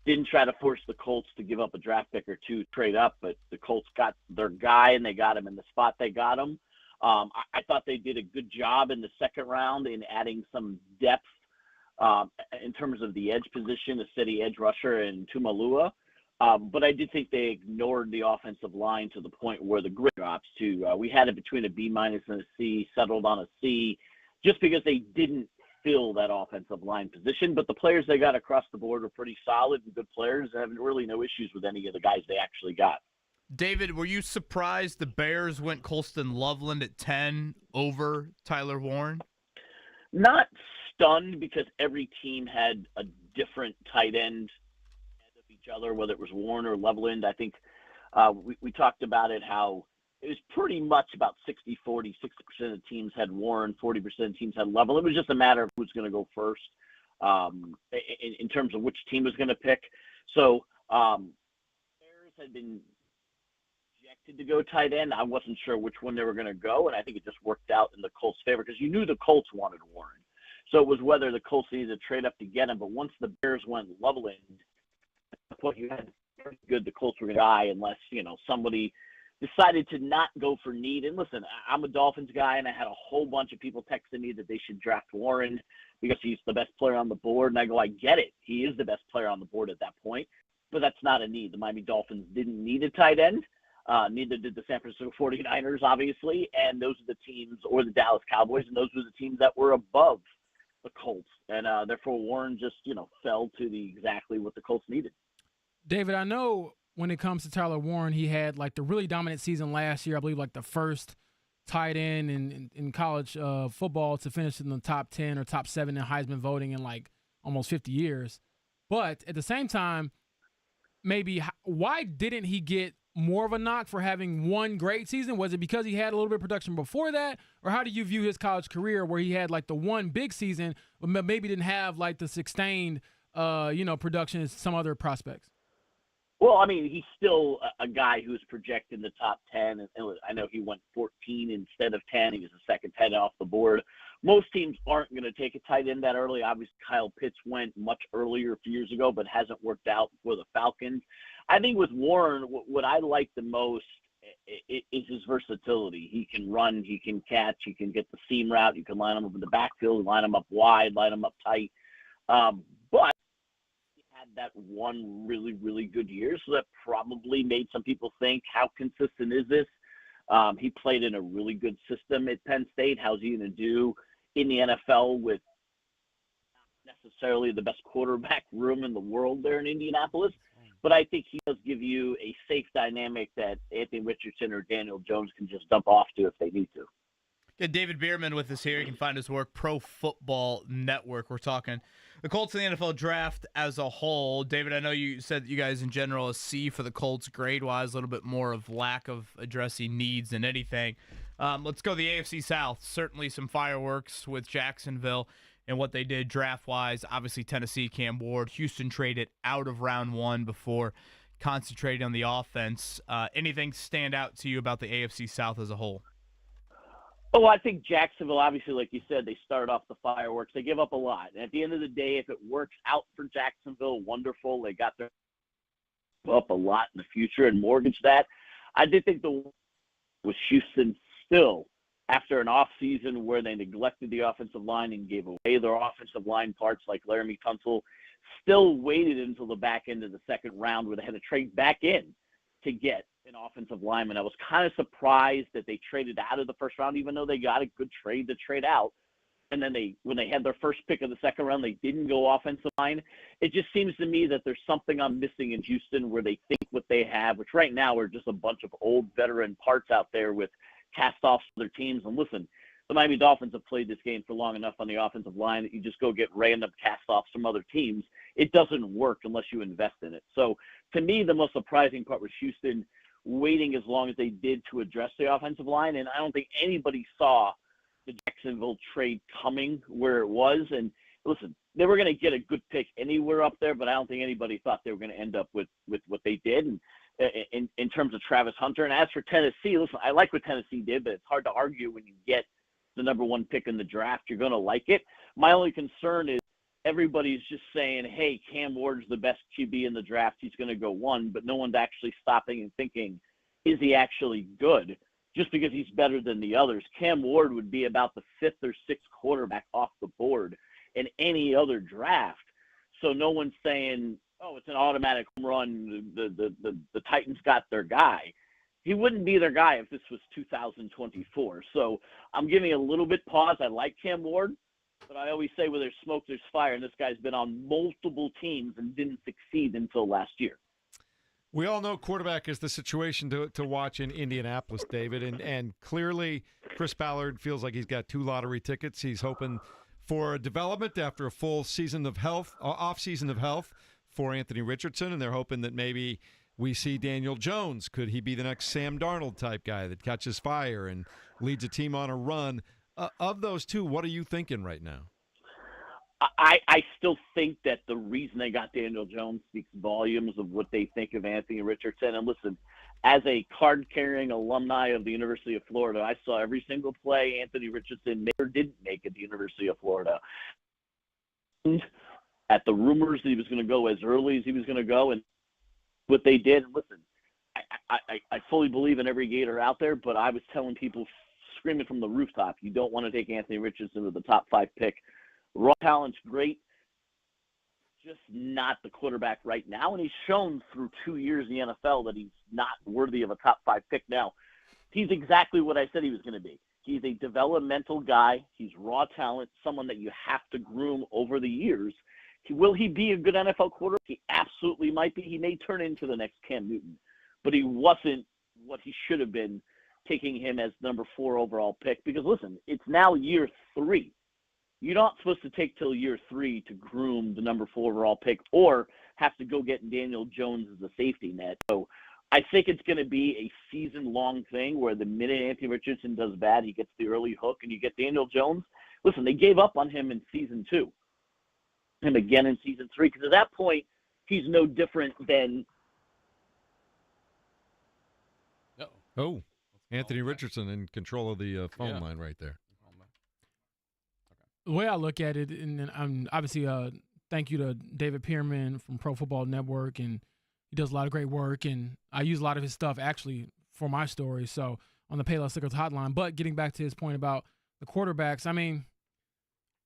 didn't try to force the Colts to give up a draft pick or two, trade up, but the Colts got their guy and they got him in the spot they got him. I thought they did a good job in the second round in adding some depth in terms of the edge position, a steady edge rusher and Tumalua. But I did think they ignored the offensive line to the point where the grid drops to. We had it between a B- and a C, settled on a C, just because they didn't fill that offensive line position. But the players they got across the board were pretty solid and good players. I have really no issues with any of the guys they actually got. David, were you surprised the Bears went Colston Loveland at 10 over Tyler Warren? Not stunned, because every team had a different tight end of each other, whether it was Warren or Loveland. I think we talked about it, how it was pretty much about 60-40. 60% of the teams had Warren, 40% of teams had Loveland. It was just a matter of who's going to go first in terms of which team was going to pick. So Bears had been projected to go tight end. I wasn't sure which one they were going to go, and I think it just worked out in the Colts' favor because you knew the Colts wanted Warren. So it was whether the Colts needed to trade up to get him. But once the Bears went Loveland, you had very good the Colts were going to die unless, somebody decided to not go for need. And listen, I'm a Dolphins guy, and I had a whole bunch of people texting me that they should draft Warren because he's the best player on the board. And I go, I get it. He is the best player on the board at that point. But that's not a need. The Miami Dolphins didn't need a tight end. Neither did the San Francisco 49ers, obviously. And those are the teams, or the Dallas Cowboys, and those were the teams that were above the Colts. And therefore, Warren just, fell to exactly what the Colts needed. David, I know when it comes to Tyler Warren, he had the really dominant season last year. I believe the first tight end in college football to finish in the top 10 or top 7 in Heisman voting in almost 50 years. But at the same time, maybe why didn't he get more of a knock for having one great season? Was it because he had a little bit of production before that? Or how do you view his college career where he had the one big season, but maybe didn't have the sustained, production as some other prospects? Well, I mean, he's still a guy who's projected in the top 10. And I know he went 14 instead of 10. He was the second tight end off the board. Most teams aren't going to take a tight end that early. Obviously, Kyle Pitts went much earlier a few years ago, but hasn't worked out for the Falcons. I think with Warren, what I like the most is his versatility. He can run, he can catch, he can get the seam route. You can line him up in the backfield, line him up wide, line him up tight. But he had that one really, really good year, so that probably made some people think, how consistent is this? He played in a really good system at Penn State. How's he going to do in the NFL with not necessarily the best quarterback room in the world there in Indianapolis? But I think he does give you a safe dynamic that Anthony Richardson or Daniel Jones can just dump off to if they need to. Yeah, David Behrman with us here. You can find his work, Pro Football Network. We're talking the Colts in the NFL draft as a whole. David, I know you said you guys in general a C for the Colts grade-wise, a little bit more of lack of addressing needs than anything. Let's go to the AFC South. Certainly some fireworks with Jacksonville and what they did draft-wise. Obviously, Tennessee, Cam Ward. Houston traded out of round 1 before concentrating on the offense. Anything stand out to you about the AFC South as a whole? Oh, I think Jacksonville, obviously, like you said, they started off the fireworks. They give up a lot. And at the end of the day, if it works out for Jacksonville, wonderful. They got their up a lot in the future and mortgage that. I did think with Houston still, after an offseason where they neglected the offensive line and gave away their offensive line parts like Laramie Tunsil, still waited until the back end of the second round where they had to trade back in to get an offensive lineman. I was kind of surprised that they traded out of the first round, even though they got a good trade to trade out. And then when they had their first pick of the second round, they didn't go offensive line. It just seems to me that there's something I'm missing in Houston where they think what they have, which right now are just a bunch of old veteran parts out there with cast-offs of their teams. And listen, the Miami Dolphins have played this game for long enough on the offensive line that you just go get random cast-offs from other teams. It doesn't work unless you invest in it. So to me, the most surprising part was Houston waiting as long as they did to address the offensive line. And I don't think anybody saw the Jacksonville trade coming where it was. And listen, they were going to get a good pick anywhere up there, but I don't think anybody thought they were going to end up with what they did. And in terms of Travis Hunter. And as for Tennessee, listen, I like what Tennessee did, but it's hard to argue when you get the number one pick in the draft. You're going to like it. My only concern is everybody's just saying, hey, Cam Ward's the best QB in the draft. He's going to go one, but no one's actually stopping and thinking, is he actually good? Just because he's better than the others. Cam Ward would be about the fifth or sixth quarterback off the board in any other draft. So no one's saying, oh, it's an automatic home run. The Titans got their guy. He wouldn't be their guy if this was 2024. So I'm giving a little bit pause. I like Cam Ward, but I always say where there's smoke, there's fire. And this guy's been on multiple teams and didn't succeed until last year. We all know quarterback is the situation to watch in Indianapolis, David, and clearly Chris Ballard feels like he's got 2 lottery tickets. He's hoping for a development after a full season of health, off season of health for Anthony Richardson, and they're hoping that maybe we see Daniel Jones. Could he be the next Sam Darnold type guy that catches fire and leads a team on a run? Of those two, what are you thinking right now? I still think that the reason they got Daniel Jones speaks volumes of what they think of Anthony Richardson. And listen, as a card-carrying alumni of the University of Florida, I saw every single play Anthony Richardson made or didn't make at the University of Florida. At the rumors that he was going to go as early as he was going to go, and what they did, listen, I fully believe in every Gator out there, but I was telling people, screaming from the rooftop, you don't want to take Anthony Richardson with the top 5 pick. Raw talent's great, just not the quarterback right now. And he's shown through 2 years in the NFL that he's not worthy of a top 5 pick now. He's exactly what I said he was going to be. He's a developmental guy. He's raw talent, someone that you have to groom over the years. Will he be a good NFL quarterback? He absolutely might be. He may turn into the next Cam Newton, but he wasn't what he should have been, taking him as number 4 overall pick. Because, listen, it's now year 3. You're not supposed to take till year 3 to groom the number 4 overall pick or have to go get Daniel Jones as a safety net. So I think it's going to be a season-long thing where the minute Anthony Richardson does bad, he gets the early hook, and you get Daniel Jones. Listen, they gave up on him in season 2, him again in season 3, because at that point, he's no different than Anthony Richardson in control of the phone line right there. The way I look at it, and I'm obviously thank you to David Pearman from Pro Football Network, and he does a lot of great work, and I use a lot of his stuff actually for my story, so on the Payless Liquors hotline. But getting back to his point about the quarterbacks, I mean,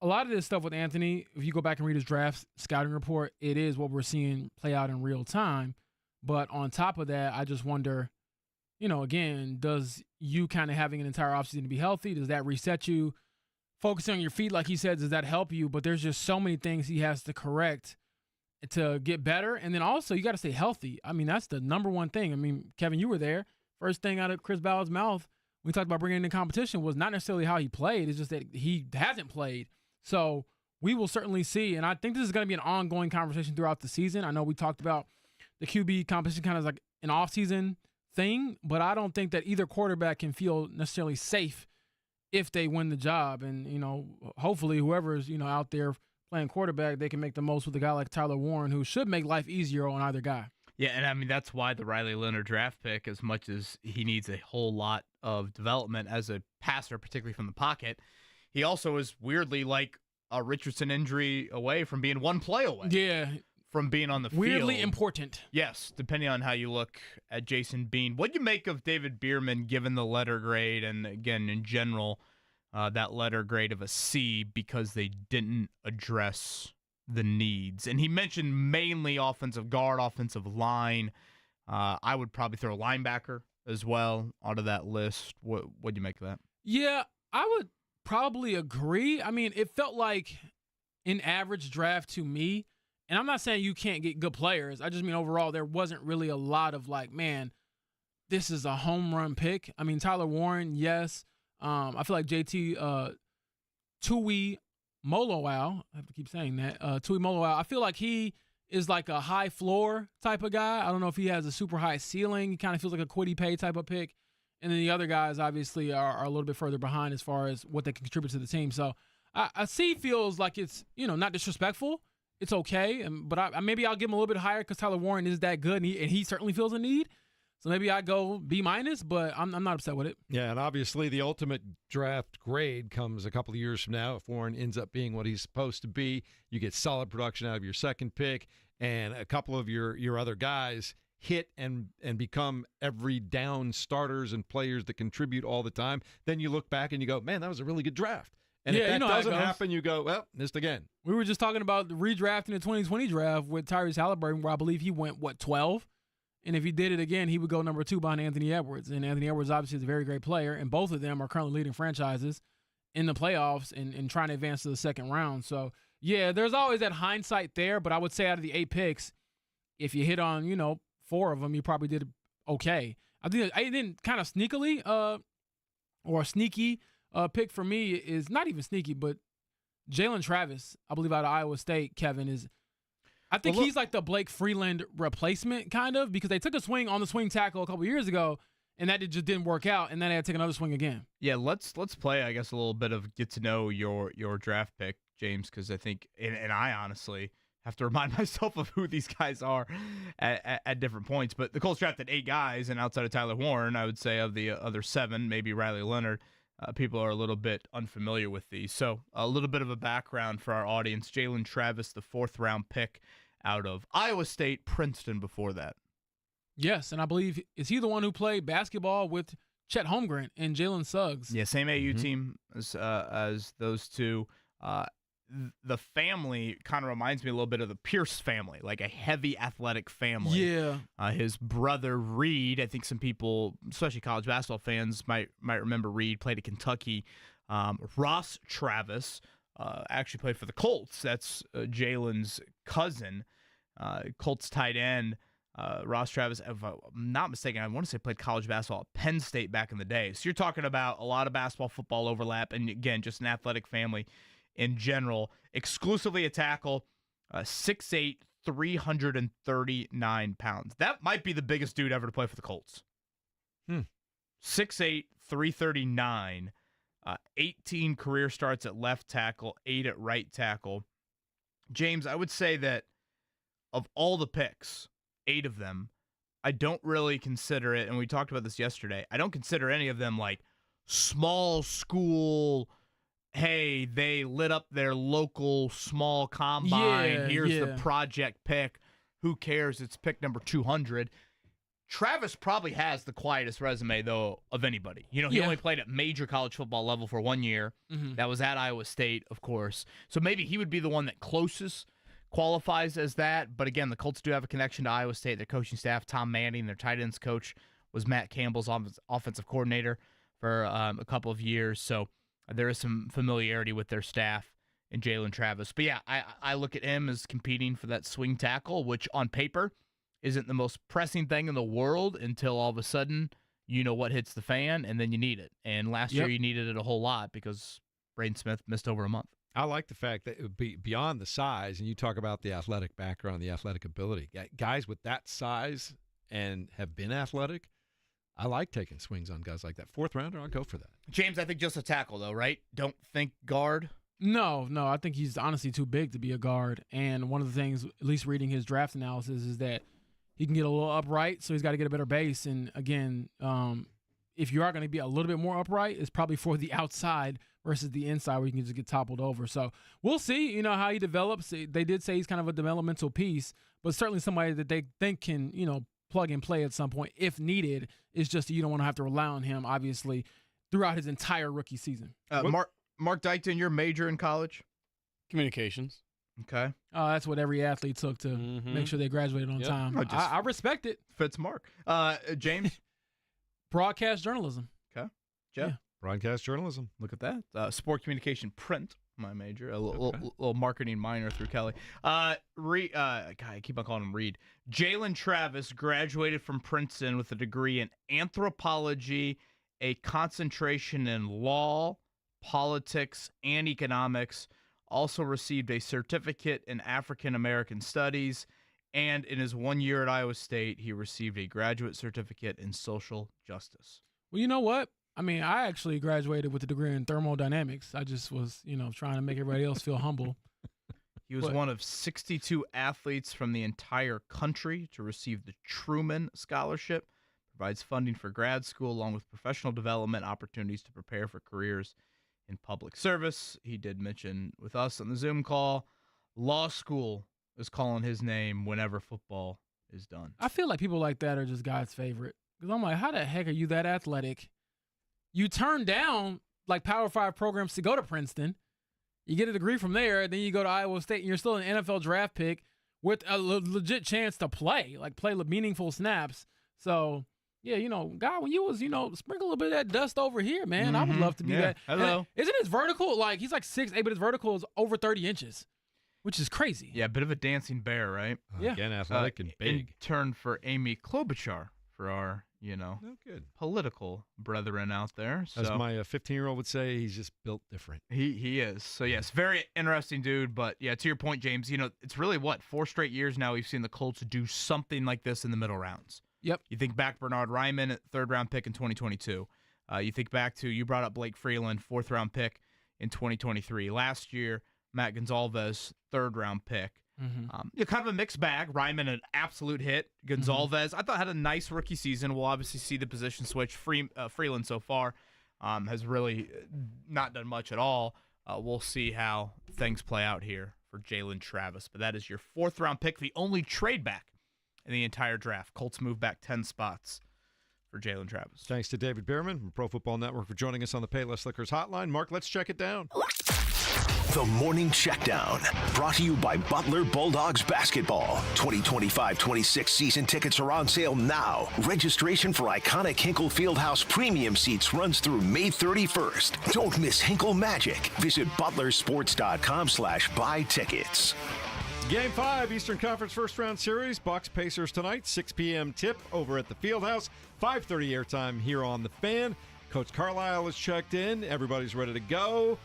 a lot of this stuff with Anthony, if you go back and read his draft scouting report, it is what we're seeing play out in real time. But on top of that, I just wonder, again, does you kind of having an entire offseason to be healthy, does that reset you? Focusing on your feet, like he said, does that help you? But there's just so many things he has to correct to get better. And then also, you got to stay healthy. I mean, that's the number one thing. I mean, Kevin, you were there. First thing out of Chris Ballard's mouth when we talked about bringing in the competition was not necessarily how he played. It's just that he hasn't played. So we will certainly see. And I think this is going to be an ongoing conversation throughout the season. I know we talked about the QB competition kind of like an off-season thing, but I don't think that either quarterback can feel necessarily safe if they win the job. And, hopefully whoever's, out there playing quarterback, they can make the most with a guy like Tyler Warren, who should make life easier on either guy. Yeah, and I mean, that's why the Riley Leonard draft pick, as much as he needs a whole lot of development as a passer, particularly from the pocket, he also is weirdly like a Richardson injury away from being one play away. Yeah. From being on the field. Weirdly important. Yes, depending on how you look at Jason Bean. What do you make of David Bierman given the letter grade, and again, in general, that letter grade of a C because they didn't address the needs? And he mentioned mainly offensive guard, offensive line. I would probably throw a linebacker as well out of that list. What do you make of that? Yeah, I would probably agree. I mean, it felt like an average draft to me. And I'm not saying you can't get good players. I just mean overall there wasn't really a lot of like, man, this is a home run pick. I mean, Tyler Warren, yes. I feel like JT Tui Moloau, I have to keep saying that, Tui Moloau, I feel like he is like a high floor type of guy. I don't know if he has a super high ceiling. He kind of feels like a Kwity Paye type of pick. And then the other guys obviously are a little bit further behind as far as what they can contribute to the team. So I see feels like it's, not disrespectful. It's okay, but maybe I'll give him a little bit higher because Tyler Warren is that good, and he certainly feels a need. So maybe I go B-, but I'm not upset with it. Yeah, and obviously the ultimate draft grade comes a couple of years from now. If Warren ends up being what he's supposed to be, you get solid production out of your second pick, and a couple of your other guys hit and become every down starters and players that contribute all the time. Then you look back and you go, man, that was a really good draft. And if that doesn't happen, you go, well, missed again. We were just talking about redrafting the 2020 draft with Tyrese Halliburton, where I believe he went, 12? And if he did it again, he would go number 2 behind Anthony Edwards. And Anthony Edwards obviously is a very great player, and both of them are currently leading franchises in the playoffs and trying to advance to the second round. So, yeah, there's always that hindsight there, but I would say out of the 8 picks, if you hit on, 4 of them, you probably did okay. I think I didn't kind of sneakily or a sneaky pick for me is not even sneaky, but Jalen Travis, I believe out of Iowa State, Kevin, is I think he's like the Blake Freeland replacement kind of, because they took a swing on the swing tackle a couple years ago, and that just didn't work out, and then they had to take another swing again. Yeah, let's play, I guess, a little bit of get to know your draft pick, James, because I think, and I honestly have to remind myself of who these guys are at different points. But the Colts drafted 8 guys, and outside of Tyler Warren, I would say of the other 7, maybe Riley Leonard, people are a little bit unfamiliar with these. So a little bit of a background for our audience. Jalen Travis, the 4th-round pick out of Iowa State, Princeton before that. Yes, and I believe, is he the one who played basketball with Chet Holmgren and Jalen Suggs? Yeah, same AU team as those two. The family kind of reminds me a little bit of the Pierce family, like a heavy athletic family. Yeah. His brother Reed, I think some people, especially college basketball fans, might remember Reed, played at Kentucky. Ross Travis actually played for the Colts. That's Jalen's cousin, Colts tight end. Ross Travis, if I'm not mistaken, I want to say played college basketball at Penn State back in the day. So you're talking about a lot of basketball, football overlap, and again, just an athletic family in general. Exclusively a tackle, 6'8", 339 pounds. That might be the biggest dude ever to play for the Colts. 6'8", 339, 18 career starts at left tackle, 8 at right tackle. James, I would say that of all the picks, 8 of them, I don't really consider it, and we talked about this yesterday, I don't consider any of them like small school, hey, they lit up their local small combine, here's the project pick, who cares, it's pick number 200. Travis probably has the quietest resume, though, of anybody. He only played at major college football level for 1 year. That was at Iowa State, of course. So maybe he would be the one that closest qualifies as that. But again, the Colts do have a connection to Iowa State. Their coaching staff, Tom Manning, their tight ends coach, was Matt Campbell's offensive coordinator for a couple of years. So there is some familiarity with their staff and Jalen Travis. But yeah, I look at him as competing for that swing tackle, which on paper isn't the most pressing thing in the world until all of a sudden what hits the fan, and then you need it. And last year you needed it a whole lot because Braden Smith missed over a month. I like the fact that it would be beyond the size, and you talk about the athletic background, the athletic ability. Guys with that size and have been athletic, I like taking swings on guys like that. 4th rounder, I'll go for that. James, I think just a tackle, though, right? Don't think guard? No, I think he's honestly too big to be a guard. And one of the things, at least reading his draft analysis, is that he can get a little upright, so he's got to get a better base. And again, if you are going to be a little bit more upright, it's probably for the outside versus the inside where you can just get toppled over. So we'll see, how he develops. They did say he's kind of a developmental piece, but certainly somebody that they think can, plug and play at some point if needed. It's just that you don't want to have to rely on him, obviously, throughout his entire rookie season. Mark Dykton, your major in college? Communications. Okay. That's what every athlete took to make sure they graduated on time. I respect it. Fits Mark. James? Broadcast journalism. Okay. Jeff? Yeah. Broadcast journalism. Look at that. Sport communication print, my major. A little marketing minor through Kelly. God, I keep on calling him Reed. Jalen Travis graduated from Princeton with a degree in anthropology, a concentration in law, politics, and economics. Also received a certificate in African American Studies, and in his 1 year at Iowa State, he received a graduate certificate in social justice. Well, you know what? I mean, I actually graduated with a degree in thermodynamics. I just was, trying to make everybody else feel humble. He was one of 62 athletes from the entire country to receive the Truman Scholarship. Provides funding for grad school along with professional development opportunities to prepare for careers in public service. He did mention with us on the Zoom call, law school is calling his name whenever football is done. I feel like people like that are just God's favorite. Because I'm like, how the heck are you that athletic? You turn down like Power 5 programs to go to Princeton. You get a degree from there, then you go to Iowa State, and you're still an NFL draft pick with a legit chance to play meaningful snaps. So, yeah, God, when you was, sprinkle a little bit of that dust over here, man. I would love to be that. Hello. And isn't his vertical, he's like 6'8", but his vertical is over 30 inches, which is crazy. Yeah, a bit of a dancing bear, right? Yeah. Again, athletic and big. In turn for Amy Klobuchar for our, good political brethren out there. So, as my 15-year-old would say, he's just built different. He is. So, yes, very interesting dude. But, yeah, to your point, James, it's really, 4 straight years now we've seen the Colts do something like this in the middle rounds. Yep. You think back Bernard Ryman, third-round pick in 2022. You think back to, you brought up Blake Freeland, fourth-round pick in 2023. Last year, Matt Gonzalez, third-round pick. Kind of a mixed bag. Ryman, an absolute hit. Gonzalez, I thought, had a nice rookie season. We'll obviously see the position switch. Freeland so far has really not done much at all. We'll see how things play out here for Jalen Travis. But that is your fourth-round pick, the only trade back in the entire draft. Colts move back 10 spots for Jalen Travis. Thanks to David Behrman from Pro Football Network for joining us on the Payless Liquors hotline. Mark, let's check it down. The Morning Checkdown, brought to you by Butler Bulldogs Basketball. 2025-26 season tickets are on sale now. Registration for iconic Hinkle Fieldhouse premium seats runs through May 31st. Don't miss Hinkle Magic. Visit butlersports.com/buy tickets. Game 5, Eastern Conference First Round Series. Bucks Pacers tonight, 6 p.m. tip over at the Fieldhouse. 5:30 airtime here on The Fan. Coach Carlisle is checked in. Everybody's ready to go.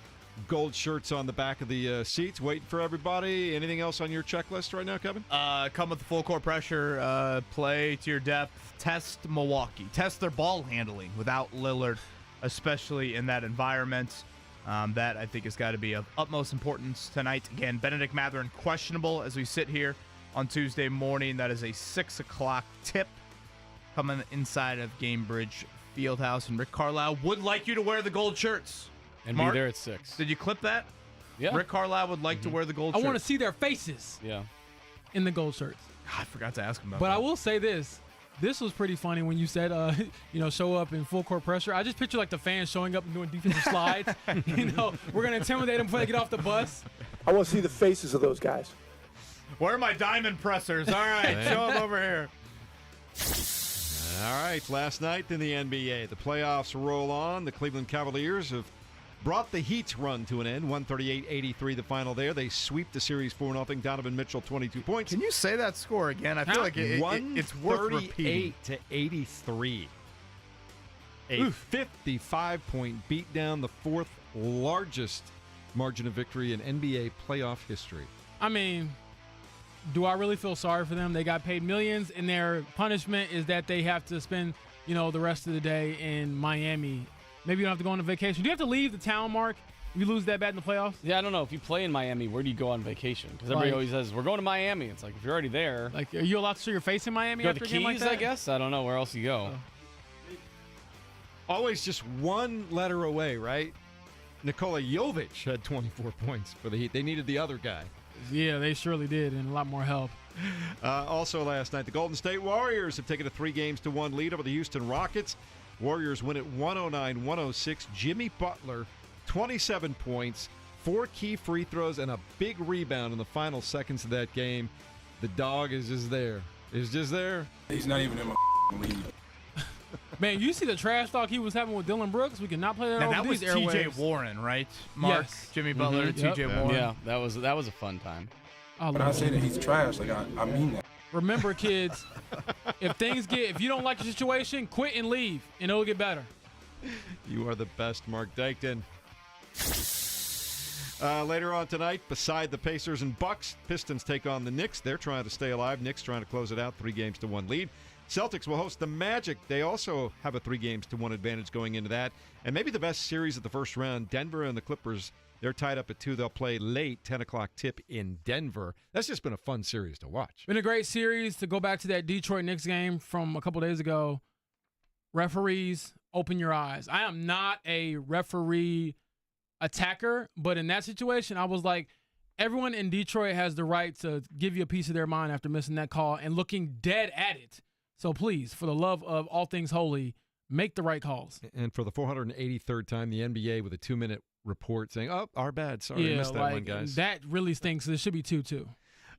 Gold shirts on the back of the seats, waiting for everybody. Anything else on your checklist right now, Kevin? Come with the full court pressure, play to your depth, test Milwaukee, test their ball handling without Lillard, especially in that environment. That, I think, has got to be of utmost importance tonight. Again, Benedict Mathurin questionable as we sit here on Tuesday morning. That is a 6 o'clock tip coming inside of Gamebridge Fieldhouse. And Rick Carlisle would like you to wear the gold shirts. And Mark, be there at 6. Did you clip that? Yeah. Rick Carlisle would like to wear the gold shirts. I want to see their faces in the gold shirts. God, I forgot to ask him about that. But that. I will say this. This was pretty funny when you said, show up in full court pressure. I just picture like the fans showing up and doing defensive slides. We're going to intimidate them before they get off the bus. I want to see the faces of those guys. Where are my diamond pressers? All right, show them over here. All right, last night in the NBA, the playoffs roll on. The Cleveland Cavaliers have brought the Heat's run to an end. 138-83 the final there. They sweep the series 4-0. Donovan Mitchell, 22 points. Can you say that score again? I feel like it's worth repeating. 138-83. A 55-point beatdown, the fourth largest margin of victory in NBA playoff history. I mean, do I really feel sorry for them? They got paid millions, and their punishment is that they have to spend, the rest of the day in Miami. Maybe you don't have to go on a vacation. Do you have to leave the town, Mark? You lose that bad in the playoffs? Yeah, I don't know. If you play in Miami, where do you go on vacation? Because everybody always says, we're going to Miami. It's like, if you're already there. Like, are you allowed to show your face in Miami go after to the a game like Keys, that? I guess? I don't know. Where else you go? Always just one letter away, right? Nikola Jovic had 24 points for the Heat. They needed the other guy. Yeah, they surely did, and a lot more help. Also last night, the Golden State Warriors have taken a 3-1 lead over the Houston Rockets. Warriors win at 109-106. Jimmy Butler, 27 points, 4 key free throws, and a big rebound in the final seconds of that game. The dog is just there. He's just there. He's not even in my league. Man, you see the trash talk he was having with Dylan Brooks? We cannot play that Now, over that was these T.J. airwaves. Warren, right? Mark, Yes. Jimmy Butler, Yep. T.J. Warren. Yeah, that was a fun time. When I say that he's trash, like I mean that. Remember, kids, if you don't like your situation, quit and leave, and it'll get better. You are the best, Mark Dykton. Later on tonight, beside the Pacers and Bucks, Pistons take on the Knicks. They're trying to stay alive. Knicks trying to close it out, 3-1 lead. Celtics will host the Magic. They also have a 3-1 advantage going into that. And maybe the best series of the first round, Denver and the Clippers. They're tied up at 2. They'll play late, 10 o'clock tip in Denver. That's just been a fun series to watch. Been a great series. To go back to that Detroit Knicks game from a couple days ago, referees, open your eyes. I am not a referee attacker, but in that situation, I was like, everyone in Detroit has the right to give you a piece of their mind after missing that call and looking dead at it. So please, for the love of all things holy, make the right calls. And for the 483rd time, the NBA with a 2-minute report saying, "Oh, our bad. Sorry, I missed that one, guys." That really stinks. It should be 2-2.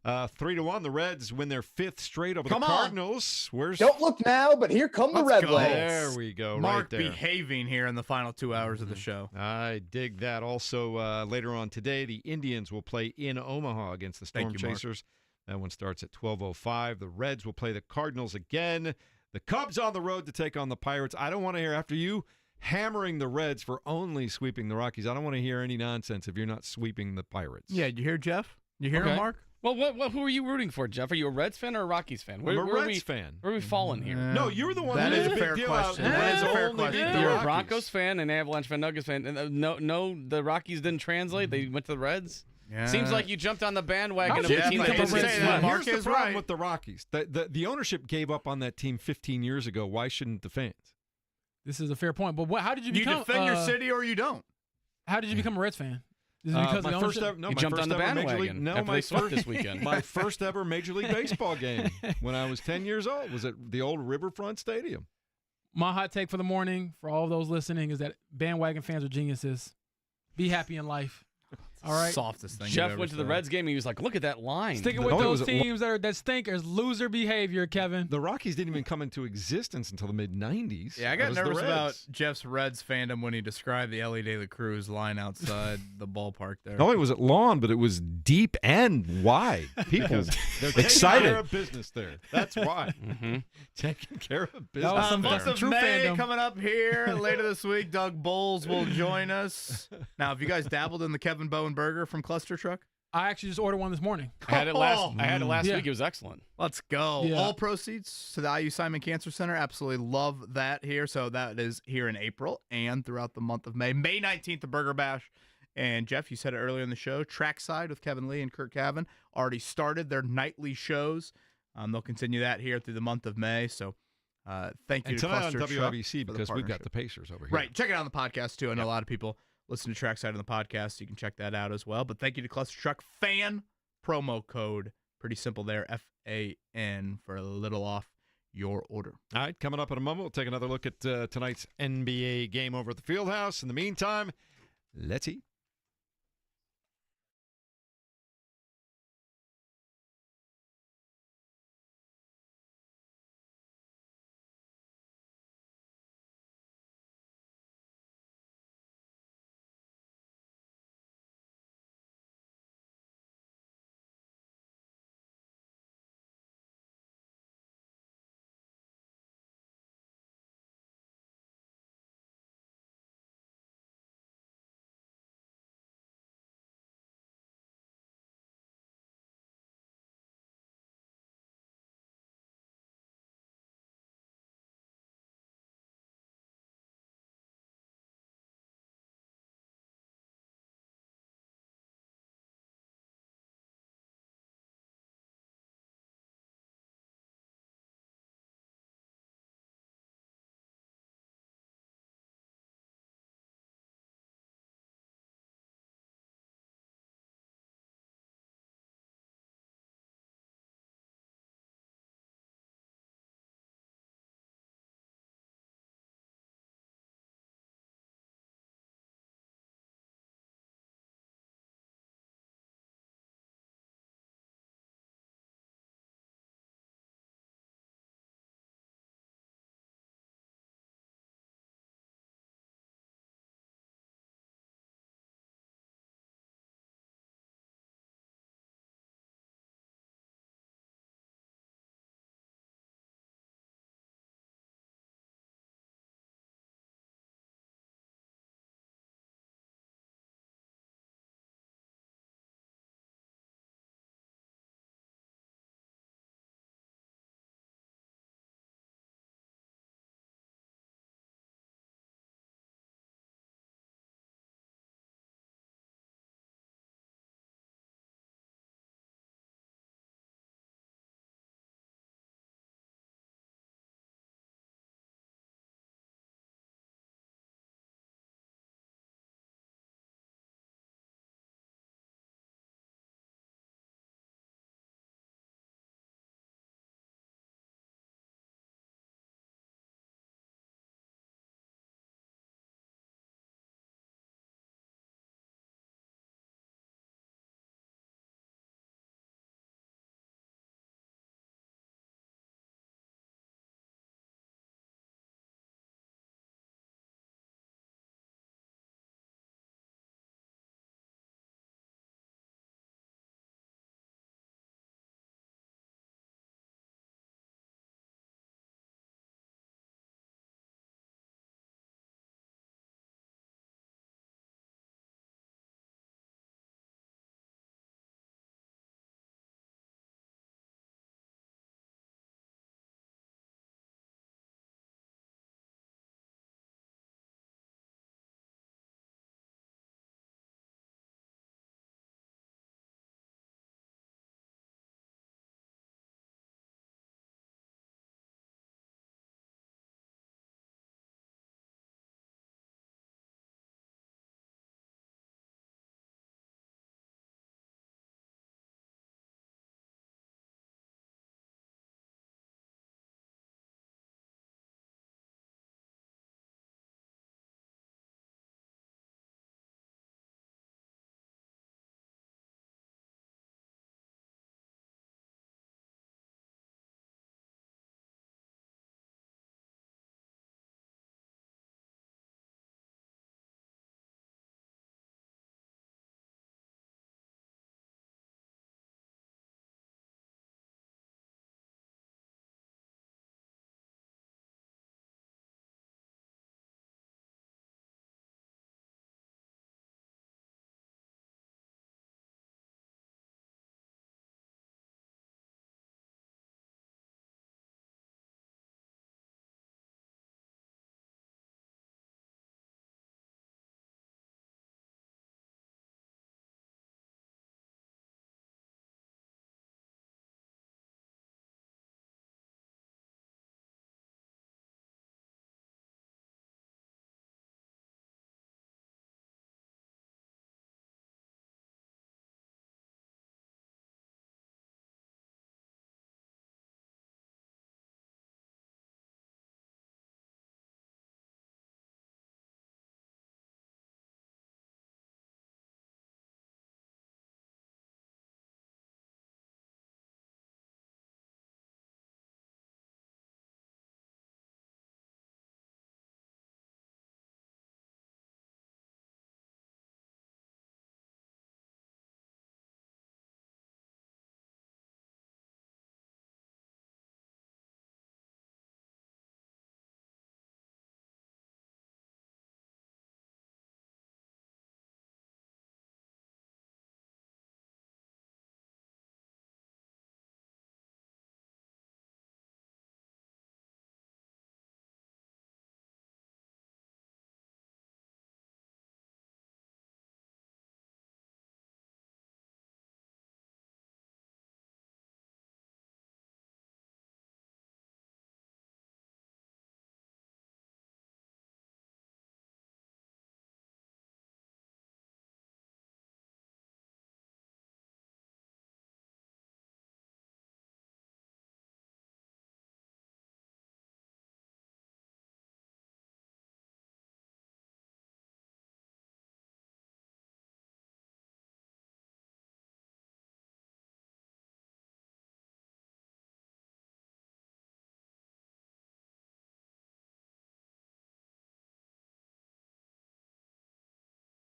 3-1. The Reds win their 5th straight over the Cardinals. Don't look now, but here come the Red Legs. There we go. Mark right there. behaving here in the final 2 hours of the show. I dig that. Also, later on today, the Indians will play in Omaha against the Storm Chasers. That one starts at 12:05. The Reds will play the Cardinals again. The Cubs on the road to take on the Pirates. I don't want to hear, after you hammering the Reds for only sweeping the Rockies, I don't want to hear any nonsense if you're not sweeping the Pirates. Yeah, you hear Jeff? You hear him, Mark? Well, who are you rooting for, Jeff? Are you a Reds fan or a Rockies fan? I'm a Reds fan. Where are we falling here? No, you're the one that who is made a fair big deal question. out. That is a fair Only question. beat the You're a Rockies. Broncos fan, an Avalanche fan, Nuggets fan. And no, the Rockies didn't translate. They went to the Reds. Yeah. Seems like you jumped on the bandwagon of Jeff, a team I that didn't didn't say get that. swept. Mark Here's is the problem right. with the Rockies. The ownership gave up on that team 15 years ago. Why shouldn't the fans? This is a fair point. But how did you You become? defend your city or you don't. How did you become a Reds fan? Is it because of the my first ownership? ever, no, You my jumped first on the ever Major bandwagon League, no, after my they swept first, this weekend. My first ever Major League Baseball game when I was 10 years old was at the old Riverfront Stadium. My hot take for the morning for all of those listening is that bandwagon fans are geniuses. Be happy in life. All right. Softest thing. Jeff went to the Reds game and he was like, look at that line. Sticking with those teams that stink is loser behavior, Kevin. The Rockies didn't even come into existence until the mid-'90s. Yeah, I got nervous about Jeff's Reds fandom when he described the Ellie De La Cruz line outside the ballpark there. Not only was it long, but it was deep and wide. People they're excited. Taking care of business there. That's why. Taking care of business. That was some Month of true May fandom. coming up here later this week. Doug Bowles will join us. Now, have you guys dabbled in the Kevin Bowen burger from Cluster Truck? I actually just ordered one this morning. I had it last Yeah. week. It was excellent. Let's go. Yeah. All proceeds to the IU Simon Cancer Center. Absolutely love that here. So that is here in April and throughout the month of May. May 19th, the Burger Bash. And Jeff, you said it earlier in the show, Trackside with Kevin Lee and Kirk Cavan already started their nightly shows. They'll continue that here through the month of May. So thank you And to tonight on Cluster Truck WIBC for the because we've got partnership. the Pacers over here. Right. Check it out on the podcast, too. I know a lot of people listen to Trackside on the podcast, so you can check that out as well. But thank you to Cluster Truck. Fan promo code. Pretty simple there. FAN for a little off your order. All right, coming up in a moment, we'll take another look at tonight's NBA game over at the Fieldhouse. In the meantime, let's eat.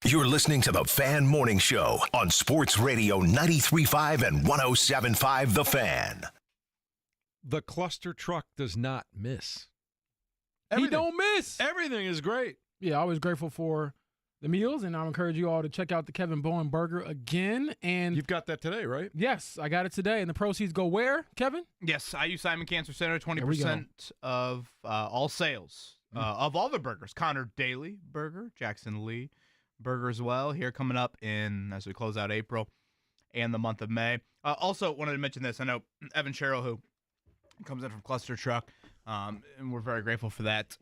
You're listening to the Fan Morning Show on Sports Radio 93.5 and 107.5 The Fan. The cluster truck does not miss. He don't miss. Everything is great. Yeah, always grateful for the meals, and I encourage you all to check out the Kevin Bowen Burger again. And You've got that today, right? yes, I got it today. And the proceeds go where, Kevin? Yes, IU Simon Cancer Center, 20% of all sales of all the burgers. Connor Daly Burger, Jackson Lee Burger as well. Here coming up as we close out April and the month of May. Also wanted to mention this. I know Evan Sherrill, who comes in from Cluster Truck, and we're very grateful for that.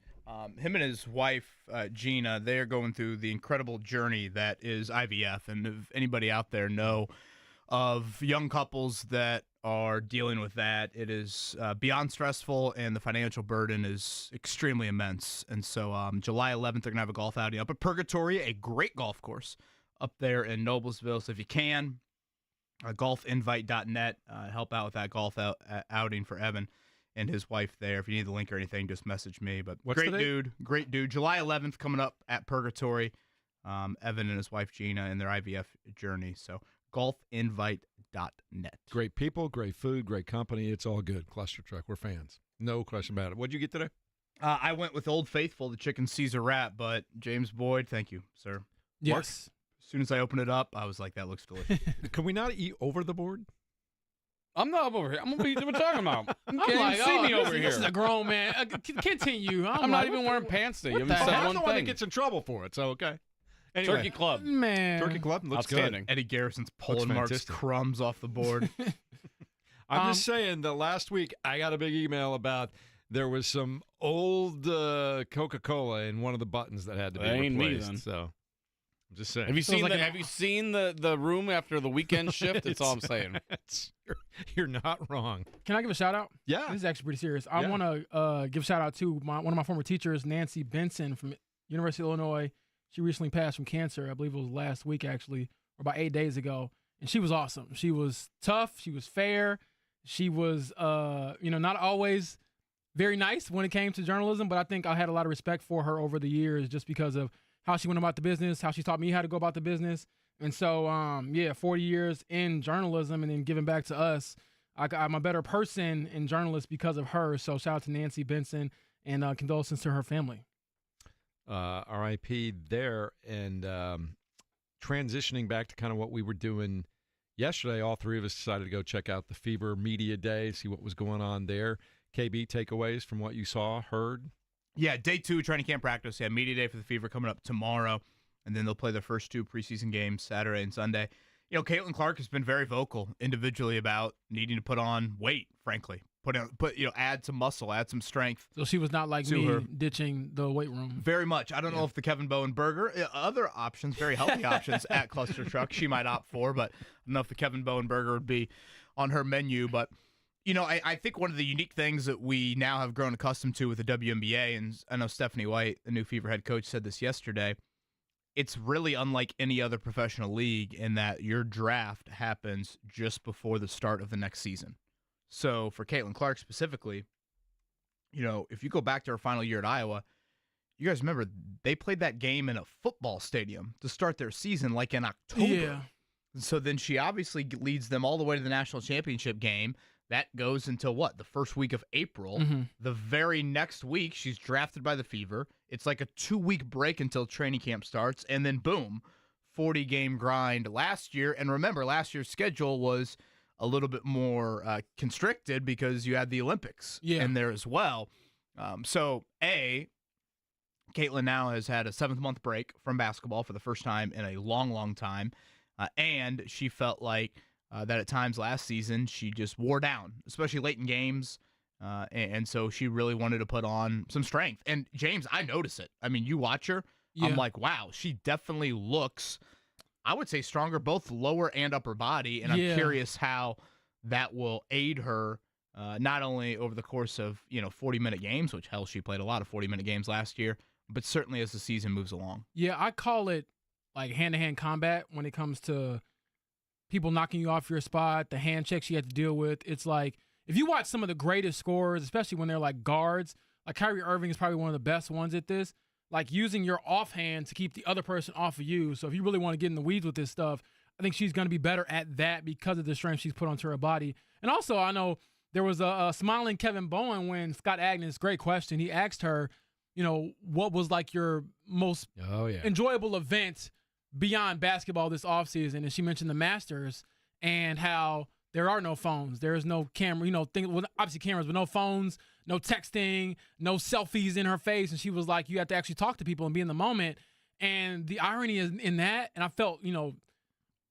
Him and his wife, Gina, they're going through the incredible journey that is IVF. And if anybody out there know of young couples that are dealing with that, it is beyond stressful, and the financial burden is extremely immense. And so July 11th, they're going to have a golf outing up at Purgatory, a great golf course up there in Noblesville. So if you can, golfinvite.net, help out with that golf outing for Evan and his wife there. If you need the link or anything, just message me. But great dude. July 11th coming up at Purgatory. Evan and his wife Gina and their IVF journey. So golfinvite.net. Great people, great food, great company. It's all good. Cluster Truck. We're fans. No question about it. What'd you get today? I went with Old Faithful, the chicken Caesar wrap, but James Boyd, thank you, sir. Yes. Mark, as soon as I opened it up, I was like, that looks delicious. Can we not eat over the board? I'm not over here. I'm gonna be. What we're talking about. You I'm can't like, even see me over this here. is a grown man. Continue. I'm not even wearing pants today. You haven't said I'm one the one that thing. gets in trouble for it, so okay. Anyway, Turkey Club. Man. Turkey Club looks Outstanding. good. Eddie Garrison's pulling Mark's fantastic. crumbs off the board. I'm just saying that last week I got a big email about there was some old Coca-Cola in one of the buttons that had to be Ain't me replaced. then. So I'm just saying. Have you seen Have you seen the room after the weekend shift? That's all I'm saying. You're not wrong. Can I give a shout out? Yeah. This is actually pretty serious. I want to give a shout out to one of my former teachers, Nancy Benson from University of Illinois. She recently passed from cancer. I believe it was last week, actually, or about 8 days ago. And she was awesome. She was tough. She was fair. She was, not always very nice when it came to journalism, but I think I had a lot of respect for her over the years just because of how she went about the business, how she taught me how to go about the business. And so, 40 years in journalism and then giving back to us, I'm a better person in journalists because of her. So shout out to Nancy Benson and condolences to her family. RIP there. And transitioning back to kind of what we were doing yesterday, all three of us decided to go check out the Fever Media Day, see what was going on there. KB, takeaways from what you saw, heard? Yeah, day 2, training camp practice. Yeah, media day for the Fever coming up tomorrow, and then they'll play their first 2 preseason games Saturday and Sunday. Caitlin Clark has been very vocal individually about needing to put on weight, frankly. Add some muscle, add some strength. So she was not like me ditching the weight room. Very much. I don't know if the Kevin Bowen Burger, other options, very healthy options at Cluster Truck she might opt for, but I don't know if the Kevin Bowen Burger would be on her menu. But, I think one of the unique things that we now have grown accustomed to with the WNBA, and I know Stephanie White, the new Fever head coach, said this yesterday, it's really unlike any other professional league in that your draft happens just before the start of the next season. So for Caitlin Clark specifically, if you go back to her final year at Iowa, you guys remember they played that game in a football stadium to start their season like in October. Yeah. So then she obviously leads them all the way to the national championship game. That goes until the first week of April. Mm-hmm. The very next week, she's drafted by the Fever. It's like a 2-week break until training camp starts. And then boom, 40-game grind last year. And remember, last year's schedule was a little bit more constricted because you had the Olympics in there as well. So, Caitlin now has had a 7th-month break from basketball for the first time in a long, long time. And she felt like that at times last season she just wore down, especially late in games. And so she really wanted to put on some strength. And, James, I notice it. I mean, you watch her. Yeah. I'm like, wow, she definitely looks, I would say, stronger, both lower and upper body. And I'm curious how that will aid her, not only over the course of 40-minute games, which hell, she played a lot of 40-minute games last year, but certainly as the season moves along. Yeah, I call it like hand-to-hand combat when it comes to people knocking you off your spot, the hand checks you have to deal with. It's like if you watch some of the greatest scorers, especially when they're like guards, like Kyrie Irving is probably one of the best ones at this. like using your offhand to keep the other person off of you. So if you really want to get in the weeds with this stuff, I think she's going to be better at that because of the strength she's put onto her body. And also, I know there was a smiling Kevin Bowen when Scott Agnes, great question, he asked her, what was like your most enjoyable event beyond basketball this offseason? And she mentioned the Masters and how there are no phones. There is no camera, obviously cameras, but no phones, no texting, no selfies in her face. And she was like, you have to actually talk to people and be in the moment. And the irony is in that, and I felt,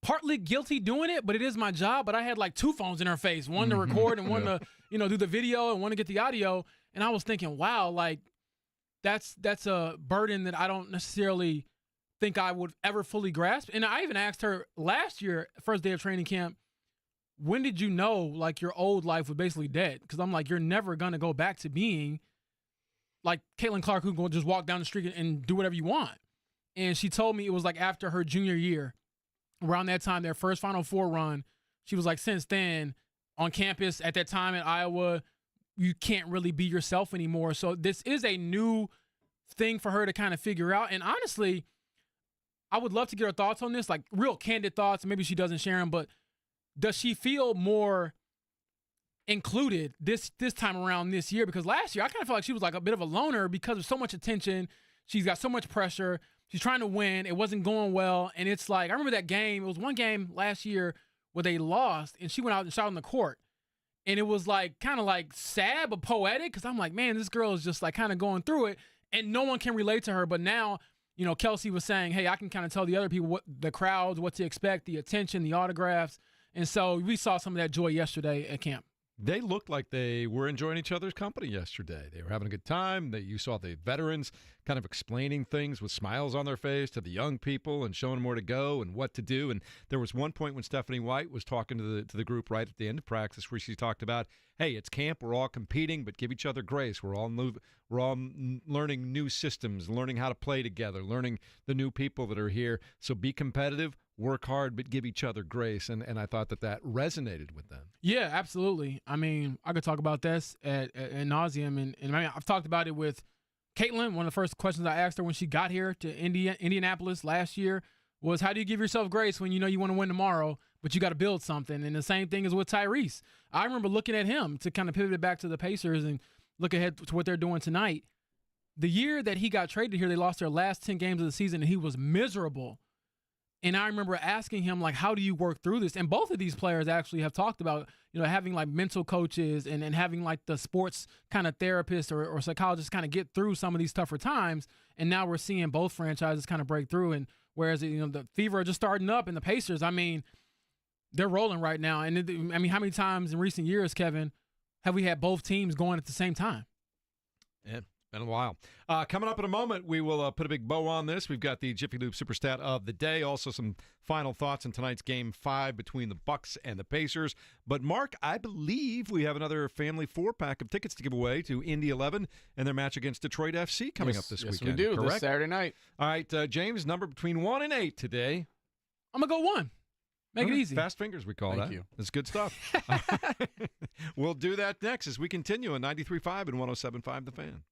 partly guilty doing it, but it is my job. But I had like 2 phones in her face, one to record and one to, do the video and one to get the audio. And I was thinking, wow, like that's a burden that I don't necessarily think I would ever fully grasp. And I even asked her last year, first day of training camp, when did you know like your old life was basically dead? Because I'm like, you're never going to go back to being like Caitlin Clark, who can just walk down the street and do whatever you want. And she told me it was like after her junior year, around that time, their first Final Four run, she was like, since then, on campus at that time in Iowa, you can't really be yourself anymore. So this is a new thing for her to kind of figure out. And honestly, I would love to get her thoughts on this, like real candid thoughts. Maybe she doesn't share them, but does she feel more included this time around this year? Because last year, I kind of felt like she was like a bit of a loner because of so much attention. She's got so much pressure. She's trying to win. It wasn't going well. And it's like, I remember that game. It was one game last year where they lost, and she went out and shot on the court. And it was like kind of like sad but poetic because I'm like, man, this girl is just like kind of going through it, and no one can relate to her. But now, Kelsey was saying, hey, I can kind of tell the other people, what the crowds, what to expect, the attention, the autographs. And so we saw some of that joy yesterday at camp. They looked like they were enjoying each other's company yesterday. They were having a good time. You saw the veterans kind of explaining things with smiles on their face to the young people and showing them where to go and what to do. And there was one point when Stephanie White was talking to the group right at the end of practice where she talked about, hey, it's camp. We're all competing, but give each other grace. We're all learning new systems, learning how to play together, learning the new people that are here. So be competitive. Work hard, but give each other grace. And I thought that resonated with them. Yeah, absolutely. I mean, I could talk about this at nauseum. And I mean, I've talked about it with Caitlin. One of the first questions I asked her when she got here to Indianapolis last year was, how do you give yourself grace when you want to win tomorrow, but you got to build something? And the same thing is with Tyrese. I remember looking at him to kind of pivot it back to the Pacers and look ahead to what they're doing tonight. The year that he got traded here, they lost their last 10 games of the season, and he was miserable. And I remember asking him, like, how do you work through this? And both of these players actually have talked about, having like mental coaches and having like the sports kind of therapists or psychologists kind of get through some of these tougher times. And now we're seeing both franchises kind of break through. And whereas, the Fever are just starting up, and the Pacers, I mean, they're rolling right now. And how many times in recent years, Kevin, have we had both teams going at the same time? Yeah. Been a while. Coming up in a moment, we will put a big bow on this. We've got the Jiffy Lube Superstat of the day. Also, some final thoughts on tonight's Game 5 between the Bucks and the Pacers. But, Mark, I believe we have another family 4-pack of tickets to give away to Indy 11 and their match against Detroit FC coming up this weekend. Yes, we do. Correct? This Saturday night. All right, James, number between 1 and 8 today. I'm going to go 1. Make it easy. Fast fingers, we call that. Thank you. That's good stuff. We'll do that next as we continue on 93.5 and 107.5 The Fan.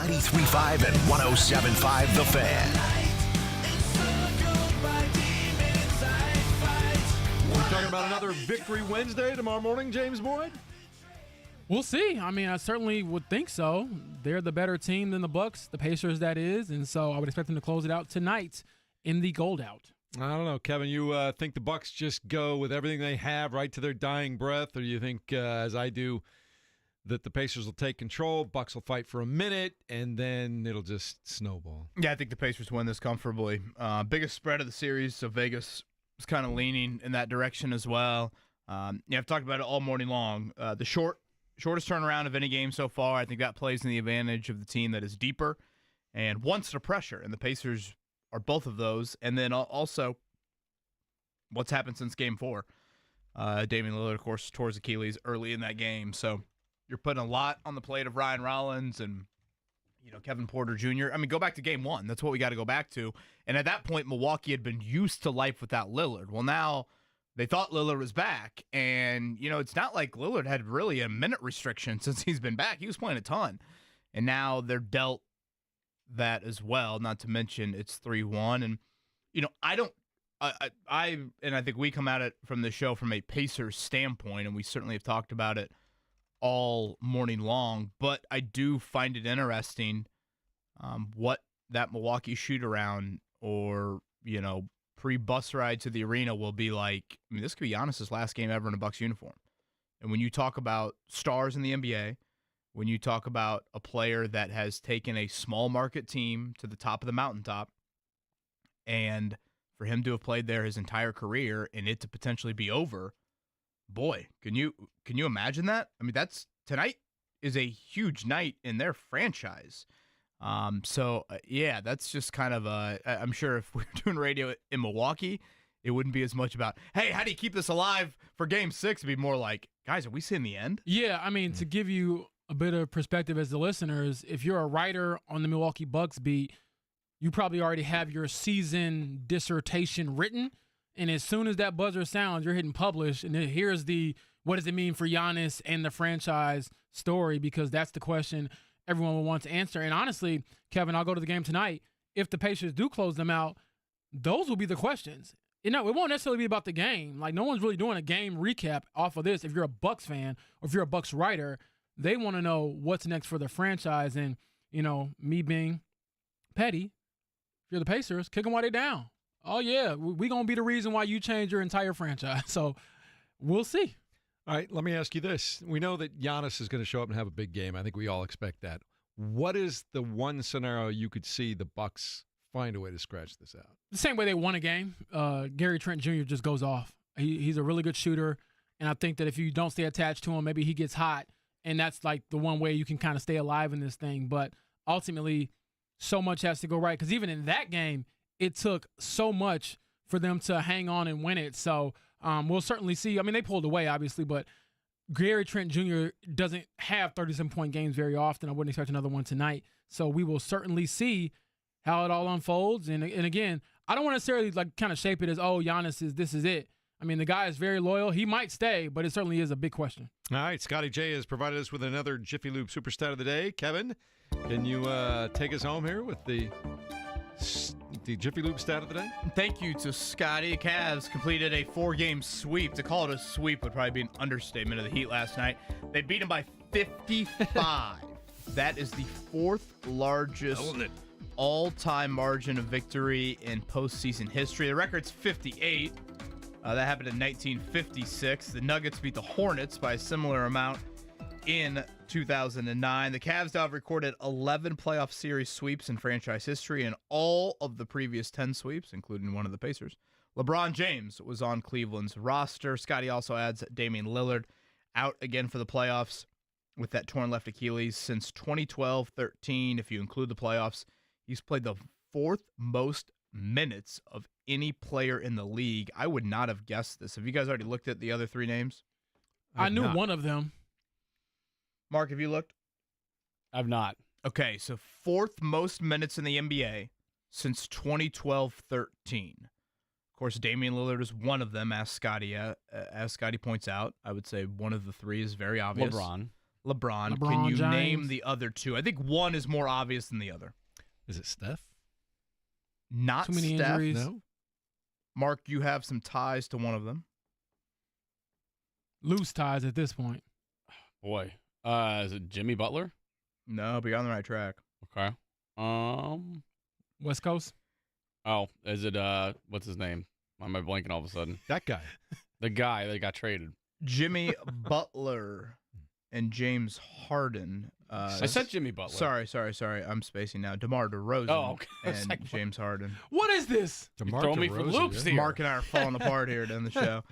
93.5 and 107.5 The Fan. We're talking about another Victory Wednesday tomorrow morning, James Boyd? We'll see. I mean, I certainly would think so. They're the better team than the Bucs, the Pacers, that is, and so I would expect them to close it out tonight in the Gold Out. I don't know, Kevin. You think the Bucs just go with everything they have right to their dying breath, or do you think, as I do, that the Pacers will take control, Bucs will fight for a minute, and then it'll just snowball? Yeah, I think the Pacers win this comfortably. Biggest spread of the series, so Vegas is kind of leaning in that direction as well. I've talked about it all morning long. The shortest turnaround of any game so far, I think that plays in the advantage of the team that is deeper and wants to pressure, and the Pacers are both of those. And then also what's happened since Game 4. Damian Lillard, of course, tore his Achilles early in that game, so you're putting a lot on the plate of Ryan Rollins and Kevin Porter Jr. I mean, go back to Game 1. That's what we got to go back to. And at that point, Milwaukee had been used to life without Lillard. Well, now they thought Lillard was back, and, it's not like Lillard had really a minute restriction since he's been back. He was playing a ton. And now they're dealt that as well, not to mention it's 3-1. And, I think we come at it from the show from a Pacers standpoint, and we certainly have talked about it all morning long, but I do find it interesting what that Milwaukee shoot-around or, pre-bus ride to the arena will be like. I mean, this could be Giannis's last game ever in a Bucs uniform. And when you talk about stars in the NBA, when you talk about a player that has taken a small market team to the top of the mountaintop, and for him to have played there his entire career and it to potentially be over, boy, can you imagine that? I mean, tonight is a huge night in their franchise. That's just kind of I'm sure if we were doing radio in Milwaukee, it wouldn't be as much about, hey, how do you keep this alive for Game 6? It'd be more like, guys, are we seeing the end? Yeah, I mean, to give you a bit of perspective as the listeners, if you're a writer on the Milwaukee Bucks beat, you probably already have your season dissertation written, and as soon as that buzzer sounds, you're hitting publish, and then here's what does it mean for Giannis and the franchise story, because that's the question everyone will want to answer. And honestly, Kevin, I'll go to the game tonight. If the Pacers do close them out, those will be the questions. It won't necessarily be about the game. Like, no one's really doing a game recap off of this. If you're a Bucks fan or if you're a Bucks writer, they want to know what's next for the franchise. And, me being petty, if you're the Pacers, kick them while they're down. Oh, yeah, we're going to be the reason why you change your entire franchise. So we'll see. All right, let me ask you this. We know that Giannis is going to show up and have a big game. I think we all expect that. What is the one scenario you could see the Bucks find a way to scratch this out? The same way they won a game. Gary Trent Jr. just goes off. He's a really good shooter, and I think that if you don't stay attached to him, maybe he gets hot, and that's like the one way you can kind of stay alive in this thing. But ultimately, so much has to go right, because even in that game, it took so much for them to hang on and win it. So we'll certainly see. I mean, they pulled away, obviously, but Gary Trent Jr. doesn't have 37-point games very often. I wouldn't expect another one tonight. So we will certainly see how it all unfolds. And again, I don't want to necessarily kind of shape it as, this is it. I mean, the guy is very loyal. He might stay, but it certainly is a big question. All right, Scotty J has provided us with another Jiffy Lube Superstat of the Day. Kevin, can you take us home here with the Jiffy Lube stat of the day? Thank you to Scotty. Cavs completed a 4-game sweep. To call it a sweep would probably be an understatement of the Heat last night. They beat them by 55. That is the fourth largest all-time margin of victory in postseason history. The record's 58. That happened in 1956. The Nuggets beat the Hornets by a similar amount in 2009. The Cavs now have recorded 11 playoff series sweeps in franchise history, and all of the previous 10 sweeps, including one of the Pacers, LeBron James was on Cleveland's roster. Scotty also adds Damian Lillard out again for the playoffs with that torn left Achilles since 2012-13. If you include the playoffs, he's played the fourth most minutes of any player in the league. I would not have guessed this. Have you guys already looked at the other three names? I knew one of them. Mark, have you looked? I've not. Okay, so fourth most minutes in the NBA since 2012-13. Of course, Damian Lillard is one of them, as Scotty points out. I would say one of the three is very obvious. LeBron. LeBron Can you James. name the other two? I think one is more obvious than the other. Is it Steph? Not Too many Steph. injuries. No. Mark, you have some ties to one of them. Loose ties at this point. Boy, is it Jimmy Butler? No, but you're on the right track. Okay. West Coast. Oh, is it what's his name? Why am I blanking all of a sudden? That guy. The guy that got traded. Jimmy Butler and James Harden. I said Jimmy Butler. Sorry. I'm spacing now. DeMar DeRozan Oh, okay. and James Harden. What is this? DeMar Throw me for DeRozan, loops yeah. here. Mark and I are falling apart here to end the show.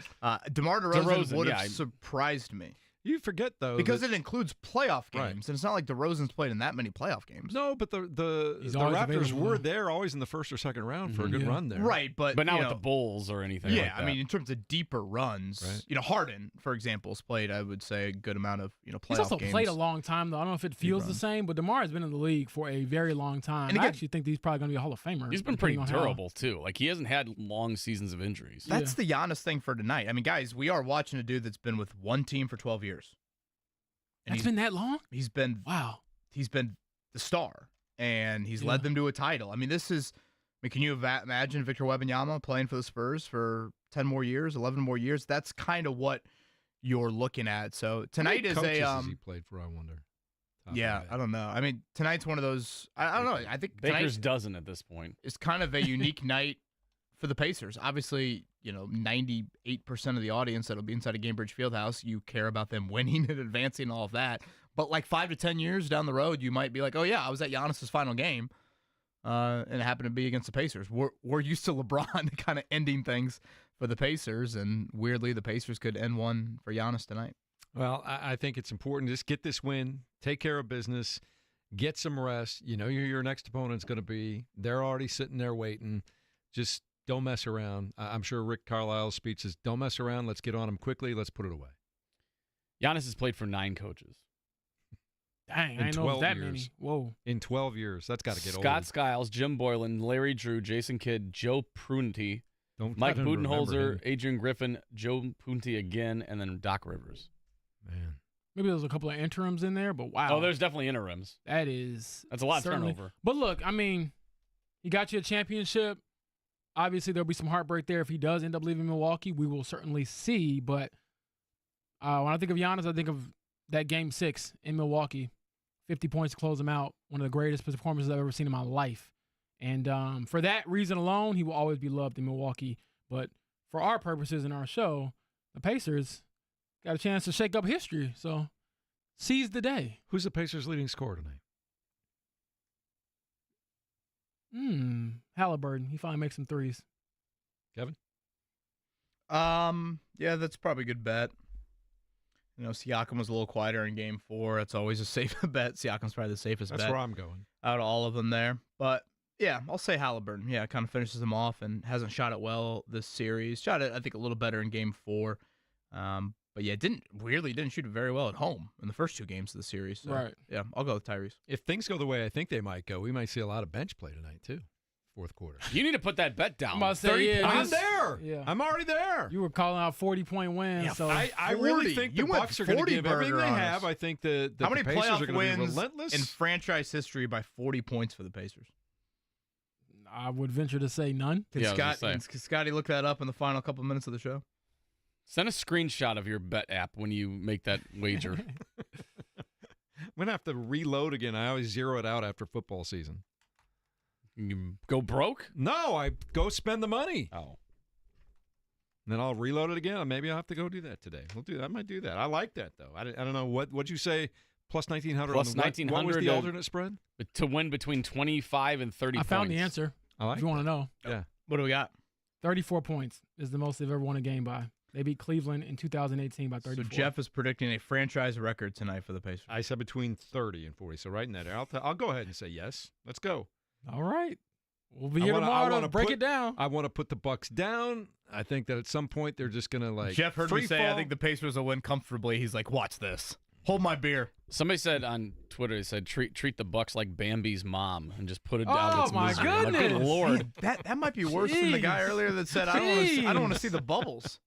DeMar DeRozan would have yeah. surprised me. You forget, though. Because that, it includes playoff games, Right. and it's not like DeRozan's played in that many playoff games. No, but the He's always Raptors available. were there always in the first or second round for a good Yeah. run there. Right, but But not you with know, the Bulls or anything yeah, like that. I mean, in terms of deeper runs, Right. you know, Harden, for example, has played, I would say, a good amount of playoff He's also games. played a long time, though. I don't know if it feels the runs. same, but DeMar has been in the league for a very long time. And I again- actually think he's probably going to be a Hall of Famer. he's been pretty depending on how- durable, too. Like, he hasn't had long seasons of injuries. That's the Giannis thing for tonight. I mean, guys, we are watching a dude that's been with one team for 12 years. And That's been that long? he's been Wow. he's been the star, and he's Yeah. led them to a title. I mean, this is. I mean, can you imagine Victor Wembanyama playing for the Spurs for 10 more years, 11 more years? That's kind of what you're looking at. So tonight is Coaches a has he played for, I wonder. Top yeah, of my I head. don't know. I mean, tonight's one of those. I don't know. I think Baker's tonight dozen at this point. is kind of a unique night for the Pacers. Obviously, 98% of the audience that'll be inside of Gainbridge Fieldhouse, you care about them winning and advancing and all of that. But like 5 to 10 years down the road, you might be like, oh, yeah, I was at Giannis's final game, and it happened to be against the Pacers. We're used to LeBron kind of ending things for the Pacers, and weirdly, the Pacers could end one for Giannis tonight. Well, I think it's important to just get this win, take care of business, get some rest. You know who your next opponent's going to be. They're already sitting there waiting. Just don't mess around. I'm sure Rick Carlisle's speech is, don't mess around. Let's get on them quickly. Let's put it away. Giannis has played for 9 coaches. Dang, In I didn't know it was 12 that years. many. Whoa. In 12 years. That's got to get Scott old. Skiles, Jim Boylan, Larry Drew, Jason Kidd, Joe Prunty, Don't Mike I don't remember Budenholzer, him. Adrian Griffin, Joe Prunty again, and then Doc Rivers. Man. Maybe there was a couple of interims in there, but wow. Oh, there's definitely interims. That's a lot of certainly- turnover. But look, I mean, he got you a championship. Obviously, there'll be some heartbreak there if he does end up leaving Milwaukee. We will certainly see. But when I think of Giannis, I think of that Game 6 in Milwaukee. 50 points to close him out. One of the greatest performances I've ever seen in my life. And for that reason alone, he will always be loved in Milwaukee. But for our purposes in our show, the Pacers got a chance to shake up history. So seize the day. Who's the Pacers' leading scorer tonight? Halliburton. He finally makes some threes. Kevin? Yeah, that's probably a good bet. Siakam was a little quieter in Game 4. That's always a safe bet. Siakam's probably the safest That's bet where I'm going. out of all of them there. But, yeah, I'll say Halliburton. Yeah, kind of finishes him off and hasn't shot it well this series. Shot it, I think, a little better in Game 4. But, yeah, didn't shoot it very well at home in the first 2 games of the series. So, Right. Yeah, I'll go with Tyrese. If things go the way I think they might go, we might see a lot of bench play tonight, too. Fourth quarter. You need to put that bet down. I'm about to say, 30 yeah, points. I'm there. Yeah. I'm already there. You were calling out 40-point wins. Yeah, so I 40. really think the You went Bucks are going to 40 give everything burger they on have. us. I think the How many Pacers playoff are going to be wins relentless. in franchise history by 40 points for the Pacers? I would venture to say none. Can Yeah, I was gonna Scott, say. can Scotty look that up in the final couple minutes of the show? Send a screenshot of your bet app when you make that wager. I'm going to have to reload again. I always zero it out after football season. You go broke? No, I go spend the money. Oh. And then I'll reload it again. Maybe I'll have to go do that today. We'll do that. I might do that. I like that, though. I don't know. What'd you say? Plus 1,900 Plus on the what? 1,900 What was the to- alternate spread? To win between 25 and 30 I found points. the answer. I like If you want to know. Yeah. What do we got? 34 points is the most they've ever won a game by. They beat Cleveland in 2018 by 34. So Jeff is predicting a franchise record tonight for the Pacers. I said between 30 and 40. So right in that area. I'll go ahead and say yes. Let's go. All right. We'll be I here wanna- I tomorrow wanna to break put- it down. I want to put the Bucks down. I think that at some point they're just going to like Jeff heard me free say I fall. think the Pacers will win comfortably. He's like, watch this. Hold my beer. Somebody said on Twitter, they said treat the Bucks like Bambi's mom and just put it down. Oh, its my misery. I'm like, good goodness. Lord. That might be worse than the guy Jeez. earlier that said I don't want to see the bubbles.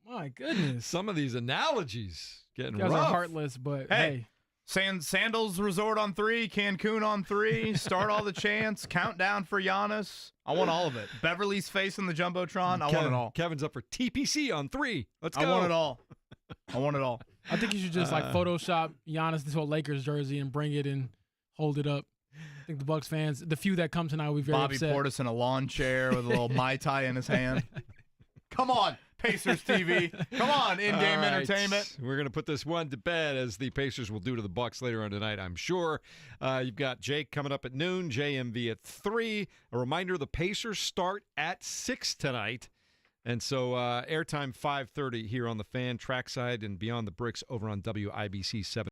My goodness. Some of these analogies getting You guys rough. are heartless, but hey. Sandals Resort on 3, Cancun on 3, start all the chants, countdown for Giannis. I want all of it. Beverly's face in the Jumbotron. I want it all. Kevin's up for TPC on 3. Let's go. I want it all. I want it all. I think you should just Photoshop Giannis into a Lakers jersey and bring it and hold it up. I think the Bucks fans, the few that come tonight, will be very upset. Bobby Portis in a lawn chair with a little Mai Tai in his hand. Come on, Pacers TV. Come on, in-game entertainment. We're going to put this one to bed, as the Pacers will do to the Bucks later on tonight, I'm sure. You've got Jake coming up at noon, JMV at 3. A reminder, the Pacers start at 6 tonight. And so airtime 5:30 here on the Fan, Trackside, and Beyond the Bricks over on WIBC 7.